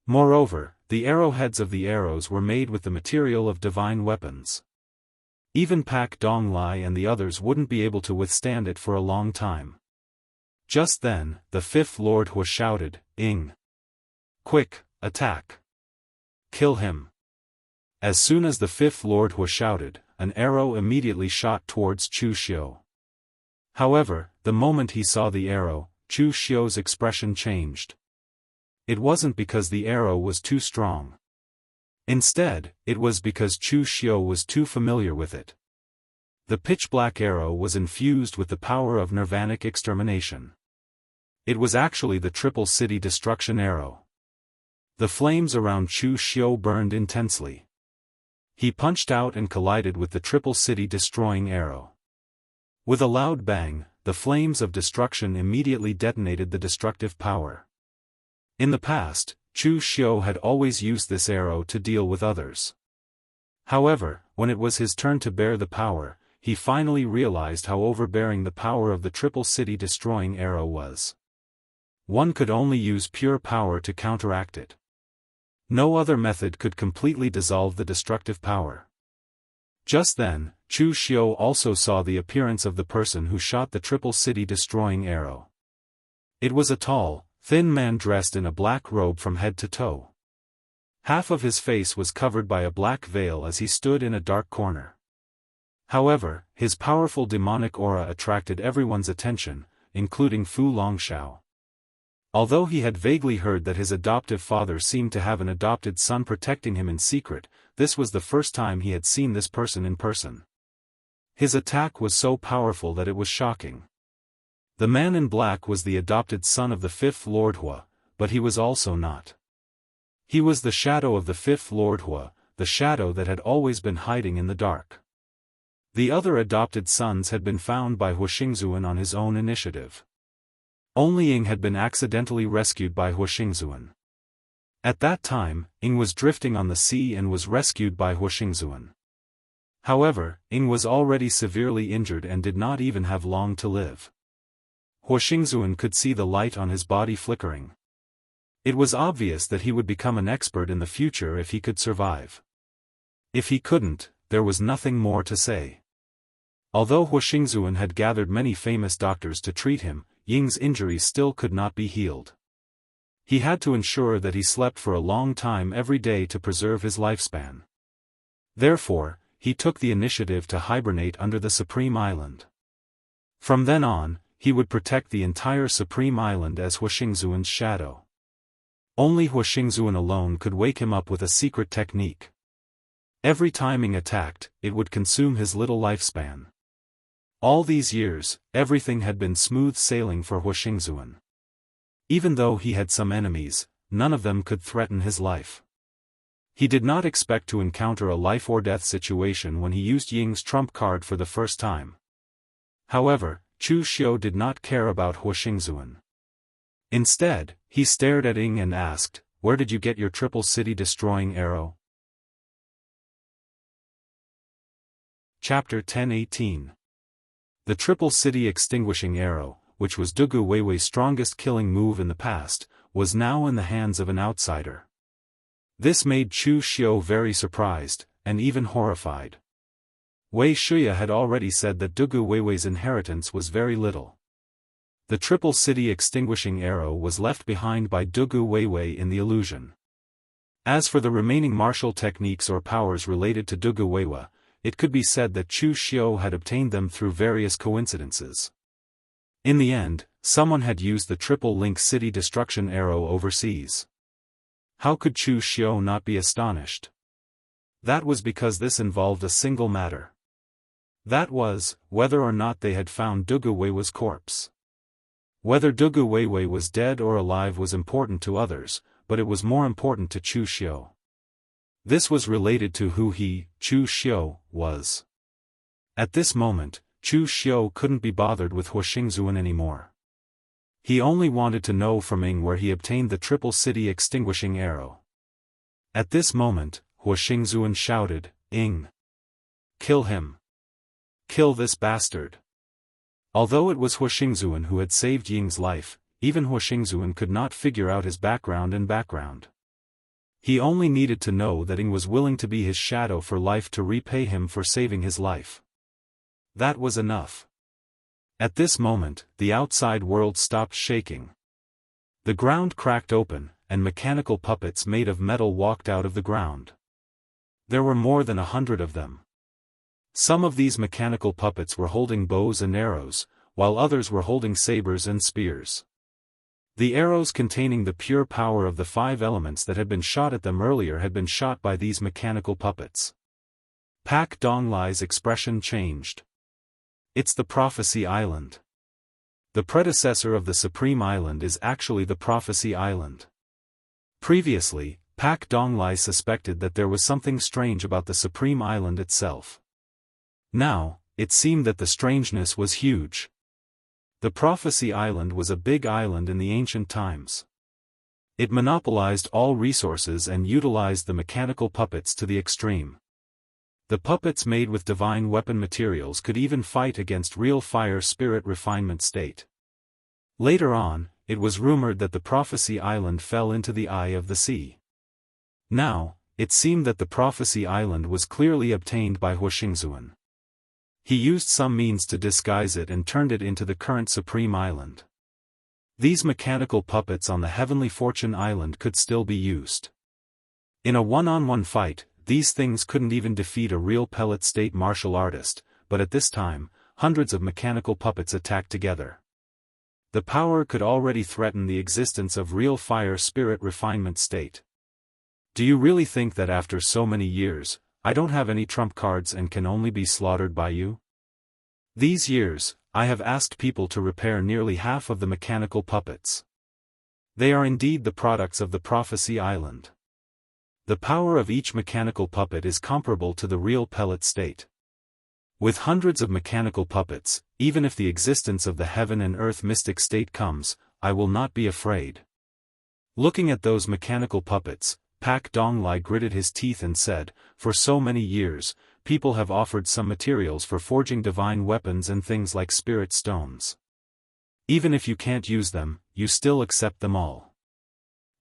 Moreover, the arrowheads of the arrows were made with the material of divine weapons. Even Pak Dong Lai and the others wouldn't be able to withstand it for a long time. Just then, the 5th Lord Hua shouted, "Ing! Quick, attack! Kill him!" As soon as the 5th Lord Hua shouted, an arrow immediately shot towards Chu Xiu. However, the moment he saw the arrow, Chu Xiu's expression changed. It wasn't because the arrow was too strong. Instead, it was because Chu Xiu was too familiar with it. The pitch-black arrow was infused with the power of nirvanic extermination. It was actually the Triple City Destruction Arrow. The flames around Chu Xiu burned intensely. He punched out and collided with the Triple City Destroying Arrow. With a loud bang, the flames of destruction immediately detonated the destructive power. In the past, Chu Xiu had always used this arrow to deal with others. However, when it was his turn to bear the power, he finally realized how overbearing the power of the Triple City Destroying Arrow was. One could only use pure power to counteract it. No other method could completely dissolve the destructive power. Just then, Chu Xiu also saw the appearance of the person who shot the Triple City Destroying Arrow. It was a tall, thin man dressed in a black robe from head to toe. Half of his face was covered by a black veil as he stood in a dark corner. However, his powerful demonic aura attracted everyone's attention, including Fu Longxiao. Although he had vaguely heard that his adoptive father seemed to have an adopted son protecting him in secret, this was the first time he had seen this person in person. His attack was so powerful that it was shocking. The man in black was the adopted son of the fifth Lord Hua, but he was also not. He was the shadow of the fifth Lord Hua, the shadow that had always been hiding in the dark. The other adopted sons had been found by Huixingzuan on his own initiative. Only Ying had been accidentally rescued by Huixingzuan. At that time, Ying was drifting on the sea and was rescued by Huixingzuan. However, Ying was already severely injured and did not even have long to live. Huixingzuan could see the light on his body flickering. It was obvious that he would become an expert in the future if he could survive. If he couldn't, there was nothing more to say. Although Huixingzuan had gathered many famous doctors to treat him, Ying's injuries still could not be healed. He had to ensure that he slept for a long time every day to preserve his lifespan. Therefore, he took the initiative to hibernate under the Supreme Island. From then on, he would protect the entire Supreme Island as Huixingzuan's shadow. Only Huixingzuan alone could wake him up with a secret technique. Every time Ying attacked, it would consume his little lifespan. All these years, everything had been smooth sailing for Huixingzuan. Even though he had some enemies, none of them could threaten his life. He did not expect to encounter a life-or-death situation when he used Ying's trump card for the first time. However, Chu Xiu did not care about Huixingzuan. Instead, he stared at Ying and asked, "Where did you get your triple city destroying arrow?" Chapter 10:18. The triple city extinguishing arrow, which was Dugu Weiwei's strongest killing move in the past, was now in the hands of an outsider. This made Chu Xiu very surprised, and even horrified. Wei Shuya had already said that Dugu Weiwei's inheritance was very little. The triple city extinguishing arrow was left behind by Dugu Weiwei in the illusion. As for the remaining martial techniques or powers related to Dugu Weiwei, it could be said that Chu Xiu had obtained them through various coincidences. In the end, someone had used the triple link city destruction arrow overseas. How could Chu Xiu not be astonished? That was because this involved a single matter. That was, whether or not they had found Dugu Weiwei's corpse. Whether Dugu Weiwei was dead or alive was important to others, but it was more important to Chu Xiu. This was related to who he, Chu Xiu, was. At this moment, Chu Xiu couldn't be bothered with Huixingzuan anymore. He only wanted to know from Ying where he obtained the triple city extinguishing arrow. At this moment, Huixingzuan shouted, "Ying! Kill him! Kill this bastard!" Although it was Huixingzuan who had saved Ying's life, even Huixingzuan could not figure out his background. He only needed to know that Ying was willing to be his shadow for life to repay him for saving his life. That was enough. At this moment, the outside world stopped shaking. The ground cracked open, and mechanical puppets made of metal walked out of the ground. There were more than 100 of them. Some of these mechanical puppets were holding bows and arrows, while others were holding sabers and spears. The arrows containing the pure power of the 5 elements that had been shot at them earlier had been shot by these mechanical puppets. Pak Donglai's expression changed. It's the Prophecy Island. The predecessor of the Supreme Island is actually the Prophecy Island. Previously, Pak Donglai suspected that there was something strange about the Supreme Island itself. Now, it seemed that the strangeness was huge. The Prophecy Island was a big island in the ancient times. It monopolized all resources and utilized the mechanical puppets to the extreme. The puppets made with divine weapon materials could even fight against real fire spirit refinement state. Later on, it was rumored that the Prophecy Island fell into the eye of the sea. Now, it seemed that the Prophecy Island was clearly obtained by Huixingzuan. He used some means to disguise it and turned it into the current Supreme Island. These mechanical puppets on the Heavenly Fortune Island could still be used. In a one-on-one fight, these things couldn't even defeat a real pellet state martial artist, but at this time, hundreds of mechanical puppets attacked together. The power could already threaten the existence of real fire spirit refinement state. Do you really think that after so many years, I don't have any trump cards and can only be slaughtered by you? These years, I have asked people to repair nearly half of the mechanical puppets. They are indeed the products of the Prophecy Island. The power of each mechanical puppet is comparable to the real pellet state. With hundreds of mechanical puppets, even if the existence of the heaven and earth mystic state comes, I will not be afraid. Looking at those mechanical puppets, Pak Donglai gritted his teeth and said, for so many years, people have offered some materials for forging divine weapons and things like spirit stones. Even if you can't use them, you still accept them all.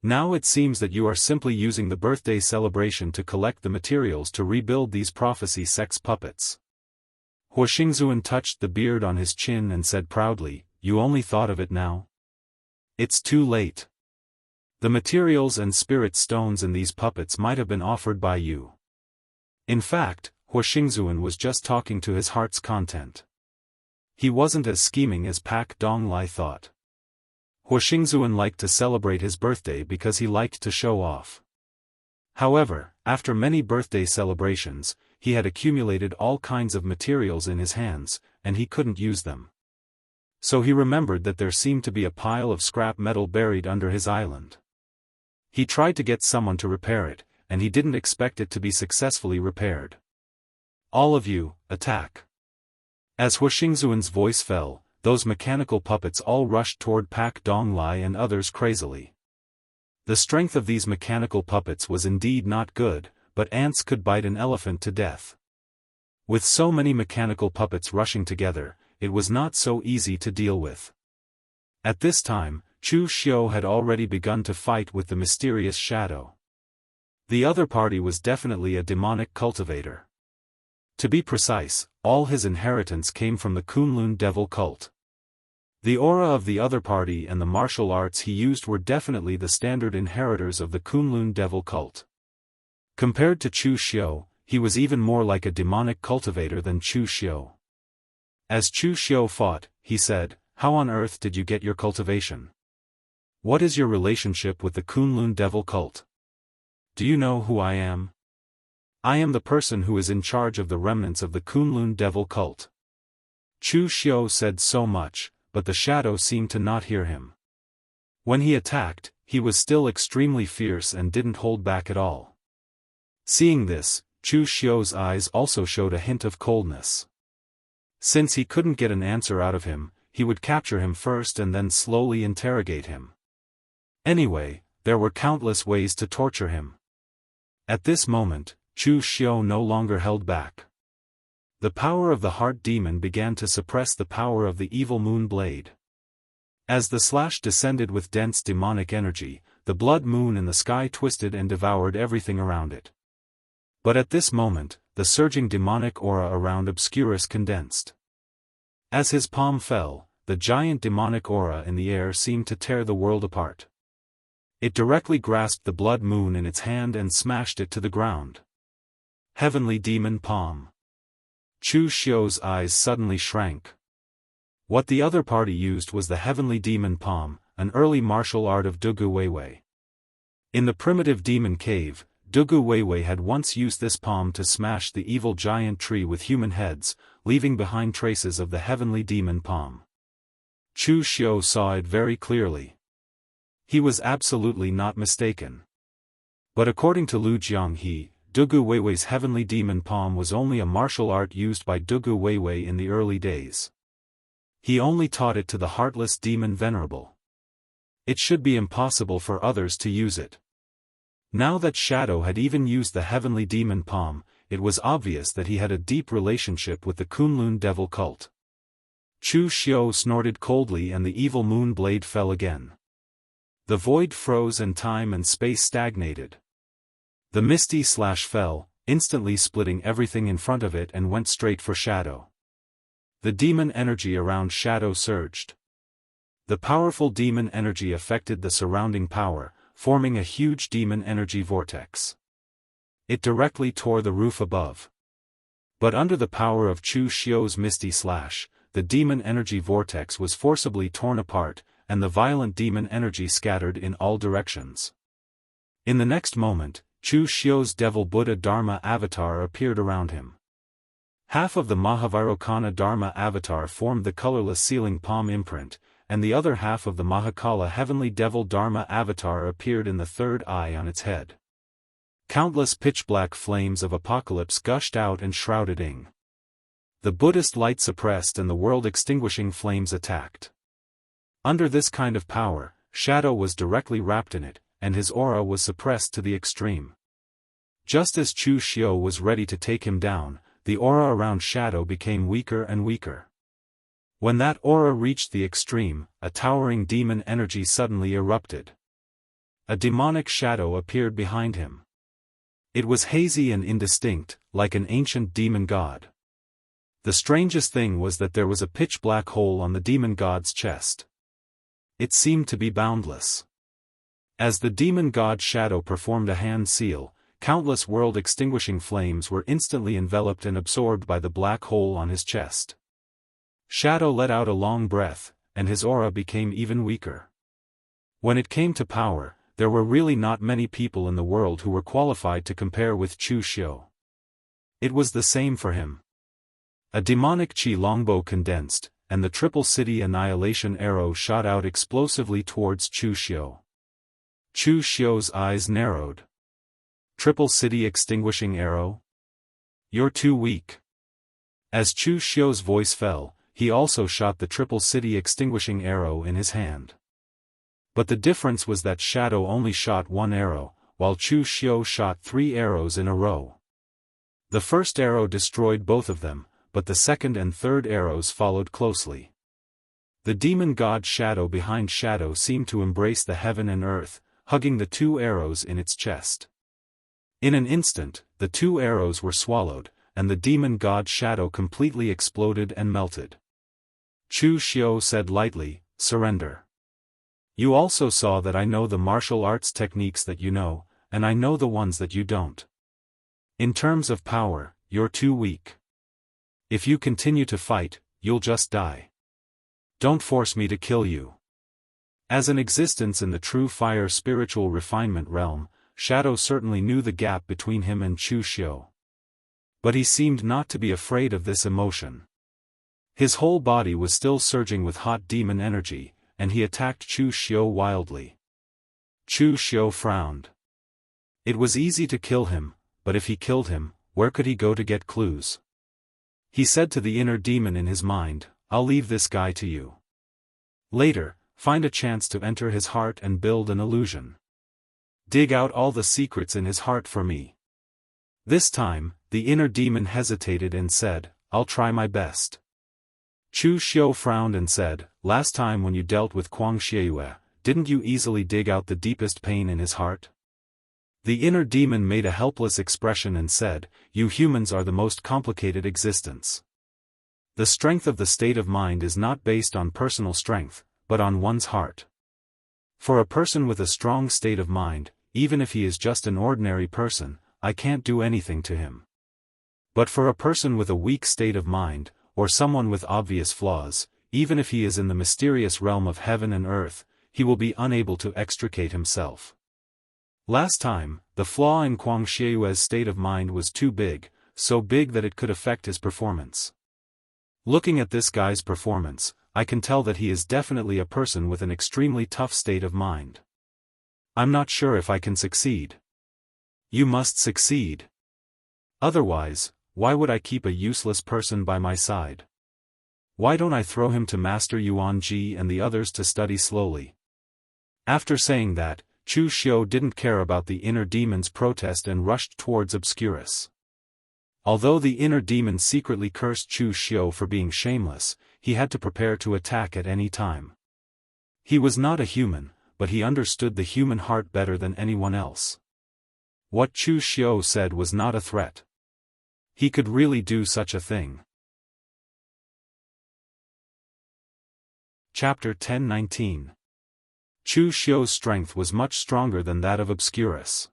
Now it seems that you are simply using the birthday celebration to collect the materials to rebuild these prophecy sex puppets. Huoxingzuan touched the beard on his chin and said proudly, you only thought of it now? It's too late. The materials and spirit stones in these puppets might have been offered by you. In fact, Huoxingzuan was just talking to his heart's content. He wasn't as scheming as Pak Donglai thought. Huoxingzuan liked to celebrate his birthday because he liked to show off. However, after many birthday celebrations, he had accumulated all kinds of materials in his hands, and he couldn't use them. So he remembered that there seemed to be a pile of scrap metal buried under his island. He tried to get someone to repair it, and he didn't expect it to be successfully repaired. All of you, attack. As Huoxingzuan's voice fell, those mechanical puppets all rushed toward Pak Donglai and others crazily. The strength of these mechanical puppets was indeed not good, but ants could bite an elephant to death. With so many mechanical puppets rushing together, it was not so easy to deal with. At this time, Chu Xiu had already begun to fight with the mysterious shadow. The other party was definitely a demonic cultivator. To be precise, all his inheritance came from the Kunlun devil cult. The aura of the other party and the martial arts he used were definitely the standard inheritors of the Kunlun devil cult. Compared to Chu Xiu, he was even more like a demonic cultivator than Chu Xiu. As Chu Xiu fought, he said, how on earth did you get your cultivation? What is your relationship with the Kunlun devil cult? Do you know who I am? I am the person who is in charge of the remnants of the Kunlun devil cult. Chu Xiu said so much, but the shadow seemed to not hear him. When he attacked, he was still extremely fierce and didn't hold back at all. Seeing this, Chu Xiu's eyes also showed a hint of coldness. Since he couldn't get an answer out of him, he would capture him first and then slowly interrogate him. Anyway, there were countless ways to torture him. At this moment, Chu Xiu no longer held back. The power of the heart demon began to suppress the power of the evil moon blade. As the slash descended with dense demonic energy, the blood moon in the sky twisted and devoured everything around it. But at this moment, the surging demonic aura around Obscurus condensed. As his palm fell, the giant demonic aura in the air seemed to tear the world apart. It directly grasped the blood moon in its hand and smashed it to the ground. Heavenly Demon Palm. Chu Xiu's eyes suddenly shrank. What the other party used was the Heavenly Demon Palm, an early martial art of Dugu Weiwei. In the primitive demon cave, Dugu Weiwei had once used this palm to smash the evil giant tree with human heads, leaving behind traces of the Heavenly Demon Palm. Chu Xiu saw it very clearly. He was absolutely not mistaken. But according to Lu Jianghe, Dugu Weiwei's Heavenly Demon Palm was only a martial art used by Dugu Weiwei in the early days. He only taught it to the heartless demon venerable. It should be impossible for others to use it. Now that Shadow had even used the Heavenly Demon Palm, it was obvious that he had a deep relationship with the Kunlun devil cult. Chu Xiu snorted coldly and the evil moon blade fell again. The void froze and time and space stagnated. The misty slash fell, instantly splitting everything in front of it and went straight for Shadow. The demon energy around Shadow surged. The powerful demon energy affected the surrounding power, forming a huge demon energy vortex. It directly tore the roof above. But under the power of Chu Xiu's misty slash, the demon energy vortex was forcibly torn apart, and the violent demon energy scattered in all directions. In the next moment, Chu Xiu's Devil Buddha Dharma avatar appeared around him. Half of the Mahavirokana Dharma avatar formed the colorless sealing palm imprint, and the other half of the Mahakala Heavenly Devil Dharma avatar appeared in the third eye on its head. Countless pitch-black flames of apocalypse gushed out and shrouded Ing. The Buddhist light suppressed and the world-extinguishing flames attacked. Under this kind of power, Shadow was directly wrapped in it, and his aura was suppressed to the extreme. Just as Chu Xiu was ready to take him down, the aura around Shadow became weaker and weaker. When that aura reached the extreme, a towering demon energy suddenly erupted. A demonic shadow appeared behind him. It was hazy and indistinct, like an ancient demon god. The strangest thing was that there was a pitch-black hole on the demon god's chest. It seemed to be boundless. As the demon god Shadow performed a hand seal, countless world-extinguishing flames were instantly enveloped and absorbed by the black hole on his chest. Shadow let out a long breath, and his aura became even weaker. When it came to power, there were really not many people in the world who were qualified to compare with Chu Xiu. It was the same for him. A demonic Qi longbow condensed, and the Triple City Annihilation arrow shot out explosively towards Chu Xiu. Chu Xiu's eyes narrowed. Triple City Extinguishing Arrow? You're too weak. As Chu Xiu's voice fell, he also shot the Triple City Extinguishing Arrow in his hand. But the difference was that Shadow only shot one arrow, while Chu Xiu shot 3 arrows in a row. The first arrow destroyed both of them, but the second and third arrows followed closely. The demon god Shadow behind Shadow seemed to embrace the heaven and earth, hugging the 2 arrows in its chest. In an instant, the 2 arrows were swallowed, and the demon god Shadow completely exploded and melted. Chu Xiu said lightly, "Surrender. You also saw that I know the martial arts techniques that you know, and I know the ones that you don't. In terms of power, you're too weak. If you continue to fight, you'll just die. Don't force me to kill you." As an existence in the true fire spiritual refinement realm, Shadow certainly knew the gap between him and Chu Xiu. But he seemed not to be afraid of this emotion. His whole body was still surging with hot demon energy, and he attacked Chu Xiu wildly. Chu Xiu frowned. It was easy to kill him, but if he killed him, where could he go to get clues? He said to the inner demon in his mind, "I'll leave this guy to you. Later, find a chance to enter his heart and build an illusion. Dig out all the secrets in his heart for me." This time, the inner demon hesitated and said, "I'll try my best." Chu Xiu frowned and said, "Last time when you dealt with Kuang Xieyue, didn't you easily dig out the deepest pain in his heart?" The inner demon made a helpless expression and said, "You humans are the most complicated existence. The strength of the state of mind is not based on personal strength, but on one's heart. For a person with a strong state of mind, even if he is just an ordinary person, I can't do anything to him. But for a person with a weak state of mind, or someone with obvious flaws, even if he is in the mysterious realm of heaven and earth, he will be unable to extricate himself." Last time, the flaw in Kuang Xieyue's state of mind was too big, so big that it could affect his performance. Looking at this guy's performance, I can tell that he is definitely a person with an extremely tough state of mind. I'm not sure if I can succeed. You must succeed. Otherwise, why would I keep a useless person by my side? Why don't I throw him to Master Yuan Ji and the others to study slowly? After saying that, Chu Xiu didn't care about the inner demon's protest and rushed towards Obscurus. Although the inner demon secretly cursed Chu Xiu for being shameless, he had to prepare to attack at any time. He was not a human, but he understood the human heart better than anyone else. What Chu Xiu said was not a threat. He could really do such a thing. Chapter 10:19. Chu Xiu's strength was much stronger than that of Obscurus.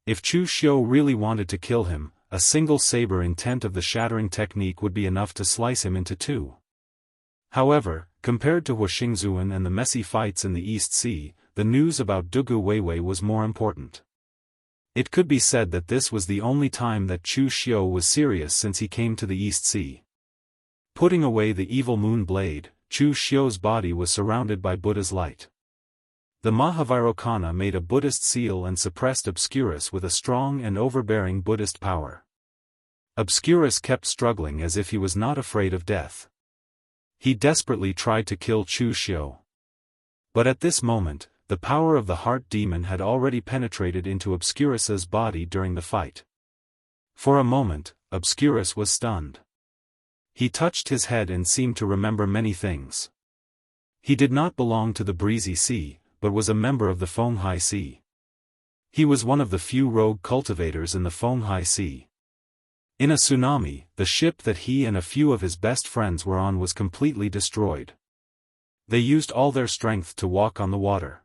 If Chu Xiu really wanted to kill him, a single saber intent of the shattering technique would be enough to slice him into 2. However, compared to Huixingzuan and the messy fights in the East Sea, the news about Dugu Weiwei was more important. It could be said that this was the only time that Chu Xiu was serious since he came to the East Sea. Putting away the evil moon blade, Chu Xiu's body was surrounded by Buddha's light. The Mahavairokkana made a Buddhist seal and suppressed Obscurus with a strong and overbearing Buddhist power. Obscurus kept struggling as if he was not afraid of death. He desperately tried to kill Chu Xiu. But at this moment, the power of the heart demon had already penetrated into Obscurus's body during the fight. For a moment, Obscurus was stunned. He touched his head and seemed to remember many things. He did not belong to the Breezy Sea, but was a member of the Fenghai Sea. He was one of the few rogue cultivators in the Fenghai Sea. In a tsunami, the ship that he and a few of his best friends were on was completely destroyed. They used all their strength to walk on the water.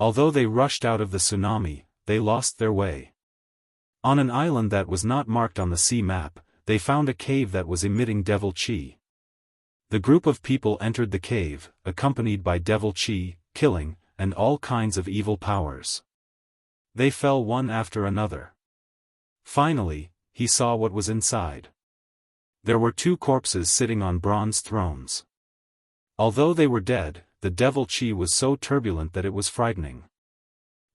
Although they rushed out of the tsunami, they lost their way. On an island that was not marked on the sea map, they found a cave that was emitting devil chi. The group of people entered the cave, accompanied by devil chi, killing, and all kinds of evil powers. They fell one after another. Finally, he saw what was inside. There were 2 corpses sitting on bronze thrones. Although they were dead, the devil chi was so turbulent that it was frightening.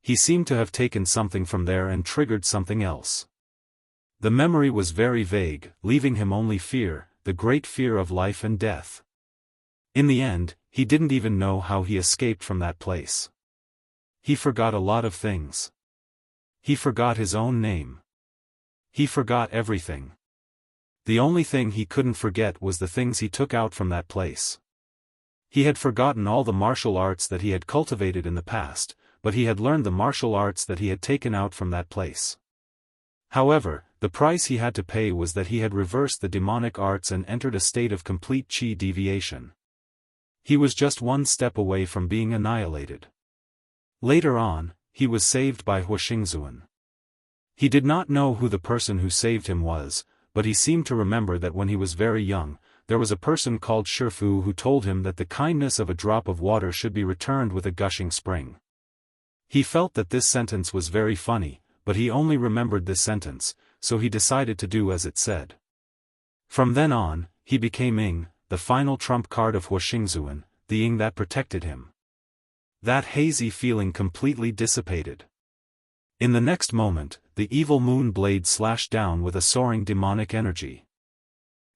He seemed to have taken something from there and triggered something else. The memory was very vague, leaving him only fear, the great fear of life and death. In the end, he didn't even know how he escaped from that place. He forgot a lot of things. He forgot his own name. He forgot everything. The only thing he couldn't forget was the things he took out from that place. He had forgotten all the martial arts that he had cultivated in the past, but he had learned the martial arts that he had taken out from that place. However, the price he had to pay was that he had reversed the demonic arts and entered a state of complete chi deviation. He was just one step away from being annihilated. Later on, he was saved by Huixingzuan. He did not know who the person who saved him was, but he seemed to remember that when he was very young, there was a person called Shifu who told him that the kindness of a drop of water should be returned with a gushing spring. He felt that this sentence was very funny, but he only remembered this sentence, so he decided to do as it said. From then on, he became Ing, the final trump card of Huixingzuan, the Ing that protected him. That hazy feeling completely dissipated. In the next moment, the evil moon blade slashed down with a soaring demonic energy.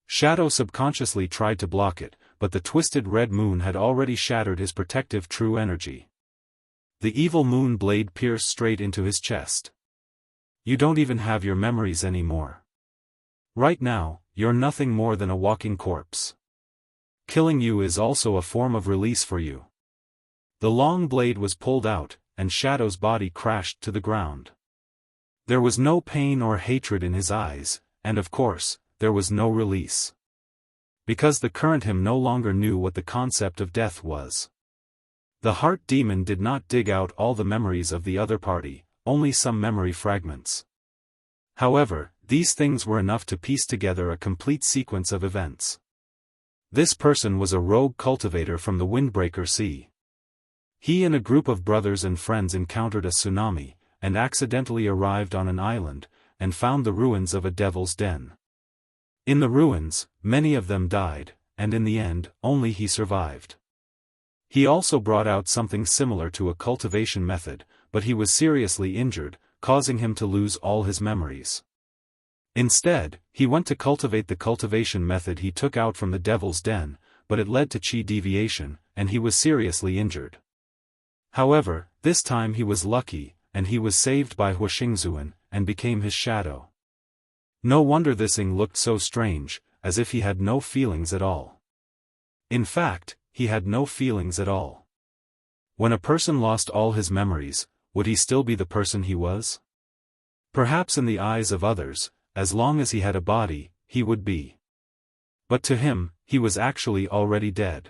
Shadow subconsciously tried to block it, but the twisted red moon had already shattered his protective true energy. The evil moon blade pierced straight into his chest. You don't even have your memories anymore. Right now, you're nothing more than a walking corpse. Killing you is also a form of release for you. The long blade was pulled out, and Shadow's body crashed to the ground. There was no pain or hatred in his eyes, and of course, there was no release. Because the current him no longer knew what the concept of death was. The heart demon did not dig out all the memories of the other party, only some memory fragments. However, these things were enough to piece together a complete sequence of events. This person was a rogue cultivator from the Windbreaker Sea. He and a group of brothers and friends encountered a tsunami, and accidentally arrived on an island, and found the ruins of a devil's den. In the ruins, many of them died, and in the end, only he survived. He also brought out something similar to a cultivation method, but he was seriously injured, causing him to lose all his memories. Instead, he went to cultivate the cultivation method he took out from the devil's den, but it led to chi deviation, and he was seriously injured. However, this time he was lucky, and he was saved by Huixingzuan, and became his shadow. No wonder this Ing looked so strange, as if he had no feelings at all. In fact, he had no feelings at all. When a person lost all his memories, would he still be the person he was? Perhaps in the eyes of others, as long as he had a body, he would be. But to him, he was actually already dead.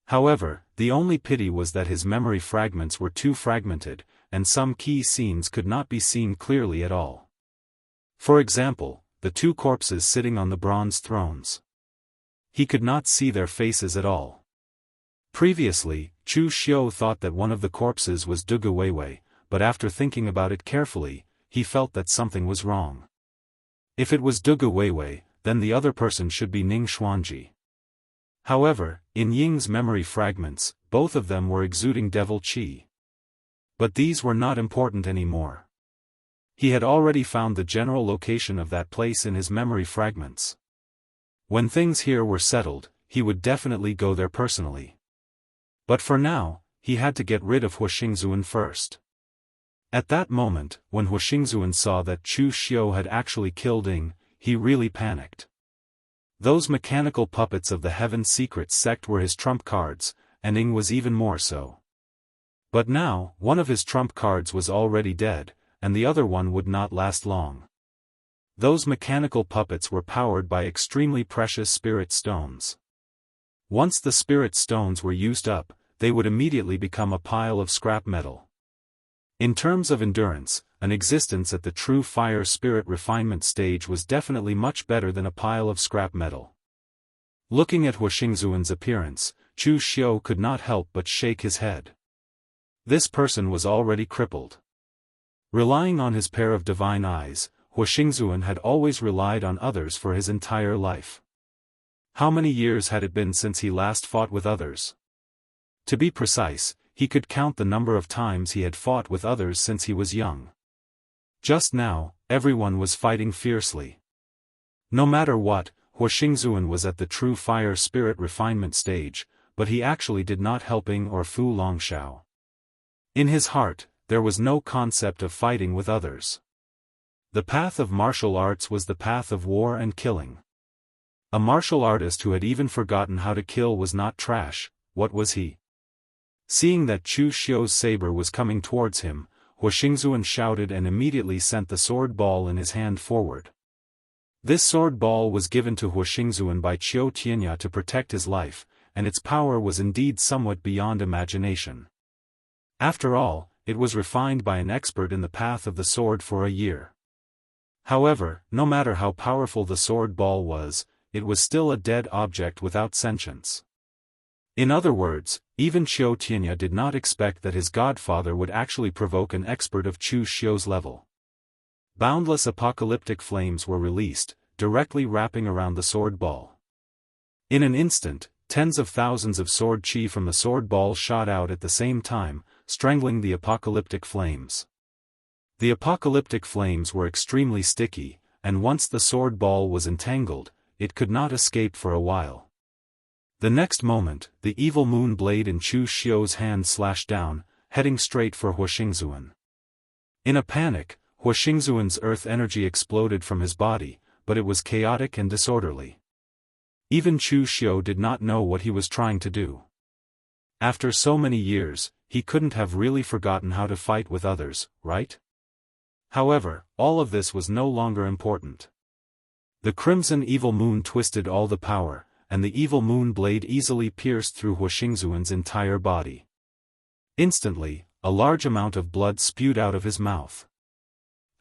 However, the only pity was that his memory fragments were too fragmented, and some key scenes could not be seen clearly at all. For example, the 2 corpses sitting on the bronze thrones. He could not see their faces at all. Previously, Chu Xiu thought that one of the corpses was Dugu Weiwei, but after thinking about it carefully, he felt that something was wrong. If it was Dugu Weiwei, then the other person should be Ning Xuanji. However, in Ying's memory fragments, both of them were exuding devil qi. But these were not important anymore. He had already found the general location of that place in his memory fragments. When things here were settled, he would definitely go there personally. But for now, he had to get rid of Huixingzuan first. At that moment, when Huixingzuan saw that Chu Xiu had actually killed Ying, he really panicked. Those mechanical puppets of the Heaven Secret sect were his trump cards, and Ying was even more so. But now, one of his trump cards was already dead, and the other one would not last long. Those mechanical puppets were powered by extremely precious spirit stones. Once the spirit stones were used up, they would immediately become a pile of scrap metal. In terms of endurance, an existence at the true fire spirit refinement stage was definitely much better than a pile of scrap metal. Looking at Huixingzuan's appearance, Chu Xiu could not help but shake his head. This person was already crippled. Relying on his pair of divine eyes, Huixingzuan had always relied on others for his entire life. How many years had it been since he last fought with others? To be precise, he could count the number of times he had fought with others since he was young. Just now, everyone was fighting fiercely. No matter what, Huixingzuan was at the true fire spirit refinement stage, but he actually did not help Ying or Fu Longxiao. In his heart, there was no concept of fighting with others. The path of martial arts was the path of war and killing. A martial artist who had even forgotten how to kill was not trash. What was he? Seeing that Chu Xiu's saber was coming towards him, Huixingzuan shouted and immediately sent the sword ball in his hand forward. This sword ball was given to Huixingzuan by Qiu Tianya to protect his life, and its power was indeed somewhat beyond imagination. After all, it was refined by an expert in the path of the sword for a year. However, no matter how powerful the sword ball was, it was still a dead object without sentience. In other words, even Qiu Tianya did not expect that his godfather would actually provoke an expert of Chu Xiu's level. Boundless apocalyptic flames were released, directly wrapping around the sword ball. In an instant, tens of thousands of sword qi from the sword ball shot out at the same time, strangling the apocalyptic flames. The apocalyptic flames were extremely sticky, and once the sword ball was entangled, it could not escape for a while. The next moment, the evil moon blade in Chu Xiu's hand slashed down, heading straight for Huixingzuan. In a panic, Huixingzuan's earth energy exploded from his body, but it was chaotic and disorderly. Even Chu Xiu did not know what he was trying to do. After so many years, he couldn't have really forgotten how to fight with others, right? However, all of this was no longer important. The crimson evil moon twisted all the power, and the evil moon blade easily pierced through Huixingzuan's entire body. Instantly, a large amount of blood spewed out of his mouth.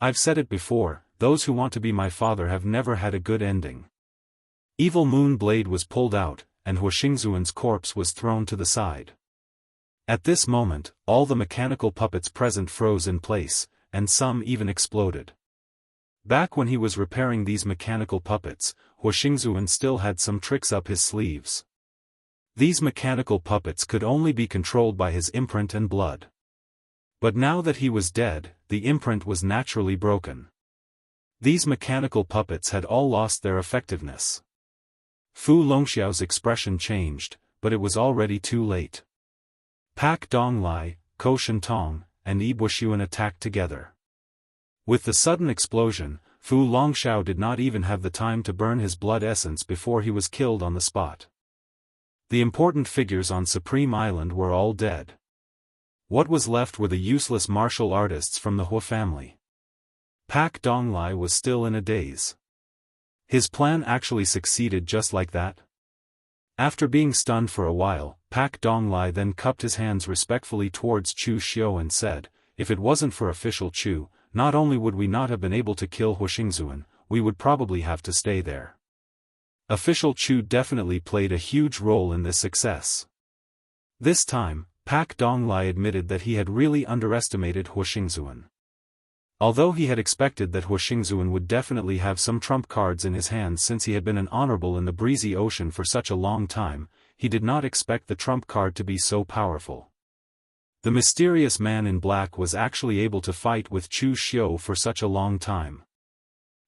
I've said it before, those who want to be my father have never had a good ending. Evil moon blade was pulled out, and Huixingzuan's corpse was thrown to the side. At this moment, all the mechanical puppets present froze in place, and some even exploded. Back when he was repairing these mechanical puppets, Huixingzuan still had some tricks up his sleeves. These mechanical puppets could only be controlled by his imprint and blood. But now that he was dead, the imprint was naturally broken. These mechanical puppets had all lost their effectiveness. Fu Longxiao's expression changed, but it was already too late. Pak Donglai, Ko Shentong, and Yi Buxiuan attacked together. With the sudden explosion, Fu Longxiao did not even have the time to burn his blood essence before he was killed on the spot. The important figures on Supreme Island were all dead. What was left were the useless martial artists from the Hu family. Pak Donglai was still in a daze. His plan actually succeeded just like that? After being stunned for a while, Pak Donglai then cupped his hands respectfully towards Chu Xiu and said, "If it wasn't for official Chu, not only would we not have been able to kill Huixingzuan, we would probably have to stay there." Official Chu definitely played a huge role in this success. This time, Pak Donglai admitted that he had really underestimated Huoxingzuan. Although he had expected that Huoxingzuan would definitely have some trump cards in his hands since he had been an honorable in the breezy ocean for such a long time, he did not expect the trump card to be so powerful. The mysterious man in black was actually able to fight with Chu Xiu for such a long time.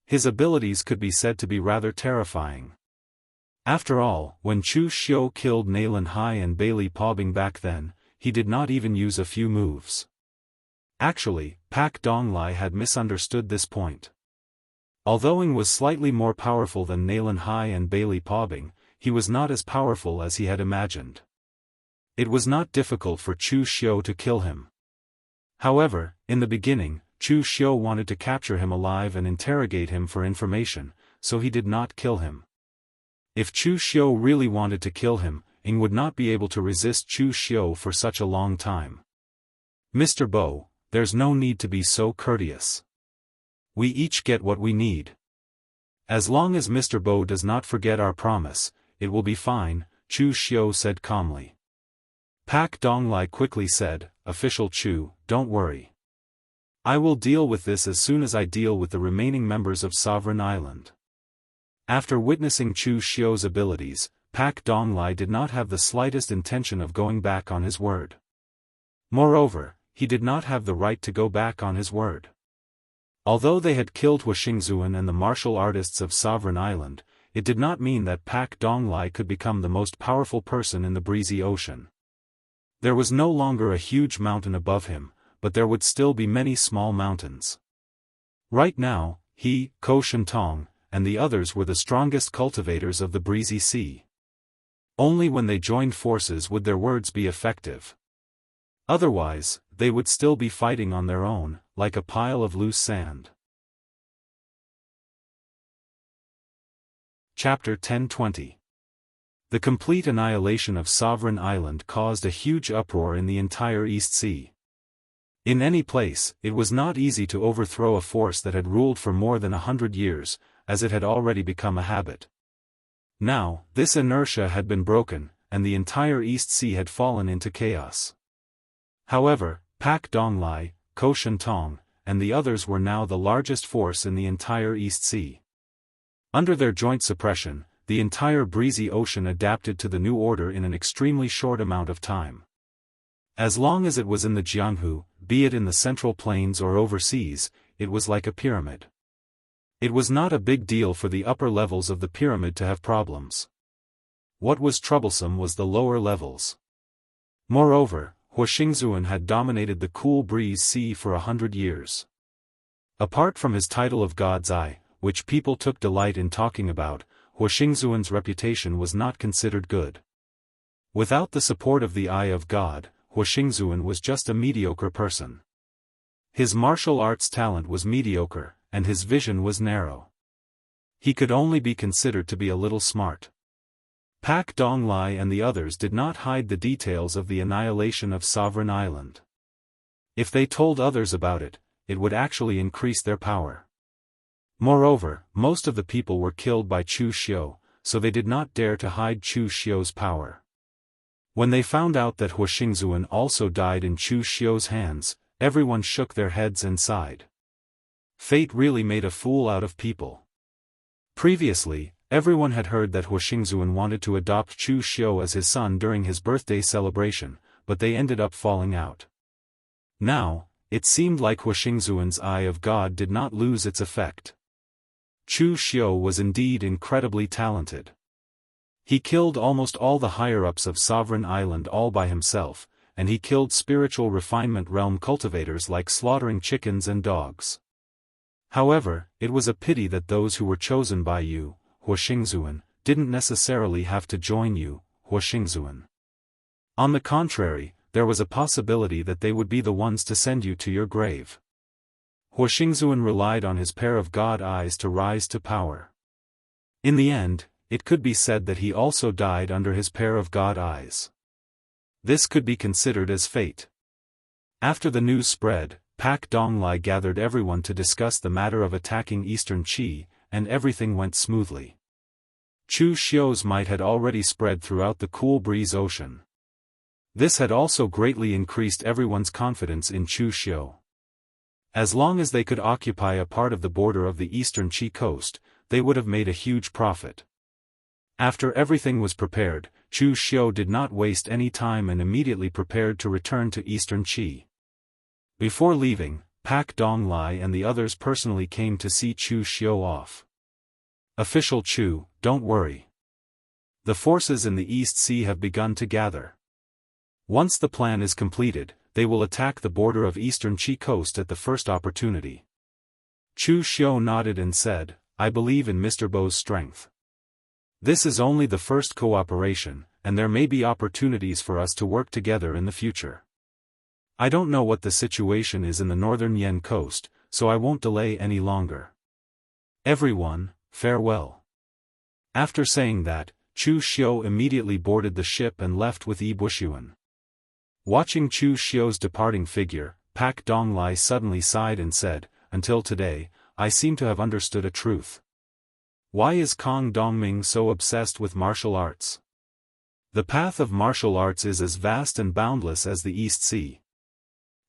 His abilities could be said to be rather terrifying. After all, when Chu Xiu killed Naylan Hai and Bailey Paubing back then, he did not even use a few moves. Actually, Pak Donglai had misunderstood this point. Although Ng was slightly more powerful than Naylan Hai and Bailey Paubing, he was not as powerful as he had imagined. It was not difficult for Chu Xiu to kill him. However, in the beginning, Chu Xiu wanted to capture him alive and interrogate him for information, so he did not kill him. If Chu Xiu really wanted to kill him, Ng would not be able to resist Chu Xiu for such a long time. Mr. Bo, there's no need to be so courteous. We each get what we need. As long as Mr. Bo does not forget our promise, it will be fine, Chu Xiu said calmly. Pak Donglai quickly said, Official Chu, don't worry. I will deal with this as soon as I deal with the remaining members of Sovereign Island. After witnessing Chu Xiu's abilities, Pak Donglai did not have the slightest intention of going back on his word. Moreover, he did not have the right to go back on his word. Although they had killed Huoxingzuan and the martial artists of Sovereign Island, it did not mean that Pak Donglai could become the most powerful person in the breezy ocean. There was no longer a huge mountain above him, but there would still be many small mountains. Right now, he, Ko Shentong, and the others were the strongest cultivators of the breezy sea. Only when they joined forces would their words be effective. Otherwise, they would still be fighting on their own, like a pile of loose sand. Chapter 1020. The complete annihilation of Sovereign Island caused a huge uproar in the entire East Sea. In any place, it was not easy to overthrow a force that had ruled for more than 100 years, as it had already become a habit. Now, this inertia had been broken, and the entire East Sea had fallen into chaos. However, Pak Donglai, Ko Shentong, and the others were now the largest force in the entire East Sea. Under their joint suppression, the entire breezy ocean adapted to the new order in an extremely short amount of time. As long as it was in the Jianghu, be it in the Central Plains or overseas, it was like a pyramid. It was not a big deal for the upper levels of the pyramid to have problems. What was troublesome was the lower levels. Moreover, Huoxingzuan had dominated the cool breeze sea for 100 years. Apart from his title of God's Eye, which people took delight in talking about, Huoxingzuan's reputation was not considered good. Without the support of the Eye of God, Huoxingzuan was just a mediocre person. His martial arts talent was mediocre, and his vision was narrow. He could only be considered to be a little smart. Pak Donglai and the others did not hide the details of the annihilation of Sovereign Island. If they told others about it, it would actually increase their power. Moreover, most of the people were killed by Chu Xiu, so they did not dare to hide Chu Xiu's power. When they found out that Huoxingzuan also died in Chu Xiu's hands, everyone shook their heads and sighed. Fate really made a fool out of people. Previously, everyone had heard that Huoxingzuan wanted to adopt Chu Xiu as his son during his birthday celebration, but they ended up falling out. Now, it seemed like Huoxingzuan's Eye of God did not lose its effect. Chu Xiu was indeed incredibly talented. He killed almost all the higher-ups of Sovereign Island all by himself, and he killed spiritual refinement realm cultivators like slaughtering chickens and dogs. However, it was a pity that those who were chosen by you, Huoxingzuan, didn't necessarily have to join you, Huoxingzuan. On the contrary, there was a possibility that they would be the ones to send you to your grave. Huoxingzuan relied on his pair of God eyes to rise to power. In the end, it could be said that he also died under his pair of God eyes. This could be considered as fate. After the news spread, Pak Donglai gathered everyone to discuss the matter of attacking Eastern Qi, and everything went smoothly. Chu Xiu's might had already spread throughout the cool breeze ocean. This had also greatly increased everyone's confidence in Chu Xiu. As long as they could occupy a part of the border of the eastern Qi coast, they would have made a huge profit. After everything was prepared, Chu Xiu did not waste any time and immediately prepared to return to eastern Qi. Before leaving, Pak Donglai and the others personally came to see Chu Xiu off. Official Chu, don't worry. The forces in the East Sea have begun to gather. Once the plan is completed, they will attack the border of eastern Qi coast at the first opportunity. Chu Xiu nodded and said, I believe in Mr. Bo's strength. This is only the first cooperation, and there may be opportunities for us to work together in the future. I don't know what the situation is in the northern Yan coast, so I won't delay any longer. Everyone, farewell. After saying that, Chu Xiu immediately boarded the ship and left with Yi Bushuan. Watching Chu Xiu's departing figure, Pak Donglai suddenly sighed and said, until today, I seem to have understood a truth. Why is Kong Dongming so obsessed with martial arts? The path of martial arts is as vast and boundless as the East Sea.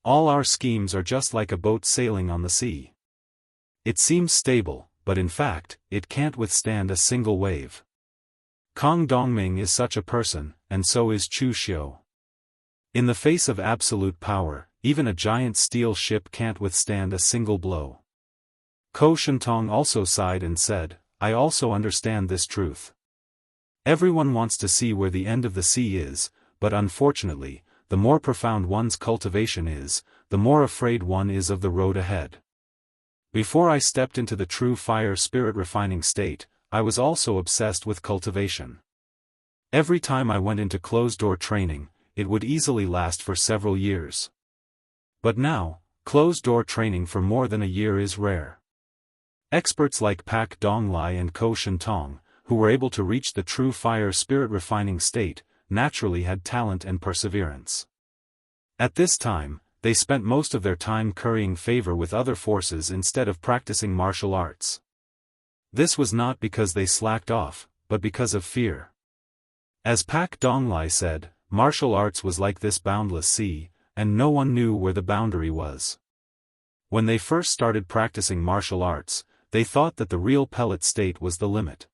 All our schemes are just like a boat sailing on the sea. It seems stable, but in fact, it can't withstand a single wave. Kong Dongming is such a person, and so is Chu Xiu. In the face of absolute power, even a giant steel ship can't withstand a single blow. Ko Shentong also sighed and said, I also understand this truth. Everyone wants to see where the end of the sea is, but unfortunately, the more profound one's cultivation is, the more afraid one is of the road ahead. Before I stepped into the true fire spirit refining state, I was also obsessed with cultivation. Every time I went into closed-door training, it would easily last for several years. But now, closed-door training for more than a year is rare. Experts like Pak Donglai and Ko Shentong, who were able to reach the true fire spirit refining state, naturally had talent and perseverance. At this time, they spent most of their time currying favor with other forces instead of practicing martial arts. This was not because they slacked off, but because of fear. As Pak Donglai said, martial arts was like this boundless sea, and no one knew where the boundary was. When they first started practicing martial arts, they thought that the real pellet state was the limit.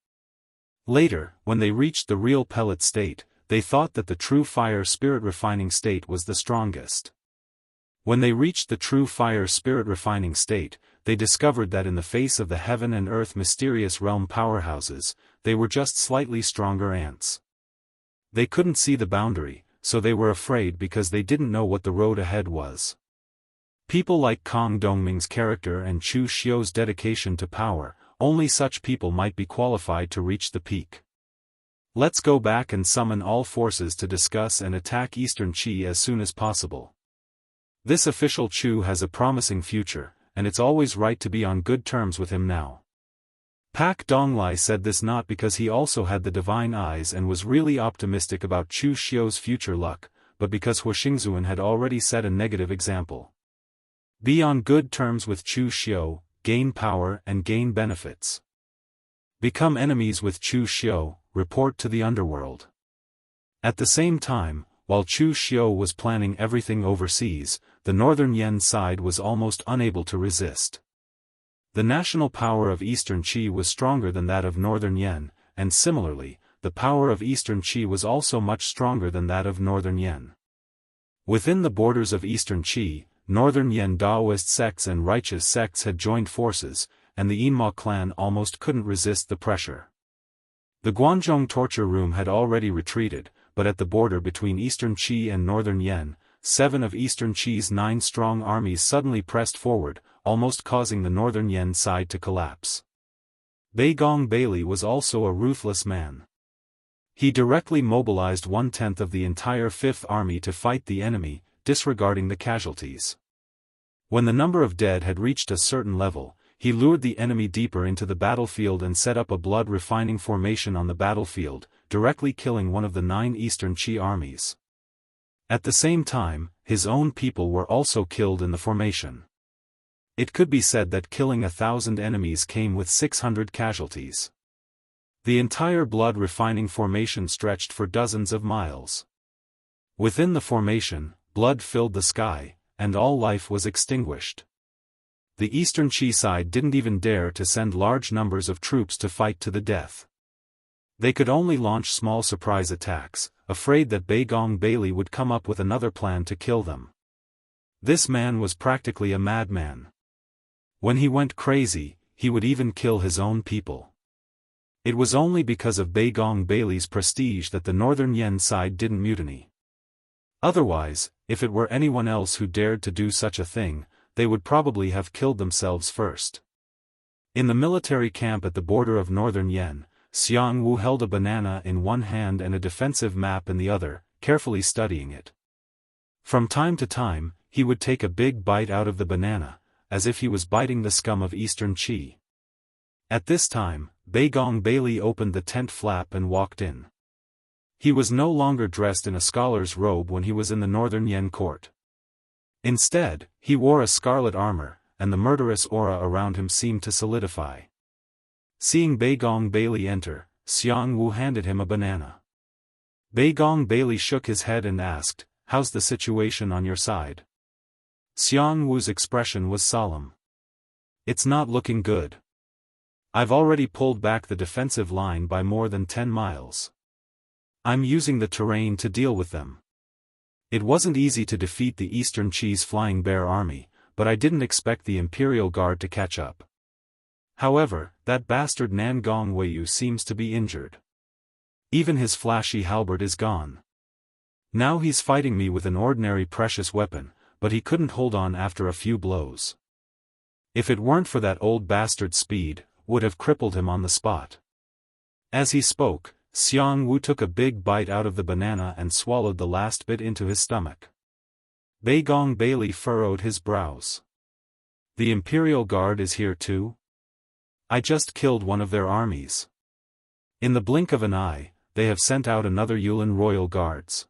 Later, when they reached the real pellet state, they thought that the true fire spirit refining state was the strongest. When they reached the true fire spirit refining state, they discovered that in the face of the heaven and earth mysterious realm powerhouses, they were just slightly stronger ants. They couldn't see the boundary, so they were afraid because they didn't know what the road ahead was. People like Kong Dongming's character and Chu Xiu's dedication to power, only such people might be qualified to reach the peak. Let's go back and summon all forces to discuss and attack Eastern Qi as soon as possible. This official Chu has a promising future, and it's always right to be on good terms with him now. Pak Donglai said this not because he also had the divine eyes and was really optimistic about Chu Xiu's future luck, but because Huixingzuan had already set a negative example. Be on good terms with Chu Xiu, gain power and gain benefits. Become enemies with Chu Xiu, report to the underworld. At the same time, while Chu Xiu was planning everything overseas, the northern Yan side was almost unable to resist. The national power of Eastern Qi was stronger than that of northern Yan, and similarly, the power of Eastern Qi was also much stronger than that of northern Yan. Within the borders of Eastern Qi, northern Yan Daoist sects and righteous sects had joined forces, and the Yinma clan almost couldn't resist the pressure. The Guanzhong torture room had already retreated, but at the border between Eastern Qi and northern Yan, 7 of Eastern Qi's 9 strong armies suddenly pressed forward, almost causing the northern Yan side to collapse. Beigong Bailey was also a ruthless man. He directly mobilized 1/10 of the entire 5th Army to fight the enemy, disregarding the casualties. When the number of dead had reached a certain level, he lured the enemy deeper into the battlefield and set up a blood-refining formation on the battlefield, directly killing one of the 9 Eastern Qi armies. At the same time, his own people were also killed in the formation. It could be said that killing 1,000 enemies came with 600 casualties. The entire blood-refining formation stretched for dozens of miles. Within the formation, blood filled the sky, and all life was extinguished. The Eastern Qi side didn't even dare to send large numbers of troops to fight to the death. They could only launch small surprise attacks, afraid that Beigong Bailey would come up with another plan to kill them. This man was practically a madman. When he went crazy, he would even kill his own people. It was only because of Beigong Bailey's prestige that the Northern Yen side didn't mutiny. Otherwise, if it were anyone else who dared to do such a thing, they would probably have killed themselves first. In the military camp at the border of Northern Yen, Jianghu held a banana in one hand and a defensive map in the other, carefully studying it. From time to time, he would take a big bite out of the banana, as if he was biting the scum of Eastern Qi. At this time, Beigong Bailey opened the tent flap and walked in. He was no longer dressed in a scholar's robe when he was in the Northern Yen court. Instead, he wore a scarlet armor, and the murderous aura around him seemed to solidify. Seeing Beigong Bailey enter, Jianghu handed him a banana. Beigong Bailey shook his head and asked, "How's the situation on your side?" Jianghu's expression was solemn. "It's not looking good. I've already pulled back the defensive line by more than 10 miles. I'm using the terrain to deal with them. It wasn't easy to defeat the Eastern Qi's Flying Bear army, but I didn't expect the Imperial Guard to catch up. However, that bastard Nangong Weiyu seems to be injured. Even his flashy halberd is gone. Now he's fighting me with an ordinary precious weapon, but he couldn't hold on after a few blows. If it weren't for that old bastard's speed, would have crippled him on the spot." As he spoke, Jianghu took a big bite out of the banana and swallowed the last bit into his stomach. Beigong Bailey furrowed his brows. "The Imperial Guard is here too? I just killed one of their armies. In the blink of an eye, they have sent out another Yulin Royal Guards.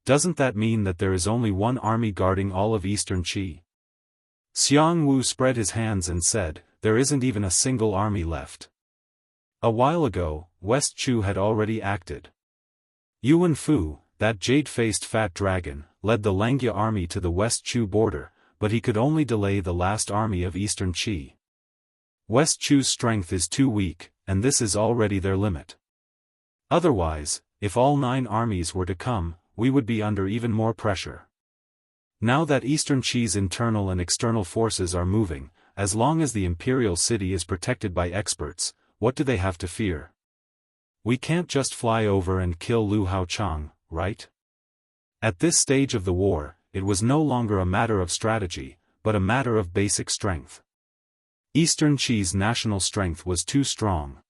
Doesn't that mean that there is only one army guarding all of Eastern Qi?" Jianghu spread his hands and said, "There isn't even a single army left. A while ago, West Chu had already acted. Yuan Fu, that jade-faced fat dragon, led the Langia army to the West Chu border, but he could only delay the last army of Eastern Qi. West Chu's strength is too weak, and this is already their limit. Otherwise, if all 9 armies were to come, we would be under even more pressure. Now that Eastern Qi's internal and external forces are moving, as long as the imperial city is protected by experts, what do they have to fear? We can't just fly over and kill Lu Haochang, right?" At this stage of the war, it was no longer a matter of strategy, but a matter of basic strength. Eastern Qi's national strength was too strong.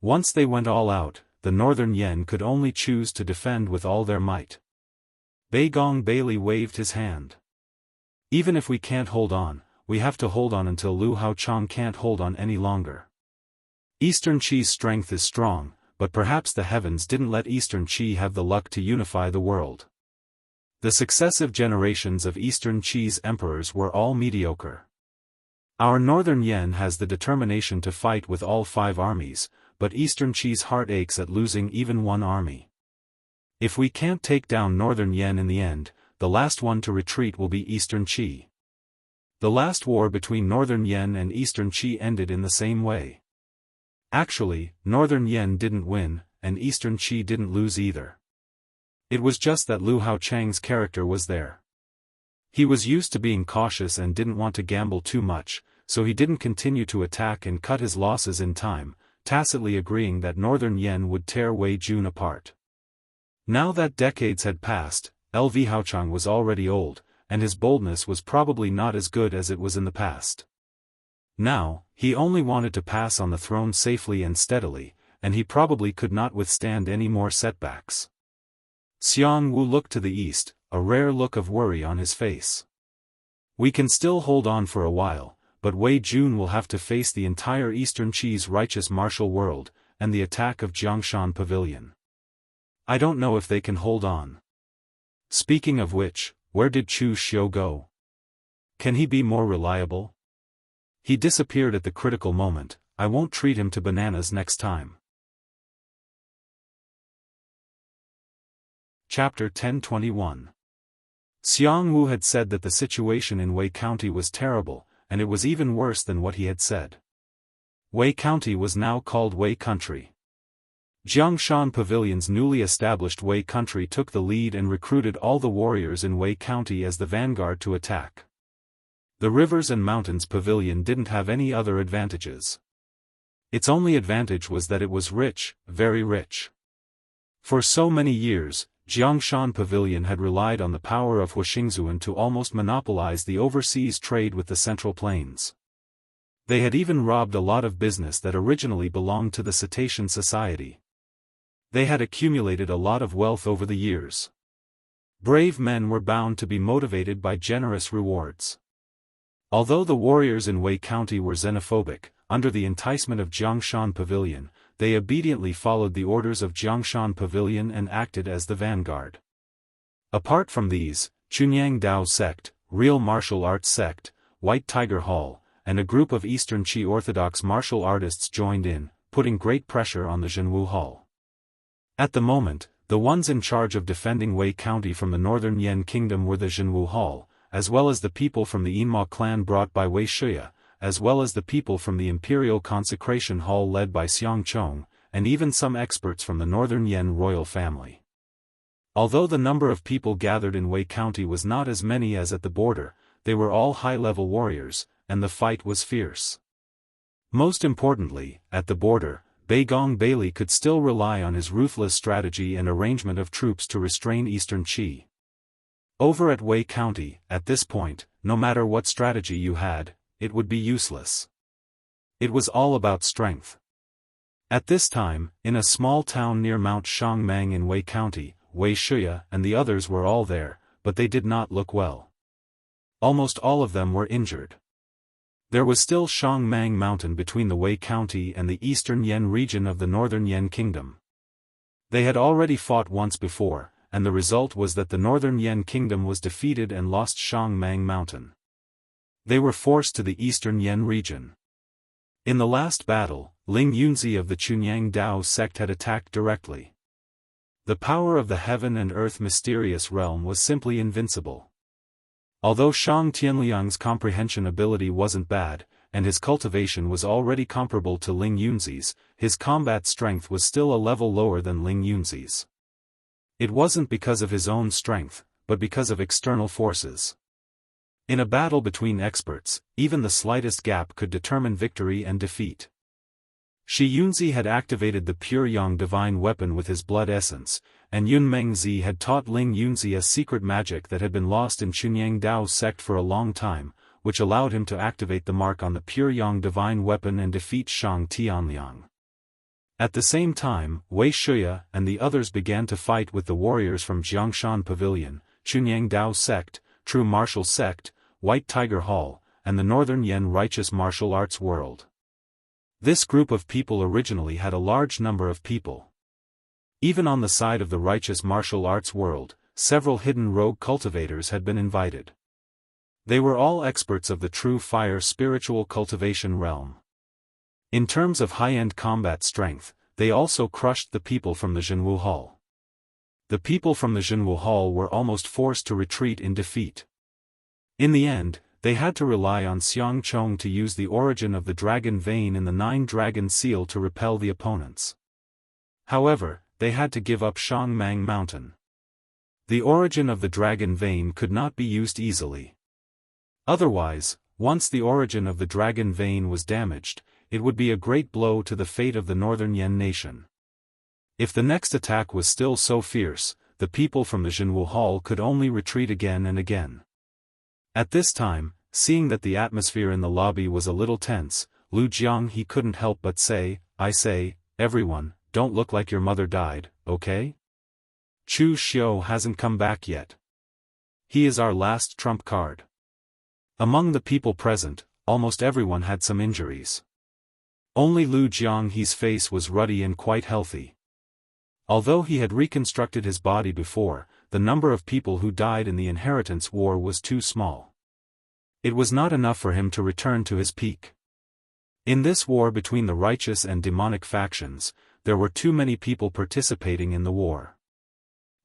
Once they went all out, the Northern Yen could only choose to defend with all their might. Beigong Bailey waved his hand. "Even if we can't hold on, we have to hold on until Lu Haochang can't hold on any longer. Eastern Qi's strength is strong, but perhaps the heavens didn't let Eastern Qi have the luck to unify the world. The successive generations of Eastern Qi's emperors were all mediocre. Our Northern Yen has the determination to fight with all 5 armies, but Eastern Qi's heart aches at losing even one army. If we can't take down Northern Yen in the end, the last one to retreat will be Eastern Qi." The last war between Northern Yen and Eastern Qi ended in the same way. Actually, Northern Yen didn't win, and Eastern Qi didn't lose either. It was just that Lu Haochang's character was there. He was used to being cautious and didn't want to gamble too much, so he didn't continue to attack and cut his losses in time, tacitly agreeing that Northern Yen would tear Wei Jun apart. Now that decades had passed, Lv Haochang was already old, and his boldness was probably not as good as it was in the past. Now, he only wanted to pass on the throne safely and steadily, and he probably could not withstand any more setbacks. Jianghu looked to the east, a rare look of worry on his face. "We can still hold on for a while, but Wei Jun will have to face the entire Eastern Qi's righteous martial world, and the attack of Jiangshan Pavilion. I don't know if they can hold on. Speaking of which, where did Chu Xiu go? Can he be more reliable? He disappeared at the critical moment. I won't treat him to bananas next time." Chapter 1021. Jianghu had said that the situation in Wei County was terrible, and it was even worse than what he had said. Wei County was now called Wei Country. Jiangshan Pavilion's newly established Wei Country took the lead and recruited all the warriors in Wei County as the vanguard to attack. The Rivers and Mountains Pavilion didn't have any other advantages. Its only advantage was that it was rich, very rich. For so many years, Jiangshan Pavilion had relied on the power of Wuxia to almost monopolize the overseas trade with the Central Plains. They had even robbed a lot of business that originally belonged to the Cetacean Society. They had accumulated a lot of wealth over the years. Brave men were bound to be motivated by generous rewards. Although the warriors in Wei County were xenophobic, under the enticement of Jiangshan Pavilion, they obediently followed the orders of Jiangshan Pavilion and acted as the vanguard. Apart from these, Chunyang Dao sect, Real Martial Arts sect, White Tiger Hall, and a group of Eastern Qi Orthodox martial artists joined in, putting great pressure on the Jianghu Hall. At the moment, the ones in charge of defending Wei County from the northern Yan Kingdom were the Jianghu Hall, as well as the people from the Yinma clan brought by Wei Shuya, as well as the people from the Imperial Consecration Hall led by Xiang Chong, and even some experts from the northern Yan royal family. Although the number of people gathered in Wei County was not as many as at the border, they were all high-level warriors, and the fight was fierce. Most importantly, at the border, Beigong Bailey could still rely on his ruthless strategy and arrangement of troops to restrain Eastern Qi. Over at Wei County, at this point, no matter what strategy you had, it would be useless. It was all about strength. At this time, in a small town near Mount Shangmang in Wei County, Wei Shuya and the others were all there, but they did not look well. Almost all of them were injured. There was still Shangmang Mountain between the Wei County and the eastern Yan region of the northern Yan Kingdom. They had already fought once before, and the result was that the northern Yan Kingdom was defeated and lost Shangmang Mountain. They were forced to the eastern Yan region. In the last battle, Ling Yunzi of the Chunyang Dao sect had attacked directly. The power of the heaven and earth mysterious realm was simply invincible. Although Shang Tianliang's comprehension ability wasn't bad, and his cultivation was already comparable to Ling Yunzi's, his combat strength was still a level lower than Ling Yunzi's. It wasn't because of his own strength, but because of external forces. In a battle between experts, even the slightest gap could determine victory and defeat. Shi Yunzi had activated the pure yang divine weapon with his blood essence, and Yun Mengzi had taught Ling Yunzi a secret magic that had been lost in Chunyang Dao sect for a long time, which allowed him to activate the mark on the pure yang divine weapon and defeat Shang Tianliang. At the same time, Wei Shuya and the others began to fight with the warriors from Jiangshan Pavilion, Chunyang Dao sect, True Martial sect, White Tiger Hall, and the Northern Yan Righteous Martial Arts World. This group of people originally had a large number of people. Even on the side of the Righteous Martial Arts World, several hidden rogue cultivators had been invited. They were all experts of the true fire spiritual cultivation realm. In terms of high-end combat strength, they also crushed the people from the Jianghu Hall. The people from the Jianghu Hall were almost forced to retreat in defeat. In the end, they had to rely on Xiang Chong to use the origin of the dragon vein in the 9-dragon seal to repel the opponents. However, they had to give up Shangmang Mountain. The origin of the dragon vein could not be used easily. Otherwise, once the origin of the dragon vein was damaged, it would be a great blow to the fate of the northern Yan nation. If the next attack was still so fierce, the people from the Jianghu Hall could only retreat again and again. At this time, seeing that the atmosphere in the lobby was a little tense, Lu Jiang couldn't help but say, "I say, everyone, don't look like your mother died, okay? Chu Xiu hasn't come back yet. He is our last trump card." Among the people present, almost everyone had some injuries. Only Lu Jiang's face was ruddy and quite healthy. Although he had reconstructed his body before, the number of people who died in the inheritance war was too small. It was not enough for him to return to his peak. In this war between the righteous and demonic factions, there were too many people participating in the war.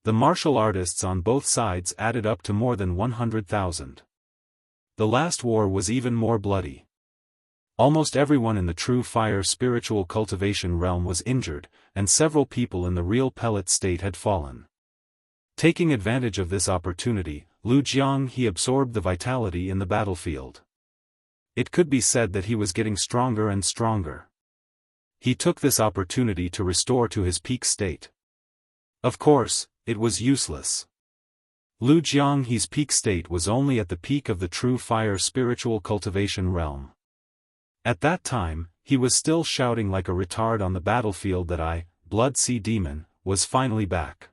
The martial artists on both sides added up to more than 100,000. The last war was even more bloody. Almost everyone in the true fire spiritual cultivation realm was injured, and several people in the real pellet state had fallen. Taking advantage of this opportunity, Lu Jianghu absorbed the vitality in the battlefield. It could be said that he was getting stronger and stronger. He took this opportunity to restore to his peak state. Of course, it was useless. Lu Jianghu's peak state was only at the peak of the true fire spiritual cultivation realm. At that time, he was still shouting like a retard on the battlefield that I, Blood Sea Demon, was finally back.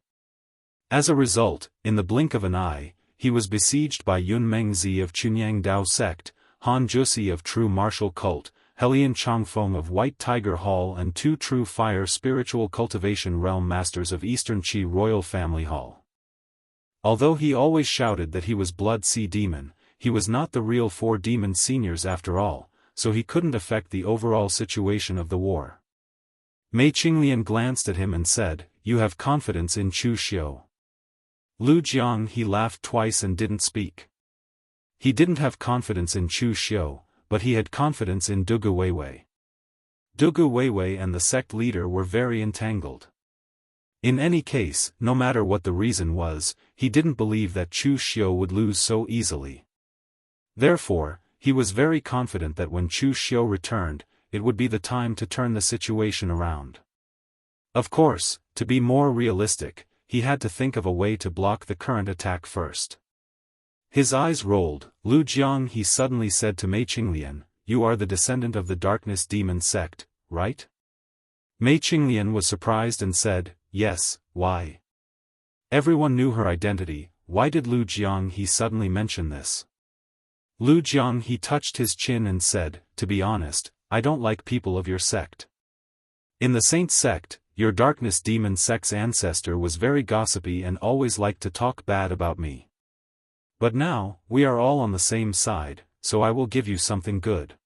As a result, in the blink of an eye, he was besieged by Yun Mengzi of Chunyang Dao sect, Han Jusi of True Martial Cult, Helian Changfeng of White Tiger Hall and 2 True Fire Spiritual Cultivation Realm Masters of Eastern Qi Royal Family Hall. Although he always shouted that he was Blood Sea Demon, he was not the real 4 demon seniors after all, so he couldn't affect the overall situation of the war. Mei Qinglian glanced at him and said, "You have confidence in Chu Xiu." Lu Jianghu laughed twice and didn't speak. He didn't have confidence in Chu Xiu, but he had confidence in Dugu Weiwei. Dugu Weiwei and the sect leader were very entangled. In any case, no matter what the reason was, he didn't believe that Chu Xiu would lose so easily. Therefore, he was very confident that when Chu Xiu returned, it would be the time to turn the situation around. Of course, to be more realistic, he had to think of a way to block the current attack first. His eyes rolled. Lu Jianghu suddenly said to Mei Qinglian, "You are the descendant of the Darkness Demon sect, right?" Mei Qinglian was surprised and said, "Yes, why?" Everyone knew her identity. Why did Lu Jianghu suddenly mention this? Lu Jianghu touched his chin and said, "To be honest, I don't like people of your sect. In the Saint sect, your Darkness Demon sect's ancestor was very gossipy and always liked to talk bad about me. But now, we are all on the same side, so I will give you something good."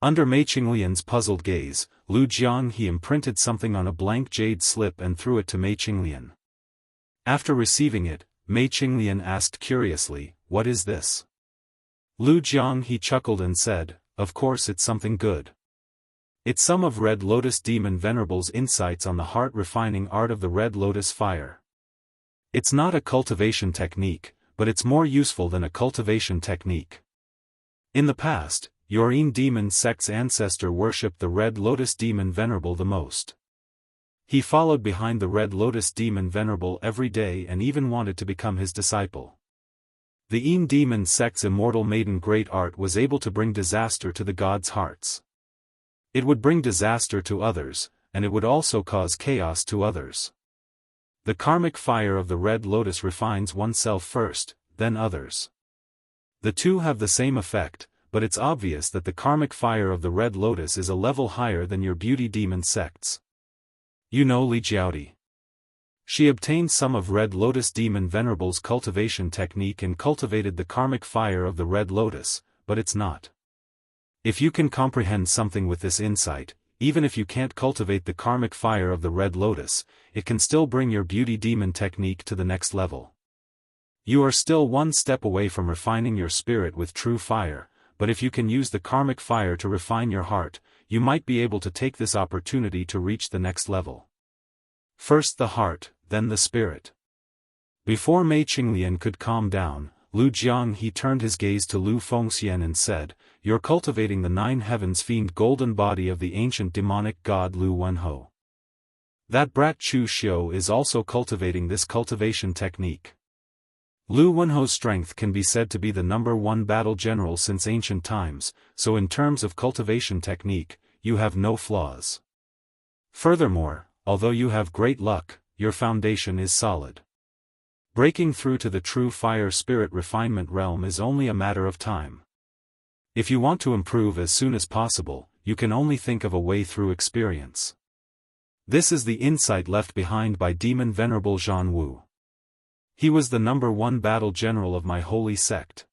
Under Mei Qinglian's puzzled gaze, Lu Jianghu imprinted something on a blank jade slip and threw it to Mei Qinglian. After receiving it, Mei Qinglian asked curiously, "What is this?" Lu Jianghu chuckled and said, "Of course it's something good. It's some of Red Lotus Demon Venerable's insights on the heart-refining art of the Red Lotus fire. It's not a cultivation technique, but it's more useful than a cultivation technique. In the past, your Demon sect's ancestor worshipped the Red Lotus Demon Venerable the most. He followed behind the Red Lotus Demon Venerable every day and even wanted to become his disciple. The Demon sect's immortal maiden great art was able to bring disaster to the gods' hearts. It would bring disaster to others, and it would also cause chaos to others. The karmic fire of the Red Lotus refines oneself first, then others. The two have the same effect, but it's obvious that the karmic fire of the Red Lotus is a level higher than your beauty demon sects. You know Li Jiaodi. She obtained some of Red Lotus Demon Venerable's cultivation technique and cultivated the karmic fire of the Red Lotus, but it's not. If you can comprehend something with this insight, even if you can't cultivate the karmic fire of the Red Lotus, it can still bring your beauty demon technique to the next level. You are still one step away from refining your spirit with true fire, but if you can use the karmic fire to refine your heart, you might be able to take this opportunity to reach the next level. First the heart, then the spirit. Before Mei Qinglian could calm down, Lu Jianghu turned his gaze to Lu Fengxian and said, "You're cultivating the 9 heavens fiend golden body of the ancient demonic god Lu Wenho. That brat Chu Xiu is also cultivating this cultivation technique. Lu Wenho's strength can be said to be the #1 battle general since ancient times, so in terms of cultivation technique, you have no flaws. Furthermore, although you have great luck, your foundation is solid. Breaking through to the true fire spirit refinement realm is only a matter of time. If you want to improve as soon as possible, you can only think of a way through experience. This is the insight left behind by Demon Venerable Zhan Wu. He was the #1 battle general of my holy sect.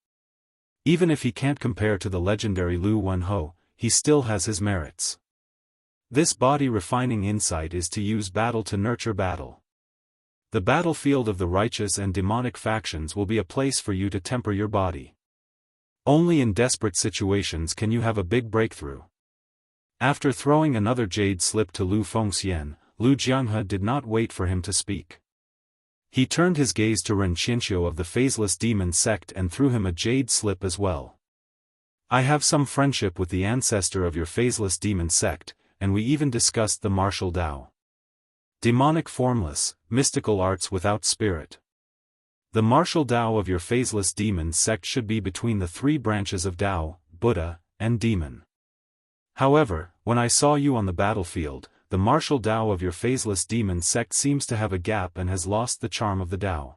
Even if he can't compare to the legendary Lu Wenho, he still has his merits. This body refining insight is to use battle to nurture battle. The battlefield of the righteous and demonic factions will be a place for you to temper your body. Only in desperate situations can you have a big breakthrough. After throwing another jade slip to Lu Fengxian, Lu Jianghu did not wait for him to speak. He turned his gaze to Ren Qianxiu of the Phaseless Demon sect and threw him a jade slip as well. I have some friendship with the ancestor of your Phaseless Demon sect, and we even discussed the martial Dao. Demonic formless, mystical arts without spirit. The martial Dao of your Phaseless Demon sect should be between the three branches of Dao, Buddha, and Demon. However, when I saw you on the battlefield, the martial Dao of your Phaseless Demon sect seems to have a gap and has lost the charm of the Dao.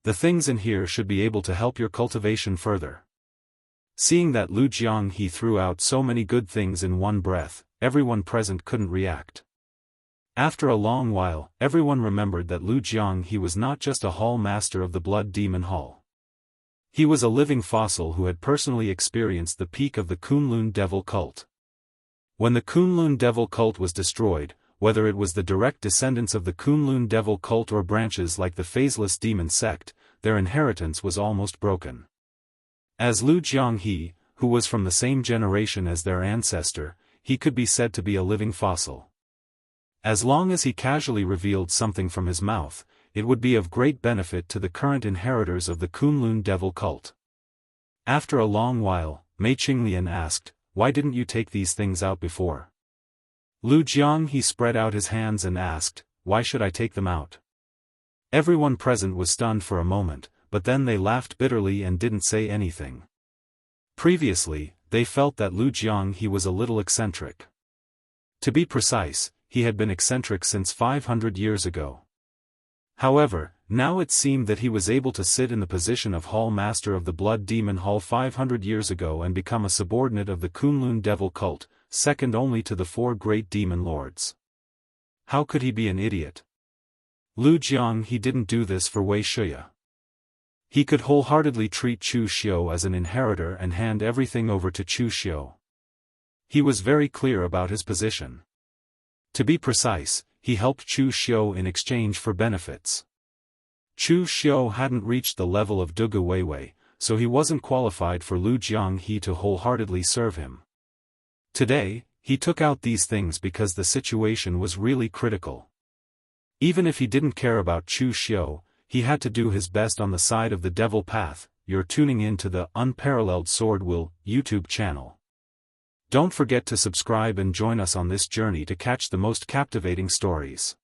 The things in here should be able to help your cultivation further. Seeing that Lu Jianghu threw out so many good things in one breath, everyone present couldn't react. After a long while, everyone remembered that Lu Jianghu was not just a hall master of the Blood Demon Hall. He was a living fossil who had personally experienced the peak of the Kunlun Devil cult. When the Kunlun Devil cult was destroyed, whether it was the direct descendants of the Kunlun Devil cult or branches like the Phaseless Demon sect, their inheritance was almost broken. As Lu Jianghu, who was from the same generation as their ancestor, he could be said to be a living fossil. As long as he casually revealed something from his mouth, it would be of great benefit to the current inheritors of the Kunlun Devil cult. After a long while, Mei Qinglian asked, "Why didn't you take these things out before?" Lu Jianghu spread out his hands and asked, "Why should I take them out?" Everyone present was stunned for a moment, but then they laughed bitterly and didn't say anything. Previously, they felt that Lu Jianghu was a little eccentric. To be precise, he had been eccentric since 500 years ago. However, now it seemed that he was able to sit in the position of Hall Master of the Blood Demon Hall 500 years ago and become a subordinate of the Kunlun Devil cult, second only to the four great demon lords. How could he be an idiot? Lu Jianghu didn't do this for Wei Shuya. He could wholeheartedly treat Chu Xiu as an inheritor and hand everything over to Chu Xiu. He was very clear about his position. To be precise, he helped Chu Xiu in exchange for benefits. Chu Xiu hadn't reached the level of Dugu Weiwei, so he wasn't qualified for Lu Jianghu to wholeheartedly serve him. Today, he took out these things because the situation was really critical. Even if he didn't care about Chu Xiu, he had to do his best on the side of the devil path. You're tuning in to the Unparalleled SwordWill YouTube channel. Don't forget to subscribe and join us on this journey to catch the most captivating stories.